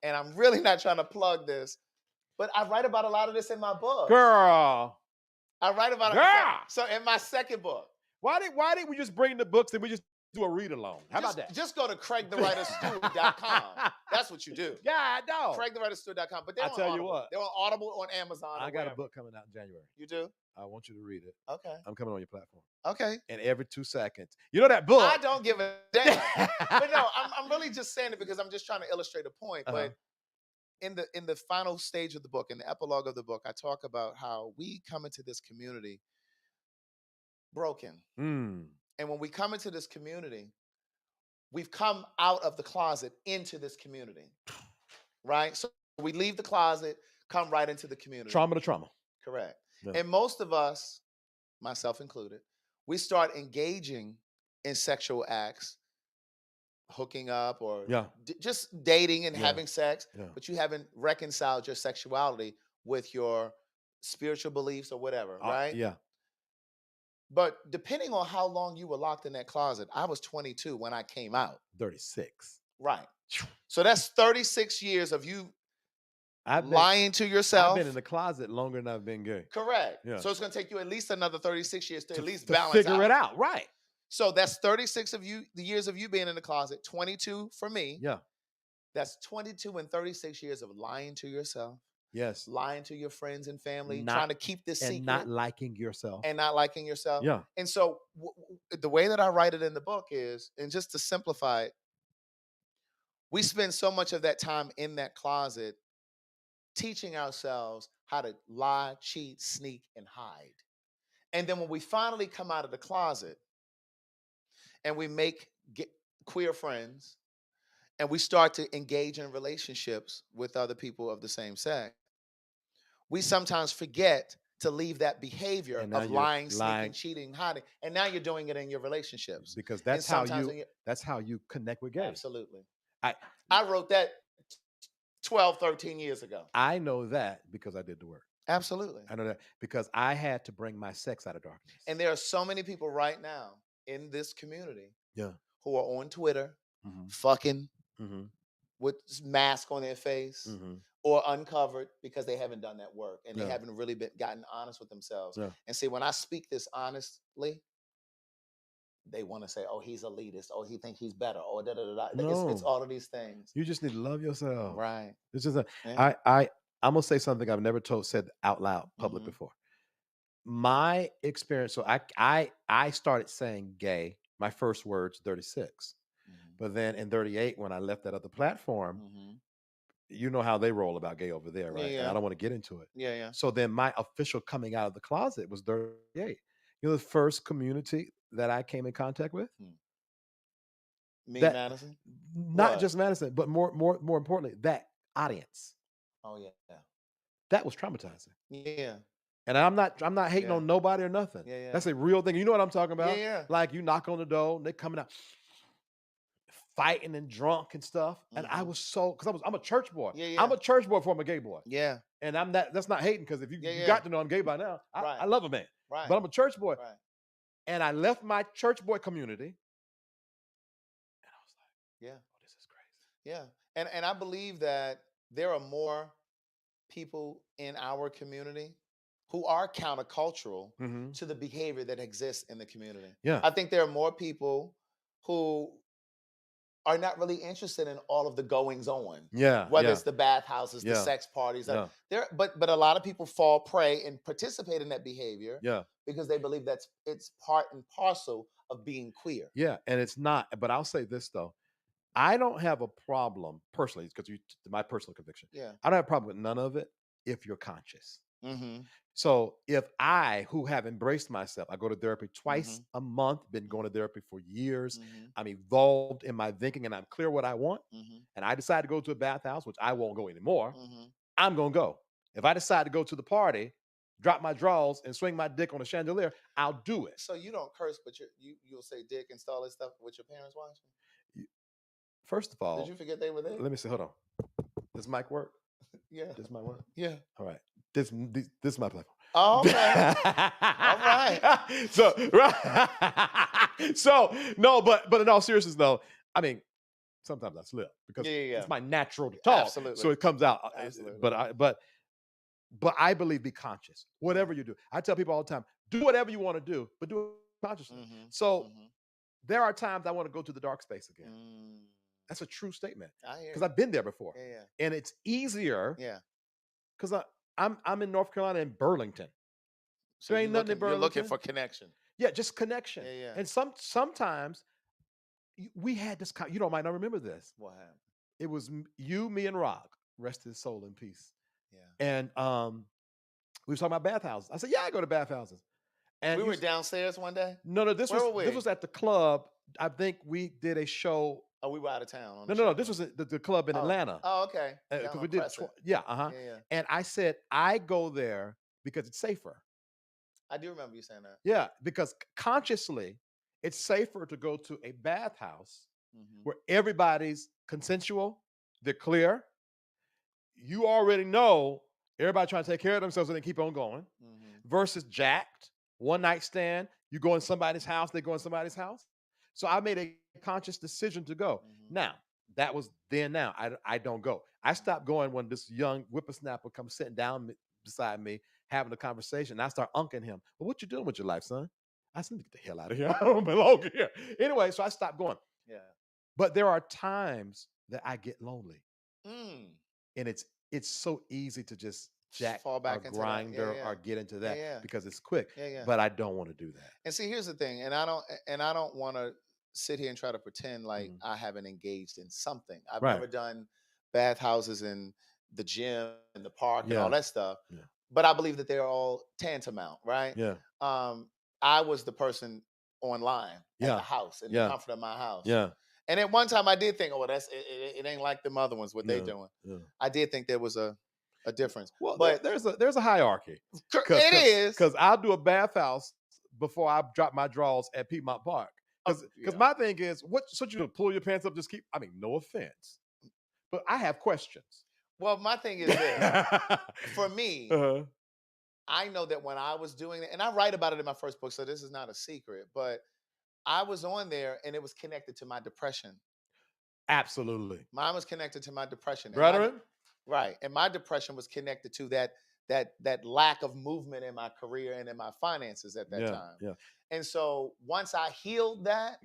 Speaker 4: And I'm really not trying to plug this, but I write about a lot of this in my book.
Speaker 3: Girl.
Speaker 4: I write about it. So in my second book.
Speaker 3: Why did we just bring the books and we just do a read along? How about that?
Speaker 4: Just go to CraigTheWriterStewart.com. That's what you do.
Speaker 3: Yeah, I know.
Speaker 4: CraigTheWriterStewart.com. But they're on
Speaker 3: tell
Speaker 4: Audible.
Speaker 3: you what.
Speaker 4: They're on Audible, on Amazon.
Speaker 3: I got a book coming out in January.
Speaker 4: You do?
Speaker 3: I want you to read it.
Speaker 4: Okay.
Speaker 3: I'm coming on your platform.
Speaker 4: Okay.
Speaker 3: And every 2 seconds. You know that book?
Speaker 4: I don't give a damn. But no, I'm really just saying it because I'm just trying to illustrate a point. But in the final stage of the book, in the epilogue of the book, I talk about how we come into this community broken. And when we come into this community, we've come out of the closet into this community, right? So we leave the closet, come right into the community.
Speaker 3: Trauma to trauma.
Speaker 4: Correct. Yeah. And most of us, myself included, we start engaging in sexual acts, hooking up or just dating and having sex, but you haven't reconciled your sexuality with your spiritual beliefs or whatever, right?
Speaker 3: Yeah.
Speaker 4: But depending on how long you were locked in that closet, I was 22 when I came out.
Speaker 3: 36.
Speaker 4: Right. So that's 36 years of you lying to yourself.
Speaker 3: I've been in the closet longer than I've been gay.
Speaker 4: Correct.
Speaker 3: Yeah.
Speaker 4: So it's going to take you at least another 36 years to at least
Speaker 3: balance figure it out. Right.
Speaker 4: So that's 36 of you, the years of you being in the closet, 22 for me.
Speaker 3: Yeah.
Speaker 4: That's 22 and 36 years of lying to yourself.
Speaker 3: Yes.
Speaker 4: Lying to your friends and family, trying to keep this secret.
Speaker 3: And not liking yourself.
Speaker 4: Yeah. And so the way that I write it in the book is, and just to simplify it, we spend so much of that time in that closet teaching ourselves how to lie, cheat, sneak, and hide. And then when we finally come out of the closet and we get queer friends and we start to engage in relationships with other people of the same sex, we sometimes forget to leave that behavior of lying, sneaking, cheating, hiding. And now you're doing it in your relationships.
Speaker 3: Because that's how you connect with gays.
Speaker 4: Absolutely. I wrote that 12, 13 years ago.
Speaker 3: I know that because I did the work.
Speaker 4: Absolutely.
Speaker 3: I know that because I had to bring my sex out of darkness.
Speaker 4: And there are so many people right now in this community who are on Twitter, fucking with mask on their face or uncovered because they haven't done that work and they haven't really gotten honest with themselves. And see, when I speak this honestly, they want to say, oh, he's elitist. Oh, he think he's better. Oh, da-da-da-da.
Speaker 3: No.
Speaker 4: It's all of these things.
Speaker 3: You just need to love yourself.
Speaker 4: Right.
Speaker 3: It's just I'm going to say something I've never said out loud public before. My experience, so I started saying gay, my first words, 36. But then in 38, when I left that other platform, you know how they roll about gay over there, right? And I don't want to get into it.
Speaker 4: Yeah.
Speaker 3: So then my official coming out of the closet was 38. You know, the first community that I came in contact with?
Speaker 4: Madison?
Speaker 3: Not just Madison, but more importantly, that audience.
Speaker 4: Oh, yeah.
Speaker 3: That was traumatizing.
Speaker 4: Yeah.
Speaker 3: And I'm not hating on nobody or nothing.
Speaker 4: Yeah.
Speaker 3: That's a real thing. You know what I'm talking about?
Speaker 4: Yeah.
Speaker 3: Like you knock on the door, and they're coming out fighting and drunk and stuff. And I was because I'm a church boy.
Speaker 4: Yeah.
Speaker 3: I'm a church boy before I'm a gay boy.
Speaker 4: Yeah.
Speaker 3: And that's not hating because if you got to know I'm gay by now, I love a man.
Speaker 4: Right.
Speaker 3: But I'm a church boy.
Speaker 4: Right.
Speaker 3: And I left my church boy community. And I was like,
Speaker 4: oh,
Speaker 3: this is crazy.
Speaker 4: Yeah. And I believe that there are more people in our community who are countercultural to the behavior that exists in the community.
Speaker 3: Yeah.
Speaker 4: I think there are more people who are not really interested in all of the goings on.
Speaker 3: Yeah.
Speaker 4: Whether it's the bathhouses, the sex parties. But a lot of people fall prey and participate in that behavior because they believe it's part and parcel of being queer.
Speaker 3: Yeah. And it's not, but I'll say this though. I don't have a problem personally, because my personal conviction.
Speaker 4: Yeah.
Speaker 3: I don't have a problem with none of it if you're conscious.
Speaker 4: Mm-hmm.
Speaker 3: So if I, who have embraced myself, I go to therapy twice a month, been going to therapy for years. I'm evolved in my thinking and I'm clear what I want. And I decide to go to a bathhouse, which I won't go anymore. I'm going to go. If I decide to go to the party, drop my drawers and swing my dick on a chandelier, I'll do it.
Speaker 4: So you don't curse, but you'll say dick and all this stuff with your parents watching?
Speaker 3: First of all,
Speaker 4: did you forget they were there?
Speaker 3: Let me see. Hold on. Does mic work?
Speaker 4: Yeah.
Speaker 3: Does mic work?
Speaker 4: Yeah.
Speaker 3: All right. This is my platform.
Speaker 4: Oh, okay. All right.
Speaker 3: So no, but in all seriousness though, I mean, sometimes I slip because it's my natural to talk.
Speaker 4: Absolutely.
Speaker 3: So it comes out.
Speaker 4: Absolutely.
Speaker 3: But I believe be conscious. Whatever you do. I tell people all the time, do whatever you want to do, but do it consciously. So there are times I want to go to the dark space again. That's a true statement. Because I've been there before.
Speaker 4: Yeah.
Speaker 3: And it's easier.
Speaker 4: Yeah.
Speaker 3: Because I'm in North Carolina in Burlington.
Speaker 4: So
Speaker 3: there ain't nothing in Burlington.
Speaker 4: You're looking for connection.
Speaker 3: Yeah, just connection.
Speaker 4: Yeah.
Speaker 3: And sometimes we had this. You might not remember this.
Speaker 4: What happened?
Speaker 3: It was you, me, and Rock. rest his soul in peace.
Speaker 4: Yeah.
Speaker 3: And we were talking about bathhouses. I said, yeah, I go to bathhouses. And
Speaker 4: we were downstairs one day?
Speaker 3: No, this was at the club. I think we did a show.
Speaker 4: Oh, we were out of town.
Speaker 3: No, this was the club in Atlanta.
Speaker 4: Oh, okay.
Speaker 3: Because we did, yeah. And I said, I go there because it's safer.
Speaker 4: I do remember you saying that.
Speaker 3: Yeah, because consciously, it's safer to go to a bathhouse where everybody's consensual, they're clear. You already know everybody trying to take care of themselves and they keep on going. Versus jacked, one night stand, you go in somebody's house, they go in somebody's house. So I made a conscious decision to go. Now, that was then. Now, I don't go. I stopped going when this young whippersnapper comes sitting down beside me, having a conversation. And I start unking him. Well, what you doing with your life, son? I said, get the hell out of here. I don't belong here. Anyway, so I stopped going.
Speaker 4: Yeah.
Speaker 3: But there are times that I get lonely. And it's so easy to just jack
Speaker 4: fall back
Speaker 3: or grinder or get into that because it's quick. But I don't want to do that.
Speaker 4: And see, here's the thing, and I don't want to sit here and try to pretend like I haven't engaged in something. I've never done bathhouses in the gym and the park and all that stuff. But I believe that they're all tantamount, right?
Speaker 3: Yeah.
Speaker 4: I was the person online at the house in the comfort of my house.
Speaker 3: Yeah.
Speaker 4: And at one time I did think, oh, well, it ain't like them other ones, what they doing. Yeah. I did think there was a difference.
Speaker 3: Well, but there's a hierarchy.
Speaker 4: It is.
Speaker 3: Because I'll do a bathhouse before I drop my drawers at Piedmont Park. Because my thing is, what you pull your pants up, just keep, I mean, no offense. But I have questions.
Speaker 4: Well, my thing is this. For me, I know that when I was doing it, and I write about it in my first book, so this is not a secret, but I was on there and it was connected to my depression.
Speaker 3: Absolutely.
Speaker 4: Mine was connected to my depression.
Speaker 3: Brethren?
Speaker 4: Right. And my depression was connected to that lack of movement in my career and in my finances at that time.
Speaker 3: Yeah.
Speaker 4: And so once I healed that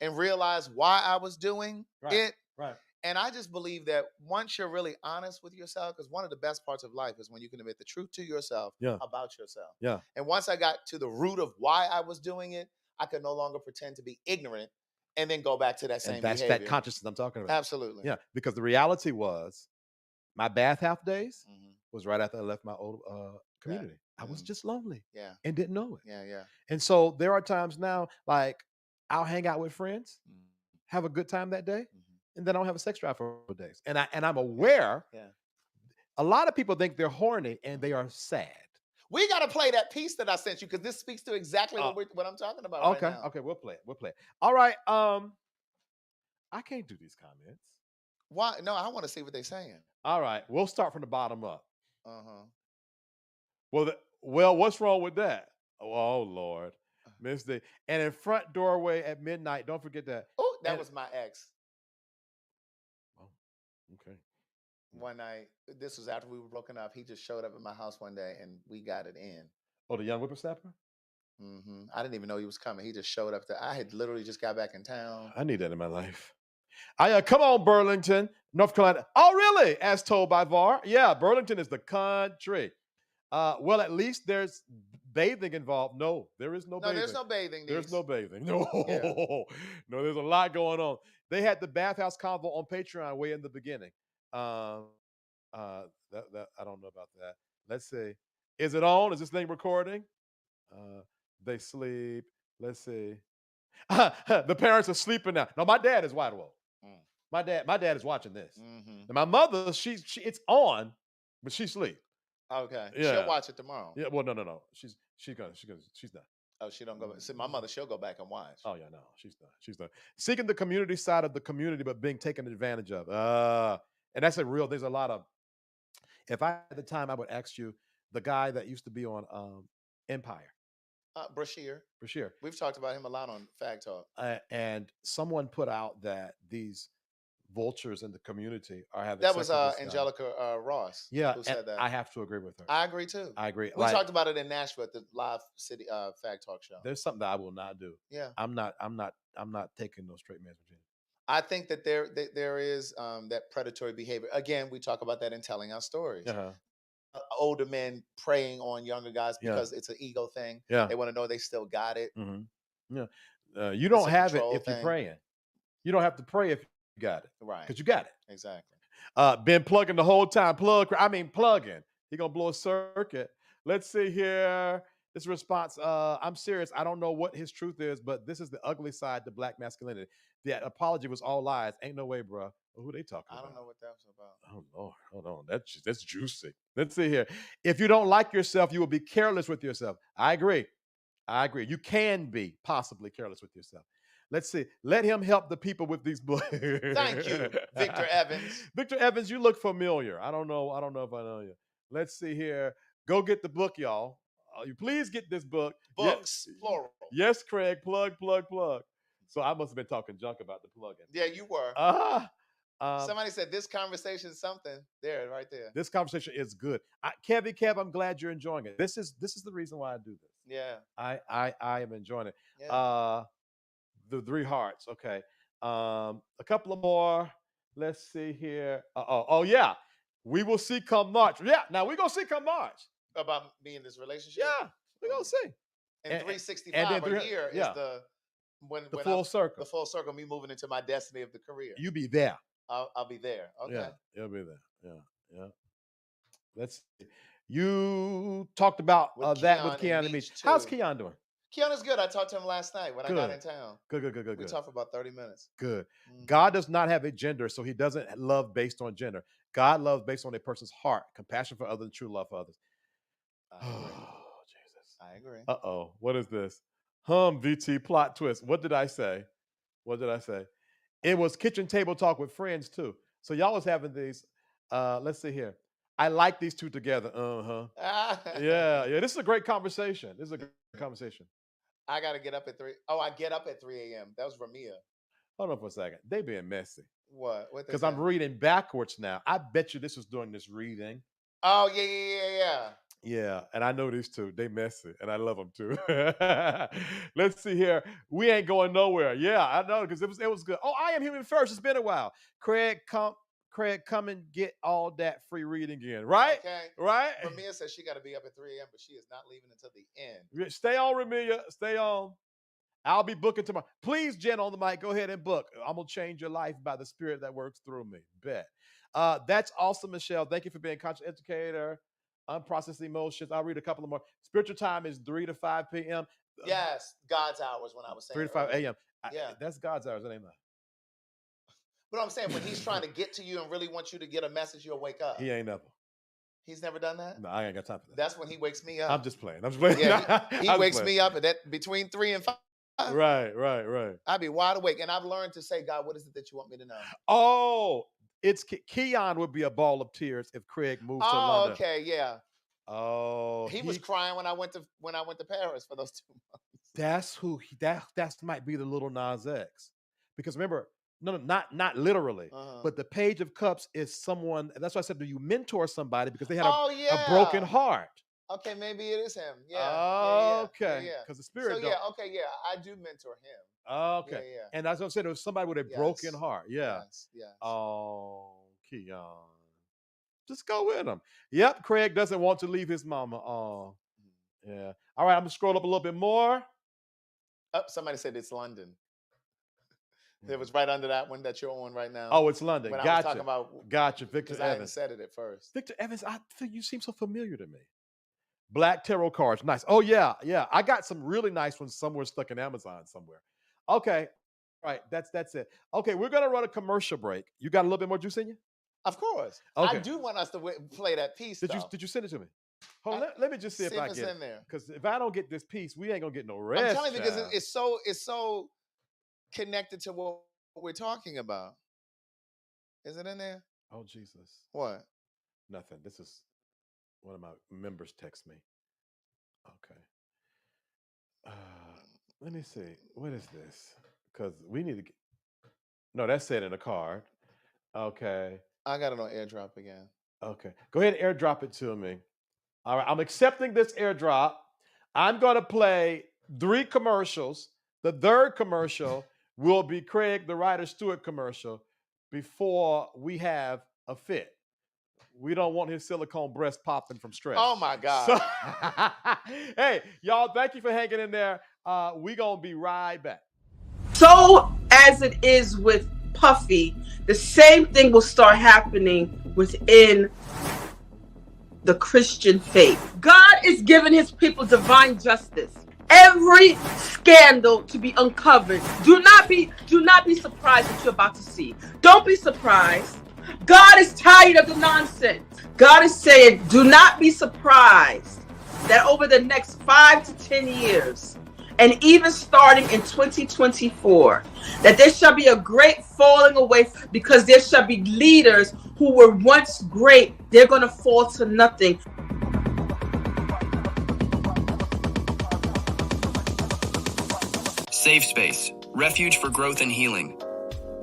Speaker 4: and realized why I was doing it, and I just believe that once you're really honest with yourself, because one of the best parts of life is when you can admit the truth to yourself about yourself.
Speaker 3: Yeah.
Speaker 4: And once I got to the root of why I was doing it, I could no longer pretend to be ignorant and then go back to that same behavior.
Speaker 3: That's that consciousness I'm talking about.
Speaker 4: Absolutely.
Speaker 3: Yeah, because the reality was my bathhouse days was right after I left my old community. I was just lonely and didn't know it.
Speaker 4: Yeah.
Speaker 3: And so there are times now, like I'll hang out with friends, have a good time that day, and then I don't have a sex drive for days. And I'm aware a lot of people think they're horny and they are sad.
Speaker 4: We got to play that piece that I sent you because this speaks to exactly what I'm talking about right now.
Speaker 3: Okay, we'll play it. All right. I can't do these comments.
Speaker 4: Why? No, I want to see what they're saying.
Speaker 3: All right, we'll start from the bottom up. Well, what's wrong with that? Oh Lord, Miss D. And in front doorway at midnight. Don't forget that.
Speaker 4: Oh, that was my ex.
Speaker 3: Oh, okay.
Speaker 4: One night, this was after we were broken up. He just showed up at my house one day, and we got it in.
Speaker 3: Oh, the young whippersnapper?
Speaker 4: I didn't even know he was coming. He just showed up there. I had literally just got back in town.
Speaker 3: I need that in my life. Come on, Burlington, North Carolina. Oh, really? As told by VAR. Yeah, Burlington is the country. Well, at least there's bathing involved. No, there is no bathing.
Speaker 4: No, there's no bathing.
Speaker 3: There's no bathing. No, no, there's a lot going on. They had the bathhouse convo on Patreon way in the beginning. That I don't know about that. Let's see. Is it on? Is this thing recording? They sleep. Let's see. The parents are sleeping now. No, my dad is wide awoke. My dad is watching this. And my mother, she it's on, but she sleep.
Speaker 4: Okay. Yeah. She'll watch it tomorrow.
Speaker 3: Yeah. Well, no. She's not.
Speaker 4: Oh, she don't go back. See, my mother, she'll go back and watch.
Speaker 3: Oh, yeah, no, she's not. Seeking the community side of the community, but being taken advantage of. And that's there's a lot of, if I had the time, I would ask you, the guy that used to be on Empire.
Speaker 4: Brashear. We've talked about him a lot on Fag Talk.
Speaker 3: And someone put out that these vultures in the community are having
Speaker 4: that was Angelica Ross.
Speaker 3: Yeah,
Speaker 4: who said that.
Speaker 3: I have to agree with her.
Speaker 4: I agree too.
Speaker 3: I agree.
Speaker 4: We talked about it in Nashville at the live city Fag Talk show.
Speaker 3: There's something that I will not do.
Speaker 4: Yeah,
Speaker 3: I'm not taking no straight man's virginity.
Speaker 4: I think that there is that predatory behavior. Again, we talk about that in telling our stories. Older men preying on younger guys because it's an ego thing.
Speaker 3: Yeah,
Speaker 4: they want to know they still got it.
Speaker 3: Yeah, you don't have it if you're praying. You don't have to pray if you got it.
Speaker 4: Right.
Speaker 3: Because you got it.
Speaker 4: Exactly.
Speaker 3: Been plugging the whole time. Plugging. He gonna blow a circuit. Let's see here. This response. I'm serious. I don't know what his truth is, but this is the ugly side to black masculinity. The apology was all lies. Ain't no way, bro. Who they talking about?
Speaker 4: I don't know what that was about.
Speaker 3: Oh Lord, hold on. That's juicy. Let's see here. If you don't like yourself, you will be careless with yourself. I agree. You can be possibly careless with yourself. Let's see. Let him help the people with these books.
Speaker 4: Thank you, Victor Evans.
Speaker 3: Victor Evans, you look familiar. I don't know if I know you. Let's see here. Go get the book, y'all. You please get this book.
Speaker 4: Books, plural.
Speaker 3: Yes, Craig. Plug. So I must have been talking junk about the plugin.
Speaker 4: Yeah, you were. Somebody said this conversation is something. There, right there.
Speaker 3: This conversation is good. Kev, I'm glad you're enjoying it. This is the reason why I do this.
Speaker 4: Yeah.
Speaker 3: I am enjoying it.
Speaker 4: Yeah.
Speaker 3: The 3 hearts. Okay. A couple of more. Let's see here. Oh yeah. We will see come March. Yeah. Now we're gonna see come March.
Speaker 4: About me in this relationship.
Speaker 3: Yeah, we're gonna see.
Speaker 4: And 365 a year is the
Speaker 3: full circle.
Speaker 4: The full circle. Me moving into my destiny of the career.
Speaker 3: You be there.
Speaker 4: I'll be there. Okay.
Speaker 3: Yeah, you'll be there. Yeah. Let's see. You talked about that with Keon and me. How's Keon doing?
Speaker 4: Keon is good. I talked to him last night when I got in town.
Speaker 3: Good.
Speaker 4: We talked for about 30 minutes.
Speaker 3: Good. Mm-hmm. God does not have a gender, so he doesn't love based on gender. God loves based on a person's heart, compassion for others, and true love for others.
Speaker 4: Oh, Jesus. I agree.
Speaker 3: Uh-oh. What is this? VT plot twist. What did I say? It was kitchen table talk with friends, too. So y'all was having these. Let's see here. I like these two together. Yeah. This is a great conversation.
Speaker 4: I got to get up at 3. Oh, I get up at 3 a.m. That was Ramia.
Speaker 3: Hold on for a second. They being messy.
Speaker 4: What?
Speaker 3: Because I'm reading backwards now. I bet you this was during this reading.
Speaker 4: Oh, yeah.
Speaker 3: Yeah, and I know these two. They messy, and I love them too. Let's see here. We ain't going nowhere. Yeah, I know because it was good. Oh, I am human first. It's been a while. Craig, come and get all that free reading in. Right?
Speaker 4: Okay.
Speaker 3: Right?
Speaker 4: Ramia says she got to be up at 3 a.m., but she is not leaving until the end.
Speaker 3: Stay on, Ramia. Stay on. I'll be booking tomorrow. Please, Jen, on the mic, go ahead and book. I'm going to change your life by the spirit that works through me. Bet. That's awesome, Michelle. Thank you for being a conscious educator. Unprocessed emotions. I'll read a couple of more. Spiritual time is 3 to 5 p.m.
Speaker 4: Yes, God's hours when I was saying
Speaker 3: 3 to 5 a.m.
Speaker 4: Yeah.
Speaker 3: That's God's hours, it ain't that.
Speaker 4: But I'm saying when he's trying to get to you and really wants you to get a message, you'll wake up.
Speaker 3: He ain't never.
Speaker 4: He's never done that?
Speaker 3: No, I ain't got time for that.
Speaker 4: That's when he wakes me up.
Speaker 3: I'm just playing.
Speaker 4: Yeah, he wakes me up at between 3 and 5.
Speaker 3: Right.
Speaker 4: I'd be wide awake. And I've learned to say, God, what is it that you want me to know?
Speaker 3: Oh, it's Keon would be a ball of tears if Craig moved to London.
Speaker 4: Oh, okay, yeah.
Speaker 3: Oh,
Speaker 4: he was crying when I went to Paris for those 2 months.
Speaker 3: That might be the little Nas X. Because remember, no, not literally, but the Page of Cups is someone. That's why I said, do you mentor somebody because they had a broken heart?
Speaker 4: Okay, maybe it is him. Yeah.
Speaker 3: Okay. Because the spirit.
Speaker 4: So I do mentor him.
Speaker 3: Okay.
Speaker 4: Yeah.
Speaker 3: And as I said, it was somebody with a broken heart. Yeah.
Speaker 4: Yes.
Speaker 3: Oh, Keon. Just go with him. Yep, Craig doesn't want to leave his mama. Oh, yeah. All right, I'm going to scroll up a little bit more.
Speaker 4: Oh, somebody said it's London. It was right under that one that you're on right now.
Speaker 3: Oh, it's London.
Speaker 4: When
Speaker 3: gotcha.
Speaker 4: I was talking about,
Speaker 3: Victor Evans.
Speaker 4: I hadn't said it at first.
Speaker 3: Victor Evans, I think you seem so familiar to me. Black tarot cards, nice. Oh, yeah. I got some really nice ones somewhere stuck in Amazon somewhere. Okay, all right, that's it. Okay, we're going to run a commercial break. You got a little bit more juice in you?
Speaker 4: Of course.
Speaker 3: Okay.
Speaker 4: I do want us to play that piece,
Speaker 3: Did you send it to me? Hold on, let me just see if I get it.
Speaker 4: In there.
Speaker 3: Because if I don't get this piece, we ain't going to get no rest.
Speaker 4: I'm telling you because it's so connected to what we're talking about. Is it in there?
Speaker 3: Oh, Jesus.
Speaker 4: What?
Speaker 3: Nothing. This is one of my members text me. Okay. Let me see. What is this? Because we need to get... No, that's said in a card. Okay.
Speaker 4: I got it on airdrop again.
Speaker 3: Okay. Go ahead and airdrop it to me. All right. I'm accepting this airdrop. I'm going to play 3 commercials. The third commercial will be Craig the Ryder Stewart commercial before we have a fit. We don't want his silicone breast popping from stress.
Speaker 4: Oh, my God.
Speaker 3: So, hey, y'all, thank you for hanging in there. We going to be right back.
Speaker 9: So, as it is with puffy, the same thing will start happening within the Christian faith. God is giving his people divine justice. Every scandal to be uncovered. Do not be surprised what you're about to see. Don't be surprised. God is tired of the nonsense. God is saying, do not be surprised that over the next 5 to 10 years, and even starting in 2024, that there shall be a great falling away, because there shall be leaders who were once great. They're going to fall to nothing.
Speaker 1: SafeSpace, refuge for growth and healing.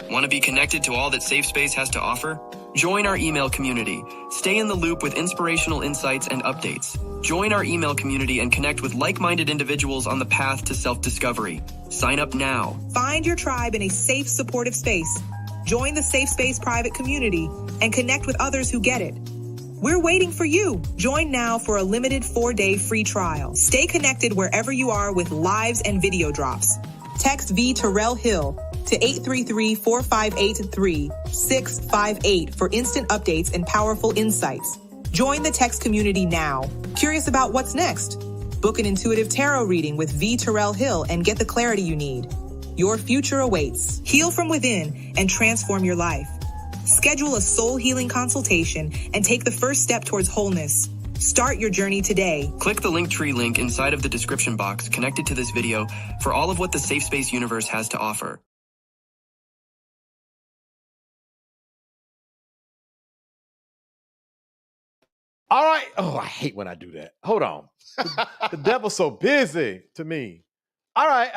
Speaker 1: Want to be connected to all that SafeSpace has to offer? Join our email community. Stay in the loop with inspirational insights and updates. Join our email community and connect with like-minded individuals on the path to self-discovery. Sign up now.
Speaker 2: Find your tribe in a safe, supportive space. Join the SafeSpace private community and connect with others who get it. We're waiting for you. Join now for a limited 4-day free trial. Stay connected wherever you are with lives and video drops. Text VTerrillHill to 833-458-3658 for instant updates and powerful insights. Join the text community now. Curious about what's next? Book an intuitive tarot reading with VTerrillHill and get the clarity you need. Your future awaits. Heal from within and transform your life. Schedule a soul healing consultation and take the first step towards wholeness. Start your journey today.
Speaker 1: Click the Linktree link inside of the description box connected to this video for all of what the SafeSpace universe has to offer.
Speaker 3: All right. Oh, I hate when I do that. Hold on. The devil's so busy to me. All right.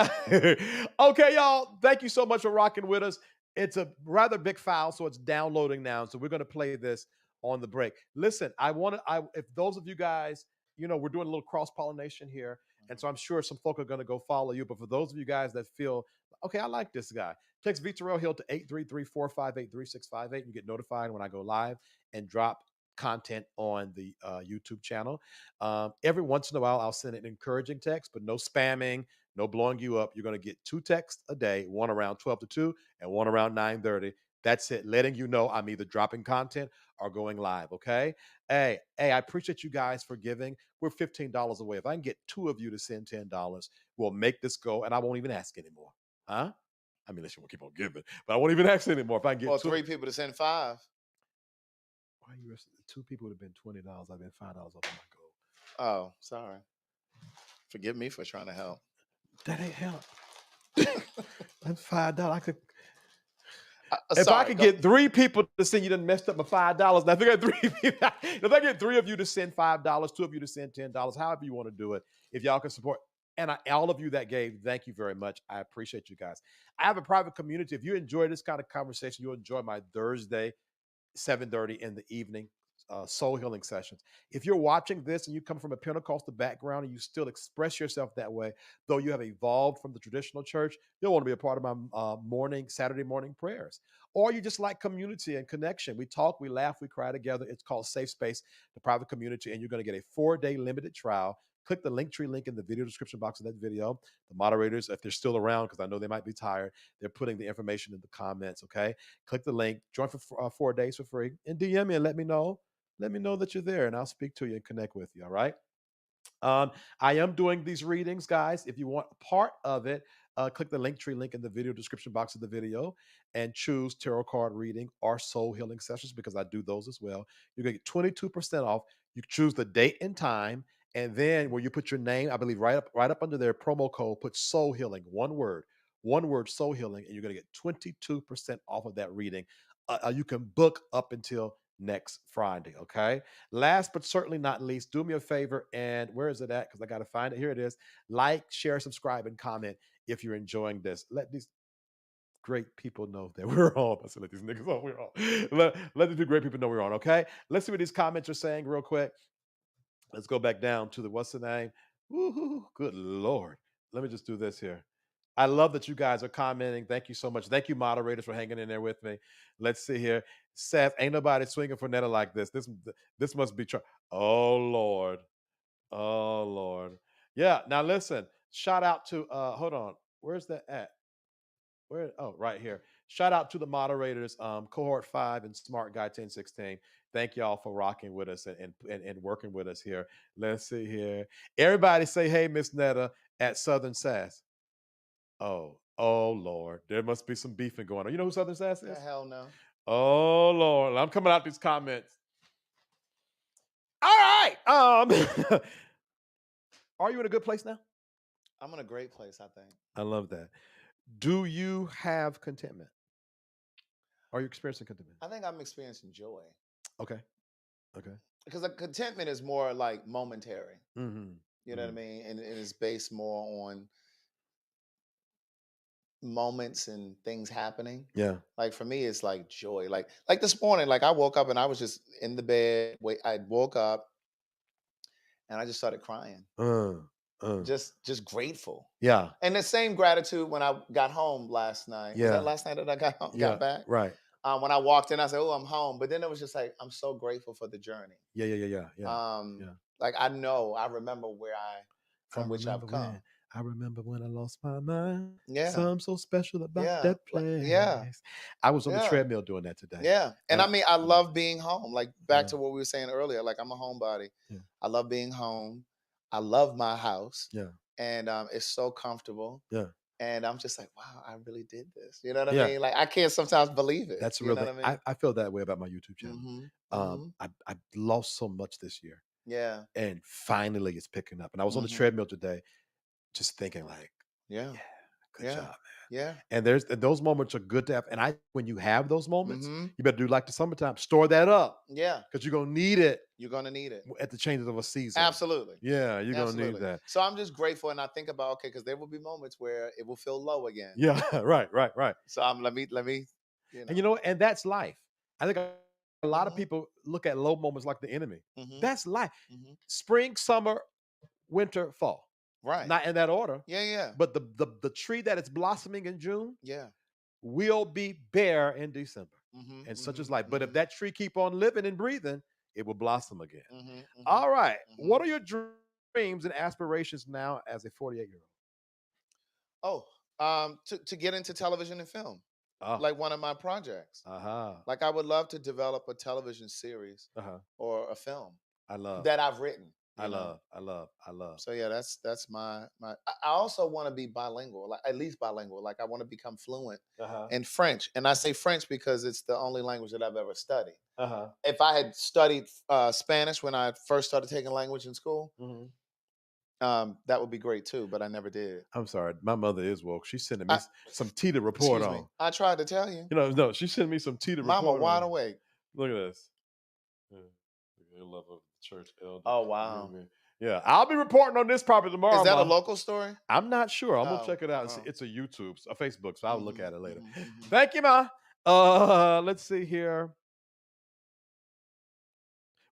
Speaker 3: Okay, y'all. Thank you so much for rocking with us. It's a rather big file, so it's downloading now. So we're going to play this on the break. Listen, if those of you guys, we're doing a little cross-pollination here. And so I'm sure some folk are going to go follow you. But for those of you guys that feel, okay, I like this guy, text VTerrillHill to 833-458-3658. You get notified when I go live and drop content on the YouTube channel. Every once in a while, I'll send an encouraging text, but no spamming, no blowing you up. You're going to get 2 texts a day, one around 12 to 2 and one around 9:30. That's it, letting you know I'm either dropping content or going live, okay? Hey, I appreciate you guys for giving. We're $15 away. If I can get 2 of you to send $10, we'll make this go, and I won't even ask anymore. Huh? I mean, unless you want to keep on giving, but I won't even ask anymore. If I can get
Speaker 4: 3 people to send 5.
Speaker 3: Why you 2 people would have been $20. I've been $5 off of my goal.
Speaker 4: Oh, sorry. Forgive me for trying to help.
Speaker 3: That ain't help. That's $5. I could. If
Speaker 4: Sorry,
Speaker 3: I could get 3 people to send, you done messed up my $5. Now, if I get 3 people, if I get 3 of you to send $5, 2 of you to send $10, however you want to do it, if y'all can support, and all of you that gave, thank you very much. I appreciate you guys. I have a private community. If you enjoy this kind of conversation, you'll enjoy my Thursday 7:30 in the evening soul healing sessions. If you're watching this and you come from a Pentecostal background and you still express yourself that way, though you have evolved from the traditional church, you'll want to be a part of my Saturday morning prayers. Or you just like community and connection. We talk, we laugh, we cry together. It's called SafeSpace, the private community, and you're going to get a 4-day limited trial. Click the Linktree link in the video description box of that video. The moderators, if they're still around, because I know they might be tired, they're putting the information in the comments, okay? Click the link, join for 4 days for free, and DM me and let me know. Let me know that you're there, and I'll speak to you and connect with you, all right? I am doing these readings, guys. If you want part of it, click the Linktree link in the video description box of the video and choose tarot card reading or soul healing sessions, because I do those as well. You're going to get 22% off. You choose the date and time, and then where you put your name, I believe right up under their promo code, put soul healing, one word soul healing, and you're going to get 22% off of that reading. You can book up until next Friday, okay? Last but certainly not least, do me a favor, and where is it at? Because I got to find it. Here it is. Like, share, subscribe, and comment if you're enjoying this. Let these great people know that we're on. I said, let these niggas know we're on. Let the 2 great people know we're on, okay? Let's see what these comments are saying real quick. Let's go back down to what's the name? Woo-hoo, good Lord. Let me just do this here. I love that you guys are commenting. Thank you so much. Thank you, moderators, for hanging in there with me. Let's see here. Seth, ain't nobody swinging for Netta like this. This must be true. Oh, Lord. Oh, Lord. Yeah, now listen. Shout out to, hold on. Where's that at? Where? Oh, right here. Shout out to the moderators, cohort 5 and Smart Guy 1016. Thank y'all for rocking with us and working with us here. Let's see here. Everybody say, hey, Miss Netta at Southern Sass. Oh Lord. There must be some beefing going on. You know who Southern Sass is?
Speaker 4: Hell no.
Speaker 3: Oh Lord. I'm coming out these comments. All right. Are you in a good place now?
Speaker 4: I'm in a great place, I think.
Speaker 3: I love that. Do you have contentment? Are you experiencing contentment?
Speaker 4: I think I'm experiencing joy.
Speaker 3: Okay.
Speaker 4: Because contentment is more like momentary.
Speaker 3: Mm-hmm.
Speaker 4: You know what I mean? And it's based more on moments and things happening.
Speaker 3: Yeah.
Speaker 4: Like for me, it's like joy. Like this morning, like I woke up and I was just in the bed. I woke up and I just started crying. Just grateful.
Speaker 3: Yeah.
Speaker 4: And the same gratitude when I got home last night.
Speaker 3: Yeah.
Speaker 4: Was that last night that I got back?
Speaker 3: Right.
Speaker 4: When I walked in, I said, "Oh, I'm home." But then it was just like, I'm so grateful for the journey.
Speaker 3: Yeah.
Speaker 4: Like I remember from which I've come.
Speaker 3: I remember when I lost my mind.
Speaker 4: Yeah.
Speaker 3: Something so special about that place.
Speaker 4: Yeah.
Speaker 3: I was on the treadmill doing that today.
Speaker 4: Yeah. And I mean, I love being home. Like back to what we were saying earlier. Like I'm a homebody.
Speaker 3: Yeah.
Speaker 4: I love being home. I love my house.
Speaker 3: Yeah.
Speaker 4: And it's so comfortable.
Speaker 3: Yeah.
Speaker 4: And I'm just like, wow, I really did this. You know what I mean? Like I can't sometimes believe it.
Speaker 3: That's
Speaker 4: you
Speaker 3: really.
Speaker 4: know what I mean?
Speaker 3: I feel that way about my YouTube channel. I lost so much this year.
Speaker 4: Yeah.
Speaker 3: And finally it's picking up. And I was on the treadmill today, just thinking like,
Speaker 4: yeah,
Speaker 3: good job, man.
Speaker 4: Yeah.
Speaker 3: And those moments are good to have. And when you have those moments, you better do like the summertime, store that up.
Speaker 4: Yeah.
Speaker 3: Because you're gonna need it.
Speaker 4: You're gonna need it
Speaker 3: at the changes of a season.
Speaker 4: Absolutely.
Speaker 3: Yeah, you're gonna need that.
Speaker 4: So I'm just grateful, and I think about because there will be moments where it will feel low again.
Speaker 3: Yeah, right. So
Speaker 4: let me.
Speaker 3: And that's life. I think a lot of people look at low moments like the enemy. That's life. Spring, summer, winter, fall.
Speaker 4: Right.
Speaker 3: Not in that order.
Speaker 4: Yeah.
Speaker 3: But the tree that is blossoming in June, will be bare in December. And such is life. But if that tree keep on living and breathing, it will blossom again. All right. What are your dreams and aspirations now as a 48-year-old?
Speaker 4: To get into television and film. Like one of my projects.
Speaker 3: Uh-huh.
Speaker 4: Like I would love to develop a television series or a film.
Speaker 3: I love
Speaker 4: that I've written.
Speaker 3: I love.
Speaker 4: So yeah, that's my. I also want to be bilingual, like at least bilingual. Like I want to become fluent in French, and I say French because it's the only language that I've ever studied. If I had studied Spanish when I first started taking language in school, that would be great too. But I never did.
Speaker 3: I'm sorry, my mother is woke. She's sending me some tea to report on.
Speaker 4: I tried to tell you.
Speaker 3: No, she sent me some tea to report on.
Speaker 4: Mama wide awake.
Speaker 3: Look at this. Love of church elder.
Speaker 4: Oh wow.
Speaker 3: Yeah, I'll be reporting on this probably tomorrow.
Speaker 4: Is that a local story?
Speaker 3: I'm not sure. I'm gonna check it out. It's a YouTube, a Facebook, so I'll look at it later. Thank you, Ma. Let's see here.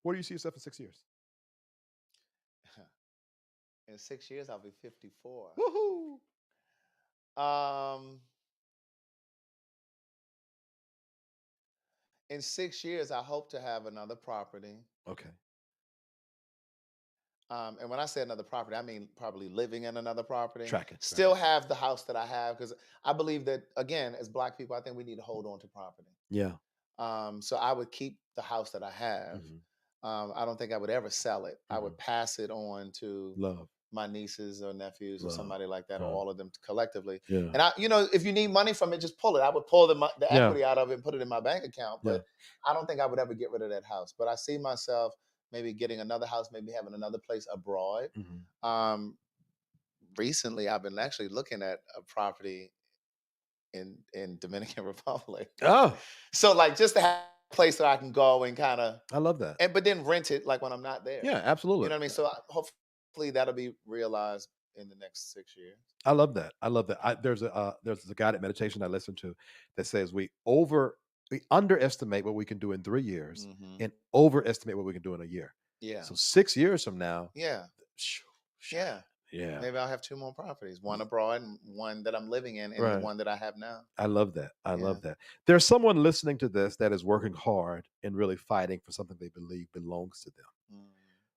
Speaker 3: Where do you see yourself in 6 years?
Speaker 4: In 6 years, I'll be 54.
Speaker 3: Woohoo!
Speaker 4: In 6 years, I hope to have another property.
Speaker 3: Okay.
Speaker 4: And when I say another property, I mean probably living in another property.
Speaker 3: Still
Speaker 4: have the house that I have because I believe that, again, as Black people, I think we need to hold on to property.
Speaker 3: Yeah.
Speaker 4: So I would keep the house that I have. I don't think I would ever sell it. I would pass it on to my nieces or nephews or somebody like that, or all of them collectively.
Speaker 3: Yeah.
Speaker 4: And if you need money from it, just pull it. I would pull the equity out of it and put it in my bank account. But I don't think I would ever get rid of that house. But I see myself maybe getting another house, maybe having another place abroad. Recently, I've been actually looking at a property in Dominican Republic.
Speaker 3: Oh,
Speaker 4: so like just to have a place that I can go and kind of.
Speaker 3: I love that.
Speaker 4: But then rent it like when I'm not there.
Speaker 3: Yeah, absolutely.
Speaker 4: You know what I mean? So hopefully that'll be realized in the next 6 years.
Speaker 3: I love that. There's a guided meditation I listen to that says we underestimate what we can do in 3 years and overestimate what we can do in a year.
Speaker 4: Yeah.
Speaker 3: So 6 years from now.
Speaker 4: Yeah.
Speaker 3: Yeah.
Speaker 4: Maybe I'll have 2 more properties, one abroad and one that I'm living in, and the one that I have now.
Speaker 3: I love that. I love that. There's someone listening to this that is working hard and really fighting for something they believe belongs to them.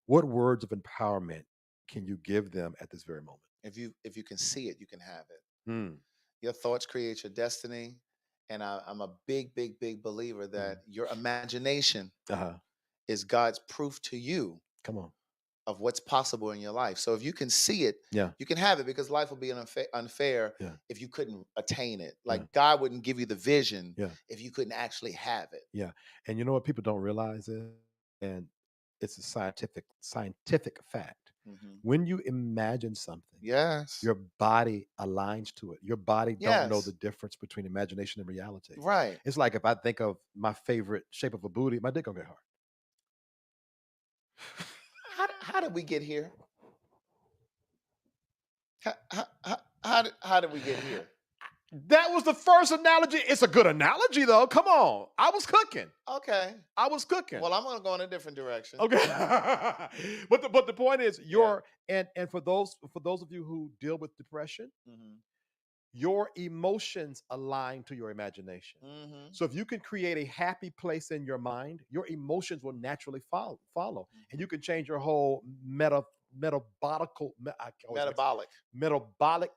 Speaker 3: What words of empowerment can you give them at this very moment?
Speaker 4: If you can see it, you can have it. Your thoughts create your destiny. And I'm a big, big, big believer that your imagination is God's proof to you.
Speaker 3: Come on.
Speaker 4: Of what's possible in your life. So if you can see it, you can have it, because life would be unfair if you couldn't attain it. Like God wouldn't give you the vision if you couldn't actually have it.
Speaker 3: Yeah. And you know what people don't realize is, and it's a scientific fact. When you imagine something, your body aligns to it. Your body don't know the difference between imagination and reality.
Speaker 4: Right.
Speaker 3: It's like if I think of my favorite shape of a booty, my dick gonna get hard.
Speaker 4: How did we get here? How did we get here?
Speaker 3: That was the first analogy. It's a good analogy, though. Come on. I was cooking.
Speaker 4: Okay.
Speaker 3: I was cooking.
Speaker 4: Well, I'm going to go in a different direction.
Speaker 3: Okay. but the point is, and for those of you who deal with depression, your emotions align to your imagination. So if you can create a happy place in your mind, your emotions will naturally follow. And you can change your whole metabolic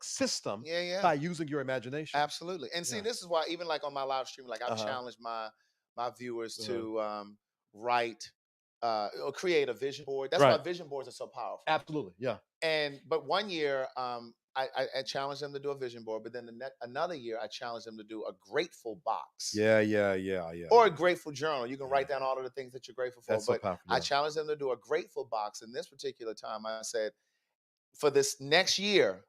Speaker 3: system by using your imagination.
Speaker 4: Absolutely. And see, this is why even like on my live stream, like I've challenged my viewers to write or create a vision board. That's why vision boards are so powerful.
Speaker 3: Absolutely. Yeah.
Speaker 4: But one year I challenged them to do a vision board, but then another year I challenged them to do a grateful box.
Speaker 3: Yeah.
Speaker 4: Or a grateful journal. You can write down all of the things that you're grateful for.
Speaker 3: That's
Speaker 4: but
Speaker 3: so powerful,
Speaker 4: I challenged them to do a grateful box. And this particular time I said, for this next year,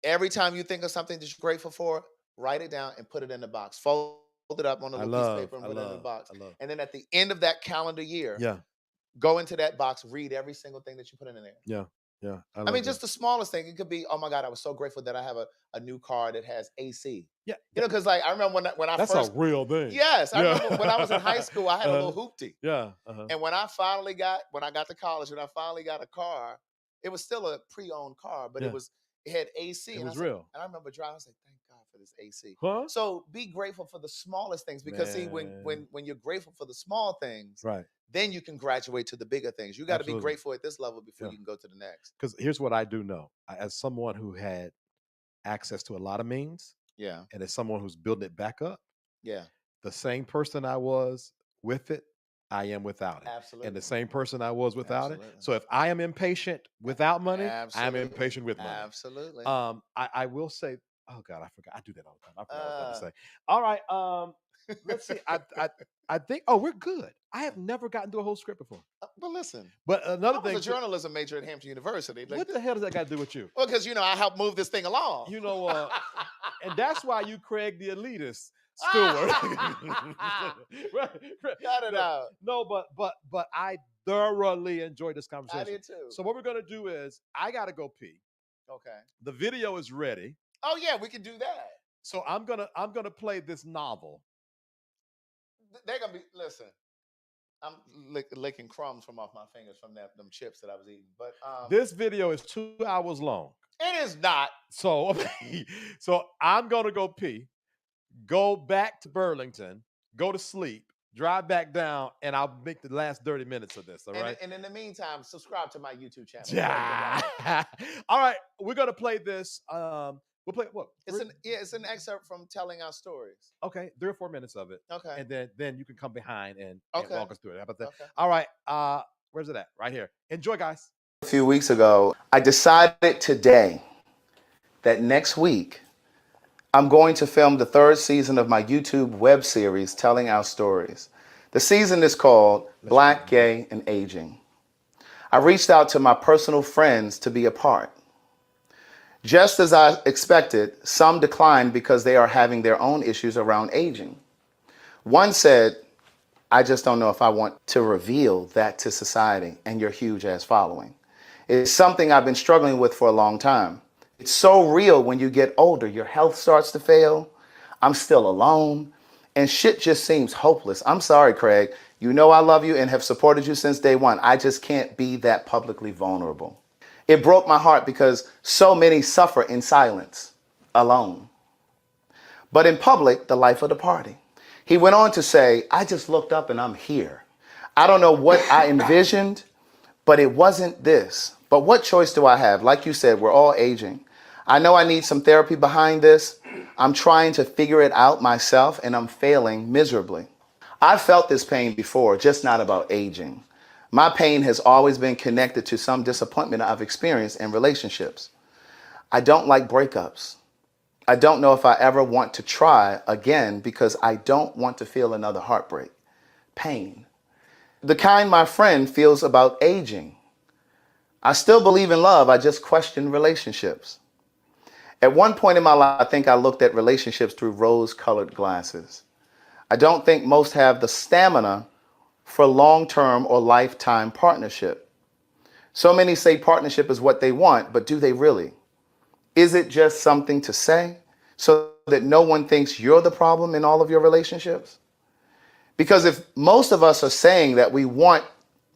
Speaker 4: every time you think of something that you're grateful for, write it down and put it in the box. Fold it up on a little piece of paper and put it in the box. And then at the end of that calendar year, go into that box, read every single thing that you put in there.
Speaker 3: Yeah.
Speaker 4: I mean, just the smallest thing. It could be, oh my God, I was so grateful that I have a new car that has AC.
Speaker 3: Yeah.
Speaker 4: You know, because like I remember when I
Speaker 3: that's
Speaker 4: first.
Speaker 3: That's a real thing.
Speaker 4: Yes. I remember when I was in high school, I had a little hoopty.
Speaker 3: Yeah.
Speaker 4: And when I got to college, when I finally got a car, it was still a pre-owned car, but it had AC.
Speaker 3: It was real.
Speaker 4: And I remember driving, I was like, thank God for this AC.
Speaker 3: Huh?
Speaker 4: So be grateful for the smallest things, because see, when you're grateful for the small things, then you can graduate to the bigger things. You got to be grateful at this level before you can go to the next.
Speaker 3: Because here's what I do know. As someone who had access to a lot of means, and as someone who's building it back up, the same person I was with it, I am without it.
Speaker 4: Absolutely.
Speaker 3: And the same person I was without it. So if I am impatient without money, I'm impatient with money.
Speaker 4: Absolutely.
Speaker 3: I will say, oh God, I forgot. I do that all the time. I forgot what I was about to say. All right. Let's see. I think. Oh, we're good. I have never gotten through a whole script before.
Speaker 4: But listen.
Speaker 3: But another thing.
Speaker 4: I was a journalism major at Hampton University. Like,
Speaker 3: what the hell does that got to do with you?
Speaker 4: Well, because I helped move this thing along.
Speaker 3: And that's why you Craig the elitist steward.
Speaker 4: Got it out.
Speaker 3: No, but I thoroughly enjoyed this conversation.
Speaker 4: I did too.
Speaker 3: So what we're gonna do is I gotta go pee.
Speaker 4: Okay.
Speaker 3: The video is ready.
Speaker 4: Oh yeah, we can do that.
Speaker 3: So I'm gonna play this novel.
Speaker 4: They're gonna be listen. I'm licking crumbs from off my fingers from them chips that I was eating. But
Speaker 3: this video is 2 hours long.
Speaker 4: It is not.
Speaker 3: So I'm gonna go pee, go back to Burlington, go to sleep, drive back down, and I'll make the last 30 minutes of this. All right.
Speaker 4: And in the meantime, subscribe to my YouTube channel.
Speaker 3: Yeah. All right. We're gonna play this. We'll play what?
Speaker 4: It's an excerpt from Telling Our Stories.
Speaker 3: Okay, 3 or 4 minutes of it.
Speaker 4: Okay.
Speaker 3: And then you can come behind and walk us through it. How about that?
Speaker 4: Okay.
Speaker 3: All right. Where's it at? Right here. Enjoy, guys.
Speaker 5: A few weeks ago, I decided today that next week I'm going to film the 3rd season of my YouTube web series, Telling Our Stories. The season is called Black, Gay, and Aging. I reached out to my personal friends to be a part. Just as I expected, some declined because they are having their own issues around aging. One said, I just don't know if I want to reveal that to society and your huge ass following. It's something I've been struggling with for a long time. It's so real when you get older, your health starts to fail. I'm still alone and shit just seems hopeless. I'm sorry, Craig. You know I love you and have supported you since day one. I just can't be that publicly vulnerable. It broke my heart because so many suffer in silence, alone. But in public, the life of the party. He went on to say, I just looked up and I'm here. I don't know what I envisioned, but it wasn't this. But what choice do I have? Like you said, we're all aging. I know I need some therapy behind this. I'm trying to figure it out myself and I'm failing miserably. I've felt this pain before, just not about aging. My pain has always been connected to some disappointment I've experienced in relationships. I don't like breakups. I don't know if I ever want to try again because I don't want to feel another heartbreak. Pain. The kind my friend feels about aging. I still believe in love, I just question relationships. At one point in my life, I think I looked at relationships through rose-colored glasses. I don't think most have the stamina for long-term or lifetime partnership. So many say partnership is what they want, but do they really? Is it just something to say so that no one thinks you're the problem in all of your relationships? Because if most of us are saying that we want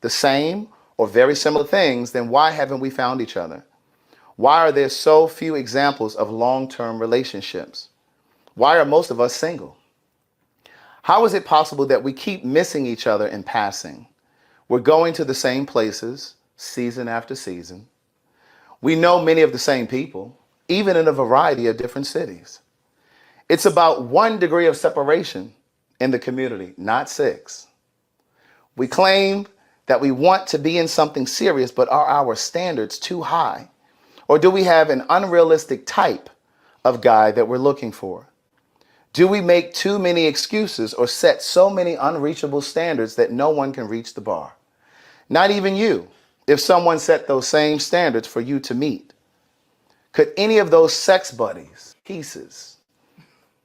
Speaker 5: the same or very similar things, then why haven't we found each other? Why are there so few examples of long-term relationships? Why are most of us single? How is it possible that we keep missing each other in passing? We're going to the same places, season after season. We know many of the same people, even in a variety of different cities. It's about 1 degree of separation in the community, not 6. We claim that we want to be in something serious, but are our standards too high? Or do we have an unrealistic type of guy that we're looking for? Do we make too many excuses or set so many unreachable standards that no one can reach the bar? Not even you, if someone set those same standards for you to meet. Could any of those sex buddies, pieces,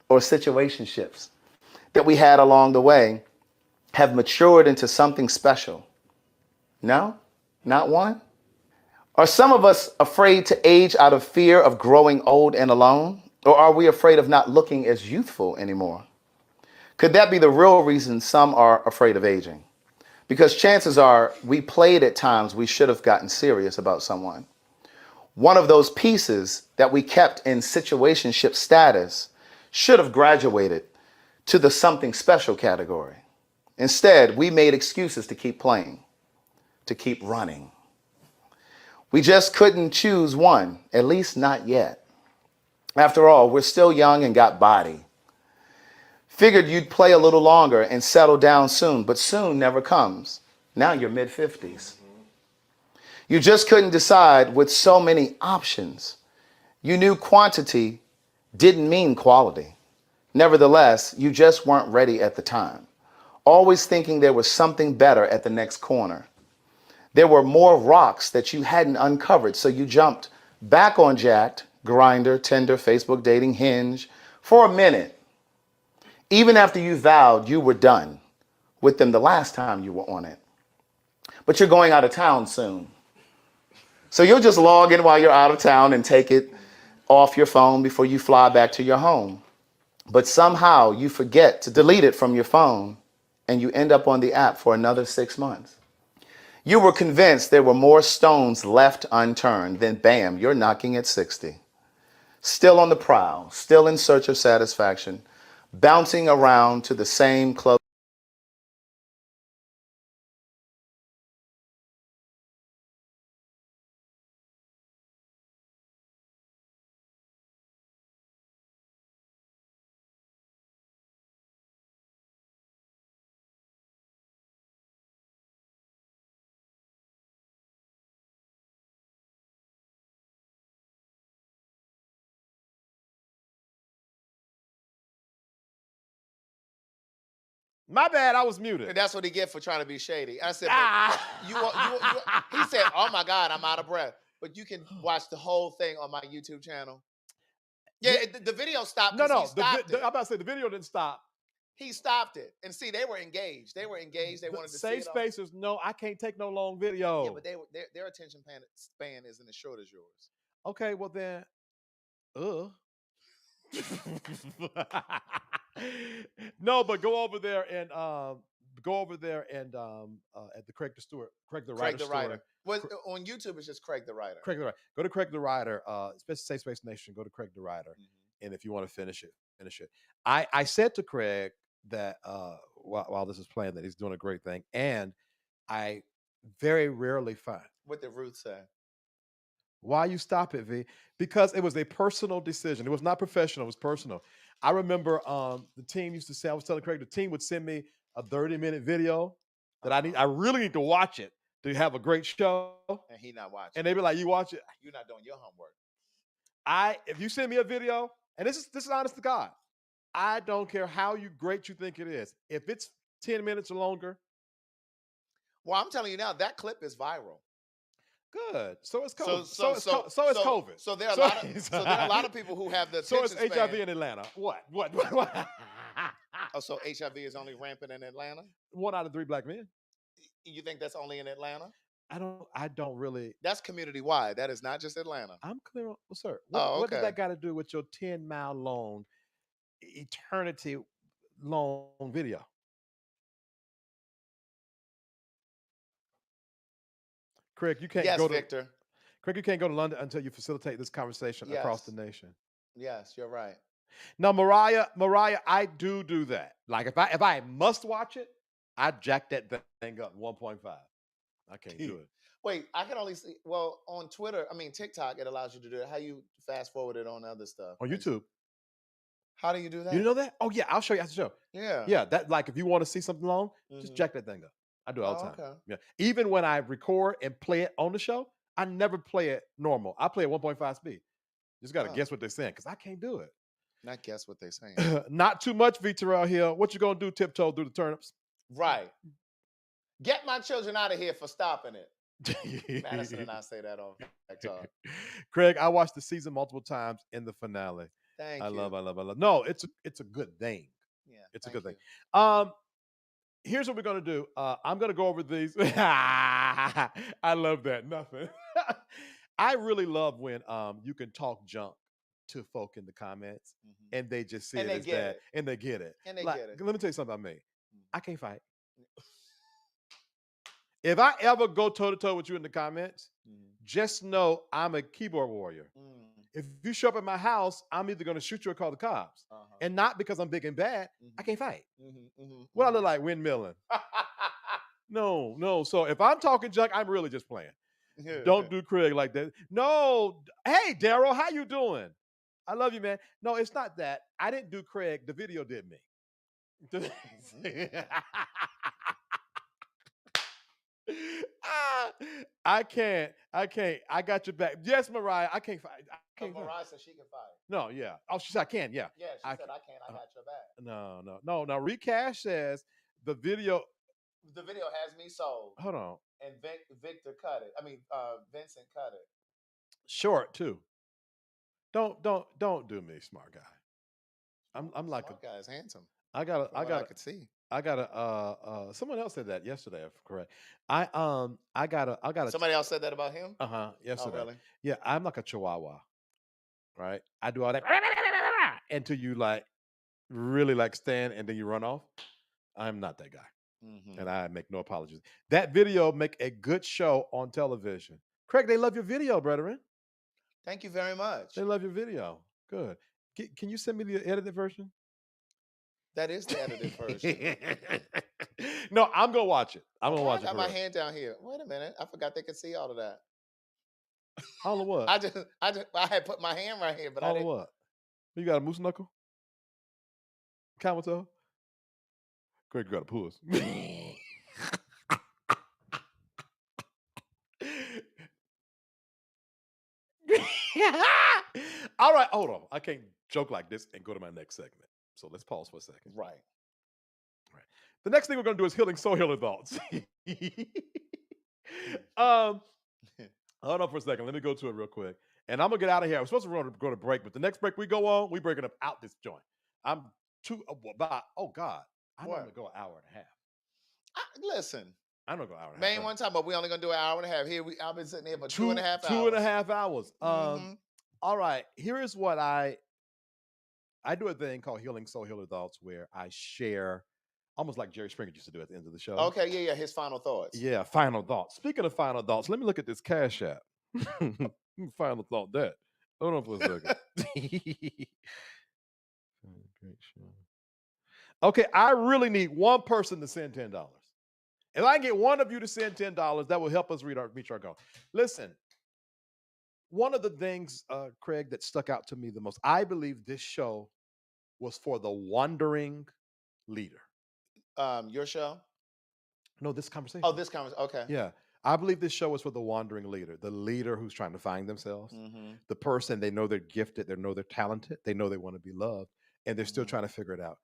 Speaker 5: or situationships that we had along the way have matured into something special? No? Not one? Are some of us afraid to age out of fear of growing old and alone? Or are we afraid of not looking as youthful anymore? Could that be the real reason some are afraid of aging? Because chances are we played at times we should have gotten serious about someone. One of those pieces that we kept in situationship status should have graduated to the something special category. Instead, we made excuses to keep playing, to keep running. We just couldn't choose one, at least not yet. After all, we're still young and got body. Figured you'd play a little longer and settle down soon, but soon never comes. Now you're mid-50s. You just couldn't decide with so many options. You knew quantity didn't mean quality. Nevertheless, you just weren't ready at the time, always thinking there was something better at the next corner. There were more rocks that you hadn't uncovered, so you jumped back on Jack'd, Grindr, Tinder, Facebook dating, Hinge for a minute, even after you vowed you were done with them the last time you were on it. But you're going out of town soon. So you'll just log in while you're out of town and take it off your phone before you fly back to your home. But somehow you forget to delete it from your phone and you end up on the app for another 6 months. You were convinced there were more stones left unturned, then bam, you're knocking at 60. Still on the prowl, still in search of satisfaction, bouncing around to the same club.
Speaker 3: My bad, I was muted.
Speaker 4: And that's what he get for trying to be shady. I said, he said, oh my God, I'm out of breath. But you can watch the whole thing on my YouTube channel. Yeah, the video stopped.
Speaker 3: No,
Speaker 4: he stopped it.
Speaker 3: I'm about to say the video didn't stop.
Speaker 4: He stopped it. And see, they were engaged. They wanted to see it.
Speaker 3: SafeSpace no, I can't take no long video.
Speaker 4: Yeah, but their attention span isn't as short as yours.
Speaker 3: Okay, well then, no, but go over there and at the Craig the Writer.
Speaker 4: Well, on YouTube, it's just Craig the Writer.
Speaker 3: Craig the Writer. Go to Craig the Writer, especially SafeSpace Nation. Go to Craig the Writer, and if you want to finish it. I said to Craig that while this is playing, that he's doing a great thing, and I very rarely find.
Speaker 4: What did Ruth say?
Speaker 3: Why you stop it, V? Because it was a personal decision. It was not professional. It was personal. I remember the team used to say, I was telling Craig, the team would send me a 30-minute video that I really need to watch it to have a great show.
Speaker 4: And he not watching.
Speaker 3: And they'd be like, you watch it?
Speaker 4: You're not doing your homework.
Speaker 3: If you send me a video, and this is honest to God, I don't care how great you think it is. If it's 10 minutes or longer.
Speaker 4: Well, I'm telling you now, that clip is viral.
Speaker 3: Good. So it's COVID.
Speaker 4: So
Speaker 3: it's COVID.
Speaker 4: So there are a lot of people who have the
Speaker 3: So it's
Speaker 4: attention
Speaker 3: HIV
Speaker 4: span.
Speaker 3: in Atlanta. What?
Speaker 4: Oh, so HIV is only rampant in Atlanta?
Speaker 3: 1 out of 3 black men.
Speaker 4: You think that's only in Atlanta?
Speaker 3: I don't really.
Speaker 4: That's community wide. That is not just Atlanta.
Speaker 3: I'm clear on, sir. What does that got to do with your 10-mile long, eternity long video? Craig, you can't go to
Speaker 4: Victor.
Speaker 3: Craig, you can't go to London until you facilitate this conversation across the nation.
Speaker 4: Yes, you're right.
Speaker 3: Now, Mariah, I do that. Like if I must watch it, I jack that thing up 1.5. I can't do it.
Speaker 4: Wait, I can only see on TikTok, it allows you to do it. How you fast forward it on other stuff?
Speaker 3: On YouTube.
Speaker 4: How do you do that?
Speaker 3: You know that? Oh yeah, I'll show you after the show.
Speaker 4: Yeah.
Speaker 3: Yeah, that like if you want to see something long, just jack that thing up. I do it all the time. Okay. Yeah. Even when I record and play it on the show, I never play it normal. I play at 1.5 speed. Just got to guess what they're saying because I can't do it.
Speaker 4: Not guess what they're saying.
Speaker 3: Not too much, VTerrillHill. What you gonna do? Tiptoe through the turnips?
Speaker 4: Right. Get my children out of here for stopping it. Madison and I say that on TikTok.
Speaker 3: Craig, I watched the season multiple times in the finale.
Speaker 4: Thank
Speaker 3: you.
Speaker 4: I
Speaker 3: love. No, it's a good thing.
Speaker 4: Yeah,
Speaker 3: it's a good thing. Here's what we're gonna do. I'm gonna go over these. I love that. Nothing. I really love when you can talk junk to folk in the comments and they just see it as that and they get it.
Speaker 4: And they get it.
Speaker 3: Let me tell you something about me. I can't fight. If I ever go toe-to-toe with you in the comments, just know I'm a keyboard warrior. If you show up at my house, I'm either going to shoot you or call the cops. And not because I'm big and bad. I can't fight. What I look like, windmilling? No. So if I'm talking junk, I'm really just playing. Don't do Craig like that. No. Hey, Daryl, how you doing? I love you, man. No, it's not that. I didn't do Craig. The video did me. I can't. I got your back. Yes, Mariah, I can't fight.
Speaker 4: Mariah said she can fight.
Speaker 3: No, yeah. Oh, she said I can, yeah.
Speaker 4: Yeah, she said I can. I got your back.
Speaker 3: No. Now, Recash says the video
Speaker 4: has me sold.
Speaker 3: Hold on.
Speaker 4: And Victor cut it. Vincent cut it.
Speaker 3: Short, too. Don't do me, smart guy. I'm like
Speaker 4: smart guy is handsome.
Speaker 3: I could
Speaker 4: see.
Speaker 3: I got someone else said that yesterday, if correct. I got
Speaker 4: somebody else said that about him?
Speaker 3: Yesterday.
Speaker 4: Oh, really?
Speaker 3: Yeah, I'm like a chihuahua. Right? I do all that until you really stand and then you run off. I'm not that guy. And I make no apologies. That video make a good show on television. Craig, they love your video, brethren.
Speaker 4: Thank you very much.
Speaker 3: They love your video. Good. Can you send me the edited version?
Speaker 4: That is the edited version.
Speaker 3: No, I'm gonna watch it. I'm gonna watch it.
Speaker 4: I got my hand down here. Wait a minute. I forgot they could see all of that.
Speaker 3: All of what?
Speaker 4: I had put my hand right here, but
Speaker 3: all of what? You got a moose knuckle? Camel toe? Craig, you got a puss. All right, hold on. I can't joke like this and go to my next segment. So let's pause for a second.
Speaker 4: Right.
Speaker 3: The next thing we're going to do is healing soul healer thoughts. Hold on for a second. Let me go to it real quick. And I'm going to get out of here. I'm supposed to go to break, but the next break we go on, we breaking up out this joint. I'm God. I'm going to go an hour and a half.
Speaker 4: Listen.
Speaker 3: I'm going to go an hour and a half.
Speaker 4: Man, one time, but we only going to do an hour and a half. Here, I've been sitting here for 2.5 hours.
Speaker 3: 2.5 hours. All right. Here is what I do a thing called Healing Soul Healer Thoughts where I share, almost like Jerry Springer used to do at the end of the show.
Speaker 4: Okay, yeah, his final thoughts.
Speaker 3: Yeah, final thoughts. Speaking of final thoughts, let me look at this Cash App. Final thought that. Hold on for a second. Great show. Okay, I really need one person to send $10. If I can get one of you to send $10, that will help us reach our goal. Listen, one of the things, Craig, that stuck out to me the most, I believe this show was for the wandering leader.
Speaker 4: Your show?
Speaker 3: No, this conversation.
Speaker 4: Oh, this conversation. Okay.
Speaker 3: Yeah. I believe this show is for the wandering leader, the leader who's trying to find themselves, the person they know they're gifted, they know they're talented, they know they want to be loved, and they're still trying to figure it out.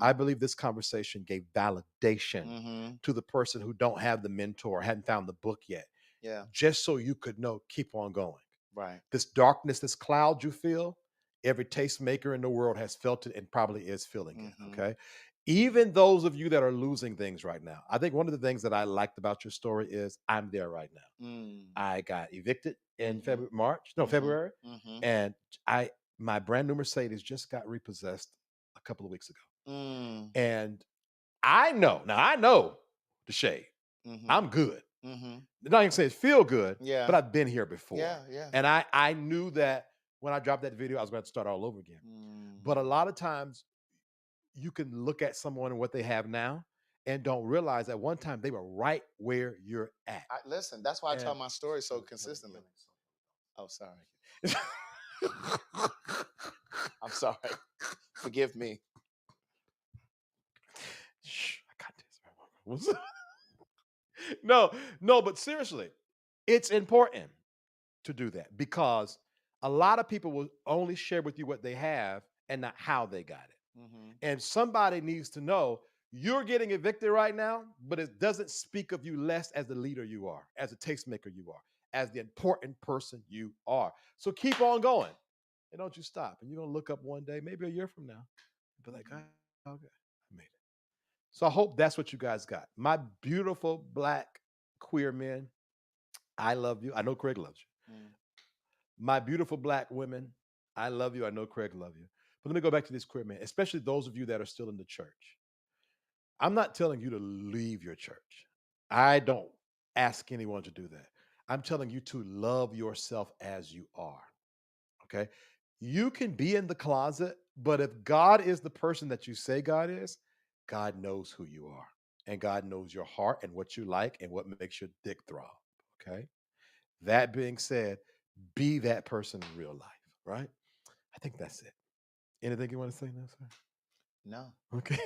Speaker 3: I believe this conversation gave validation to the person who don't have the mentor, hadn't found the book yet.
Speaker 4: Yeah.
Speaker 3: Just so you could know, keep on going.
Speaker 4: Right.
Speaker 3: This darkness, this cloud you feel, every tastemaker in the world has felt it and probably is feeling it. Okay. Even those of you that are losing things right now, I think one of the things that I liked about your story is I'm there right now. I got evicted in February, and my brand new Mercedes just got repossessed a couple of weeks ago. And I know the shade. I'm good. I'm not gonna say it feel good, but I've been here before.
Speaker 4: Yeah.
Speaker 3: And I knew that when I dropped that video, I was going to start all over again. But a lot of times you can look at someone and what they have now and don't realize at one time they were right where you're at.
Speaker 4: Listen, that's why I tell my story so consistently. Oh, sorry. I'm sorry. Forgive me.
Speaker 3: Shh, I got this. No, but seriously, it's important to do that because a lot of people will only share with you what they have and not how they got it. And somebody needs to know you're getting evicted right now, but it doesn't speak of you less as the leader you are, as a tastemaker you are, as the important person you are. So keep on going and don't you stop. And you're going to look up one day, maybe a year from now, and be like, okay, I made it. So I hope that's what you guys got. My beautiful Black queer men, I love you. I know Craig loves you. My beautiful Black women, I love you. I know Craig loves you. But let me go back to this queer man, especially those of you that are still in the church. I'm not telling you to leave your church. I don't ask anyone to do that. I'm telling you to love yourself as you are. Okay? You can be in the closet, but if God is the person that you say God is, God knows who you are. And God knows your heart and what you like and what makes your dick throb. Okay? That being said, be that person in real life, right? I think that's it. Anything you want to say now, sir?
Speaker 4: No.
Speaker 3: Okay.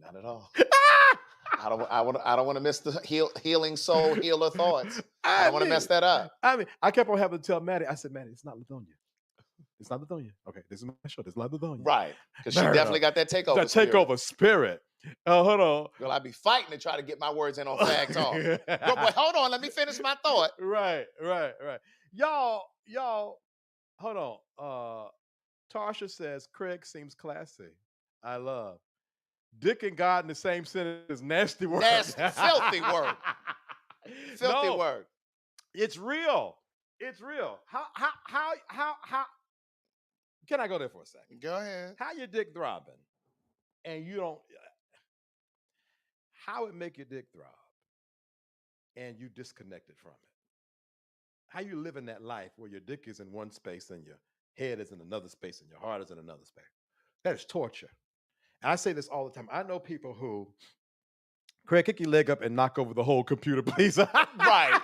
Speaker 4: Not at all. I don't want to miss the healing soul healer thoughts. I don't want to mess that up.
Speaker 3: I kept on having to tell Maddie. I said, Maddie, it's not Lithonia. It's not Lithonia. Okay, this is my show. This is not Lithonia.
Speaker 4: Right. Because she definitely got that takeover
Speaker 3: takeover spirit. Hold on.
Speaker 4: Girl, I'd be fighting to try to get my words in on Fag Talk. But hold on. Let me finish my thought.
Speaker 3: Right. Y'all, hold on. Tarsha says, Craig seems classy. I love. Dick and God in the same sentence is nasty word.
Speaker 4: Nasty, filthy word. Filthy word.
Speaker 3: It's real. How can I go there for a second?
Speaker 4: Go ahead.
Speaker 3: How your dick throbbing and you don't, how it make your dick throb and you disconnected from it? How you living that life where your dick is in one space and your head is in another space and your heart is in another space? That is torture. And I say this all the time. I know people who, Craig, kick your leg up and knock over the whole computer, please.
Speaker 4: Right.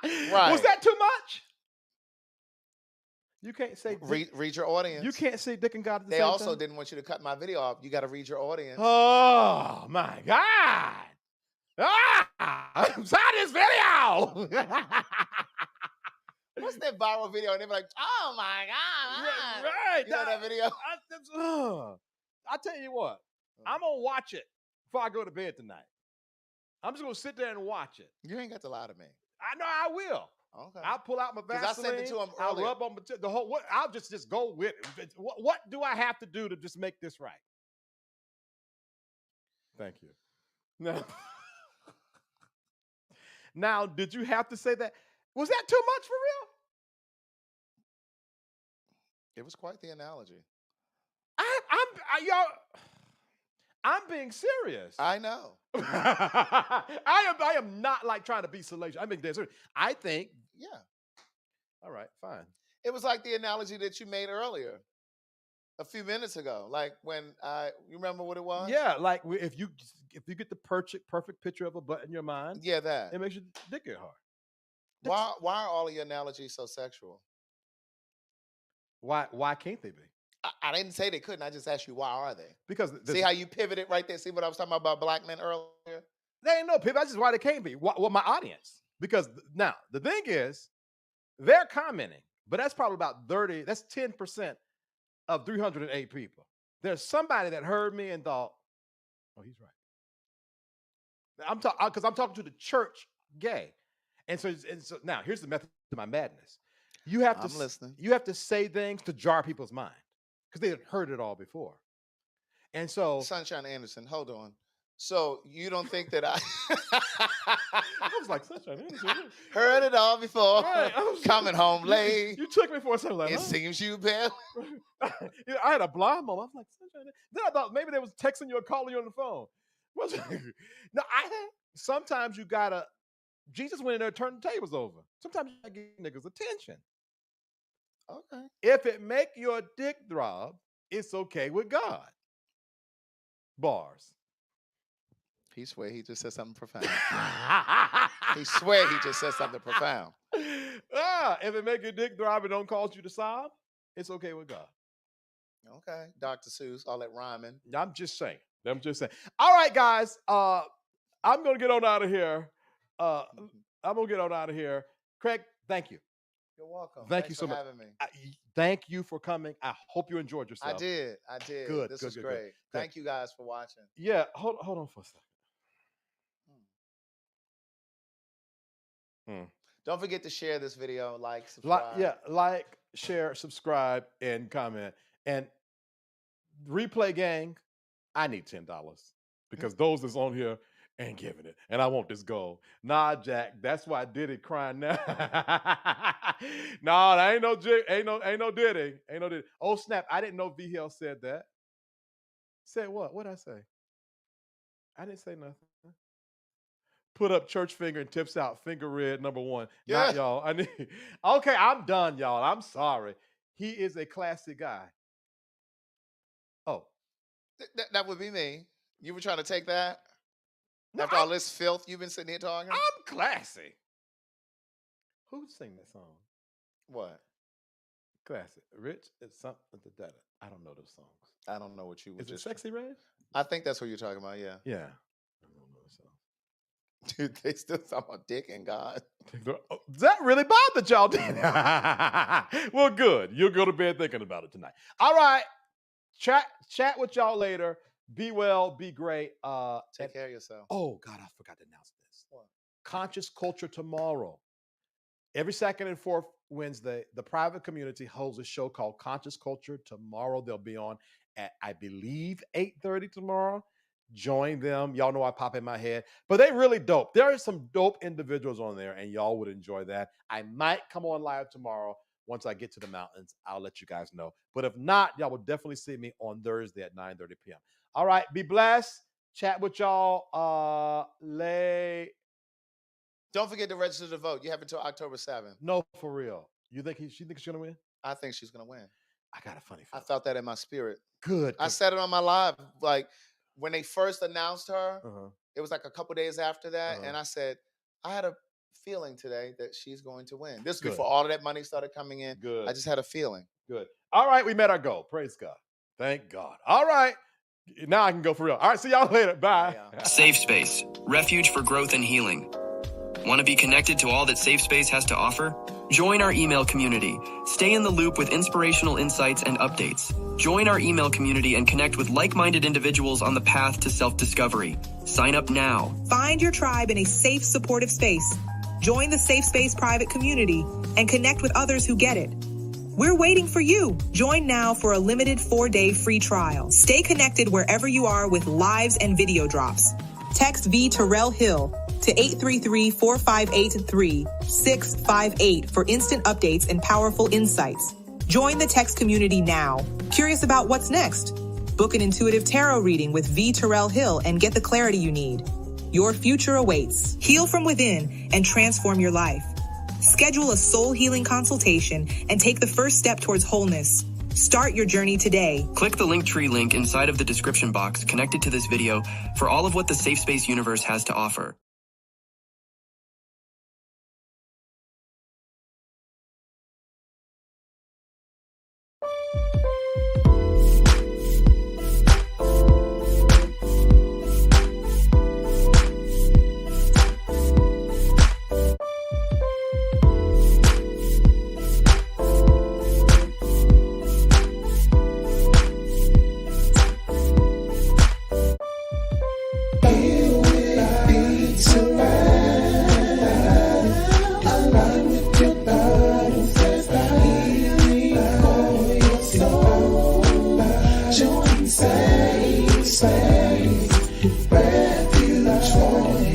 Speaker 3: Was that too much? You can't say
Speaker 4: read your audience.
Speaker 3: You can't say Dick and God at the
Speaker 4: same
Speaker 3: same
Speaker 4: time. They also
Speaker 3: time.
Speaker 4: didn't want you to cut my video off. You got to read your audience.
Speaker 3: Oh my God! Sign this video.
Speaker 4: What's that viral video? And they're like, "Oh my God!"
Speaker 3: Right.
Speaker 4: You know that video?
Speaker 3: I tell you what, I'm gonna watch it before I go to bed tonight. I'm just gonna sit there and watch it.
Speaker 4: You ain't got to lie to me.
Speaker 3: I know I will.
Speaker 4: Okay.
Speaker 3: I'll pull out my Vaseline.
Speaker 4: I sent it to him
Speaker 3: I'll
Speaker 4: earlier.
Speaker 3: rub on the whole. I'll just go with it. What do I have to do to just make this right? Thank you. Now, did you have to say that? Was that too much for real?
Speaker 4: It was quite the analogy.
Speaker 3: I'm being serious.
Speaker 4: I know.
Speaker 3: I am not like trying to be salacious. I'm being dead serious. I think,
Speaker 4: yeah.
Speaker 3: All right, fine.
Speaker 4: It was like the analogy that you made earlier, a few minutes ago. Like when you remember what it was?
Speaker 3: Yeah, like if you get the perfect picture of a butt in your mind,
Speaker 4: yeah, that
Speaker 3: it makes your dick get hard.
Speaker 4: Why are all of your analogies so sexual?
Speaker 3: Why can't they be?
Speaker 4: I didn't say they couldn't. I just asked you, why are they?
Speaker 3: Because
Speaker 4: see how you pivoted right there? See what I was talking about black men earlier?
Speaker 3: They ain't no pivot. That's just why they can't be. What my audience? Because now the thing is, they're commenting, but that's probably about 30. That's 10% of 308 people. There's somebody that heard me and thought, "Oh, he's right." I'm talking because I'm talking to the church gay, and so now here's the method to my madness. You have to.
Speaker 4: I'm listening.
Speaker 3: You have to say things to jar people's mind because they had heard it all before, and so
Speaker 4: Sunshine Anderson, hold on. So you don't think that I
Speaker 3: was like Sunshine Anderson
Speaker 4: heard it all before?
Speaker 3: Right.
Speaker 4: Coming home late.
Speaker 3: You took me for a second. Like,
Speaker 4: it seems you barely.
Speaker 3: I had a blind moment. I was like, Sunshine. Then I thought maybe they was texting you or calling you on the phone. No, sometimes you gotta. Jesus went in there and turned the tables over. Sometimes you gotta get niggas' attention.
Speaker 4: Okay.
Speaker 3: If it make your dick throb, it's okay with God. Bars.
Speaker 4: He swear he just said something profound. He swear he just said something profound.
Speaker 3: If it make your dick throb and don't cause you to sob, it's okay with God.
Speaker 4: Okay, Dr. Seuss, all that rhyming.
Speaker 3: I'm just saying. All right, guys. I'm gonna get on out of here. Craig, thank you.
Speaker 4: You're welcome.
Speaker 3: Thank you so much.
Speaker 4: Having me.
Speaker 3: Thank you for coming. I hope you enjoyed yourself.
Speaker 4: I did.
Speaker 3: Good.
Speaker 4: This was great.
Speaker 3: Good.
Speaker 4: Thank you guys for watching.
Speaker 3: Yeah. Hold on for a second.
Speaker 4: Don't forget to share this video, like, subscribe.
Speaker 3: Like, share, subscribe, and comment. And replay gang, I need $10 because those that's on here ain't giving it, and I want this gold. Nah, Jack, that's why I did it crying now. No, that ain't no Diddy. Ain't no Diddy. Oh snap! I didn't know VTerrillHill said that. Said what? What'd I say? I didn't say nothing. Put up church finger and tips out finger red #1.
Speaker 4: Yeah.
Speaker 3: Not y'all. Okay, I'm done, y'all. I'm sorry. He is a classy guy. Oh.
Speaker 4: That would be me. You were trying to take that?
Speaker 3: No,
Speaker 4: after all this filth you've been sitting here talking?
Speaker 3: I'm classy. Who sang that song?
Speaker 4: What?
Speaker 3: Classy. Rich is something to that. I don't know those songs.
Speaker 4: I don't know what you were
Speaker 3: Is it Sexy Red?
Speaker 4: I think that's what you're talking about, yeah.
Speaker 3: Yeah. I don't know those songs.
Speaker 4: Dude, they still talk about dick and God.
Speaker 3: That really bothered y'all, didn't it? Well, good. You'll go to bed thinking about it tonight. All right. Chat with y'all later. Be well. Be great.
Speaker 4: Take care of yourself.
Speaker 3: Oh, God, I forgot to announce this.
Speaker 4: What?
Speaker 3: Conscious Culture tomorrow. Every second and fourth Wednesday, the private community holds a show called Conscious Culture. Tomorrow, they'll be on at, I believe, 8:30 tomorrow. Join them. Y'all know I pop in my head, but they really dope. There are some dope individuals on there, and y'all would enjoy that. I might come on live tomorrow. Once I get to the mountains, I'll let you guys know. But if not, y'all will definitely see me on Thursday at 9:30 p.m. All right, be blessed. Chat with y'all.
Speaker 4: Don't forget to register to vote. You have until October 7th.
Speaker 3: No, for real. You think she thinks she's gonna win?
Speaker 4: I think she's gonna win.
Speaker 3: I got a funny feeling.
Speaker 4: I felt that in my spirit.
Speaker 3: Good.
Speaker 4: I said it on my live. Like when they first announced her, it was like a couple days after that, and I said, I had a feeling today that she's going to win. This is before all of that money started coming in.
Speaker 3: Good.
Speaker 4: I just had a feeling.
Speaker 3: Good. All right, we met our goal. Praise God. Thank God. All right. Now I can go for real. All right, see y'all later. Bye.
Speaker 1: SafeSpace, refuge for growth and healing. Want to be connected to all that SafeSpace has to offer? Join our email community. Stay in the loop with inspirational insights and updates. Join our email community and connect with like-minded individuals on the path to self-discovery. Sign up now.
Speaker 2: Find your tribe in a safe, supportive space. Join the SafeSpace private community and connect with others who get it. We're waiting for you. Join now for a limited 4-day free trial. Stay connected wherever you are with lives and video drops. Text VTerrillHill to 833-458-3658 for instant updates and powerful insights. Join the text community now. Curious about what's next? Book an intuitive tarot reading with VTerrillHill and get the clarity you need. Your future awaits. Heal from within and transform your life. Schedule a soul healing consultation and take the first step towards wholeness. Start your journey today.
Speaker 1: Click the Linktree link inside of the description box connected to this video for all of what the SafeSpace universe has to offer.
Speaker 3: Bye.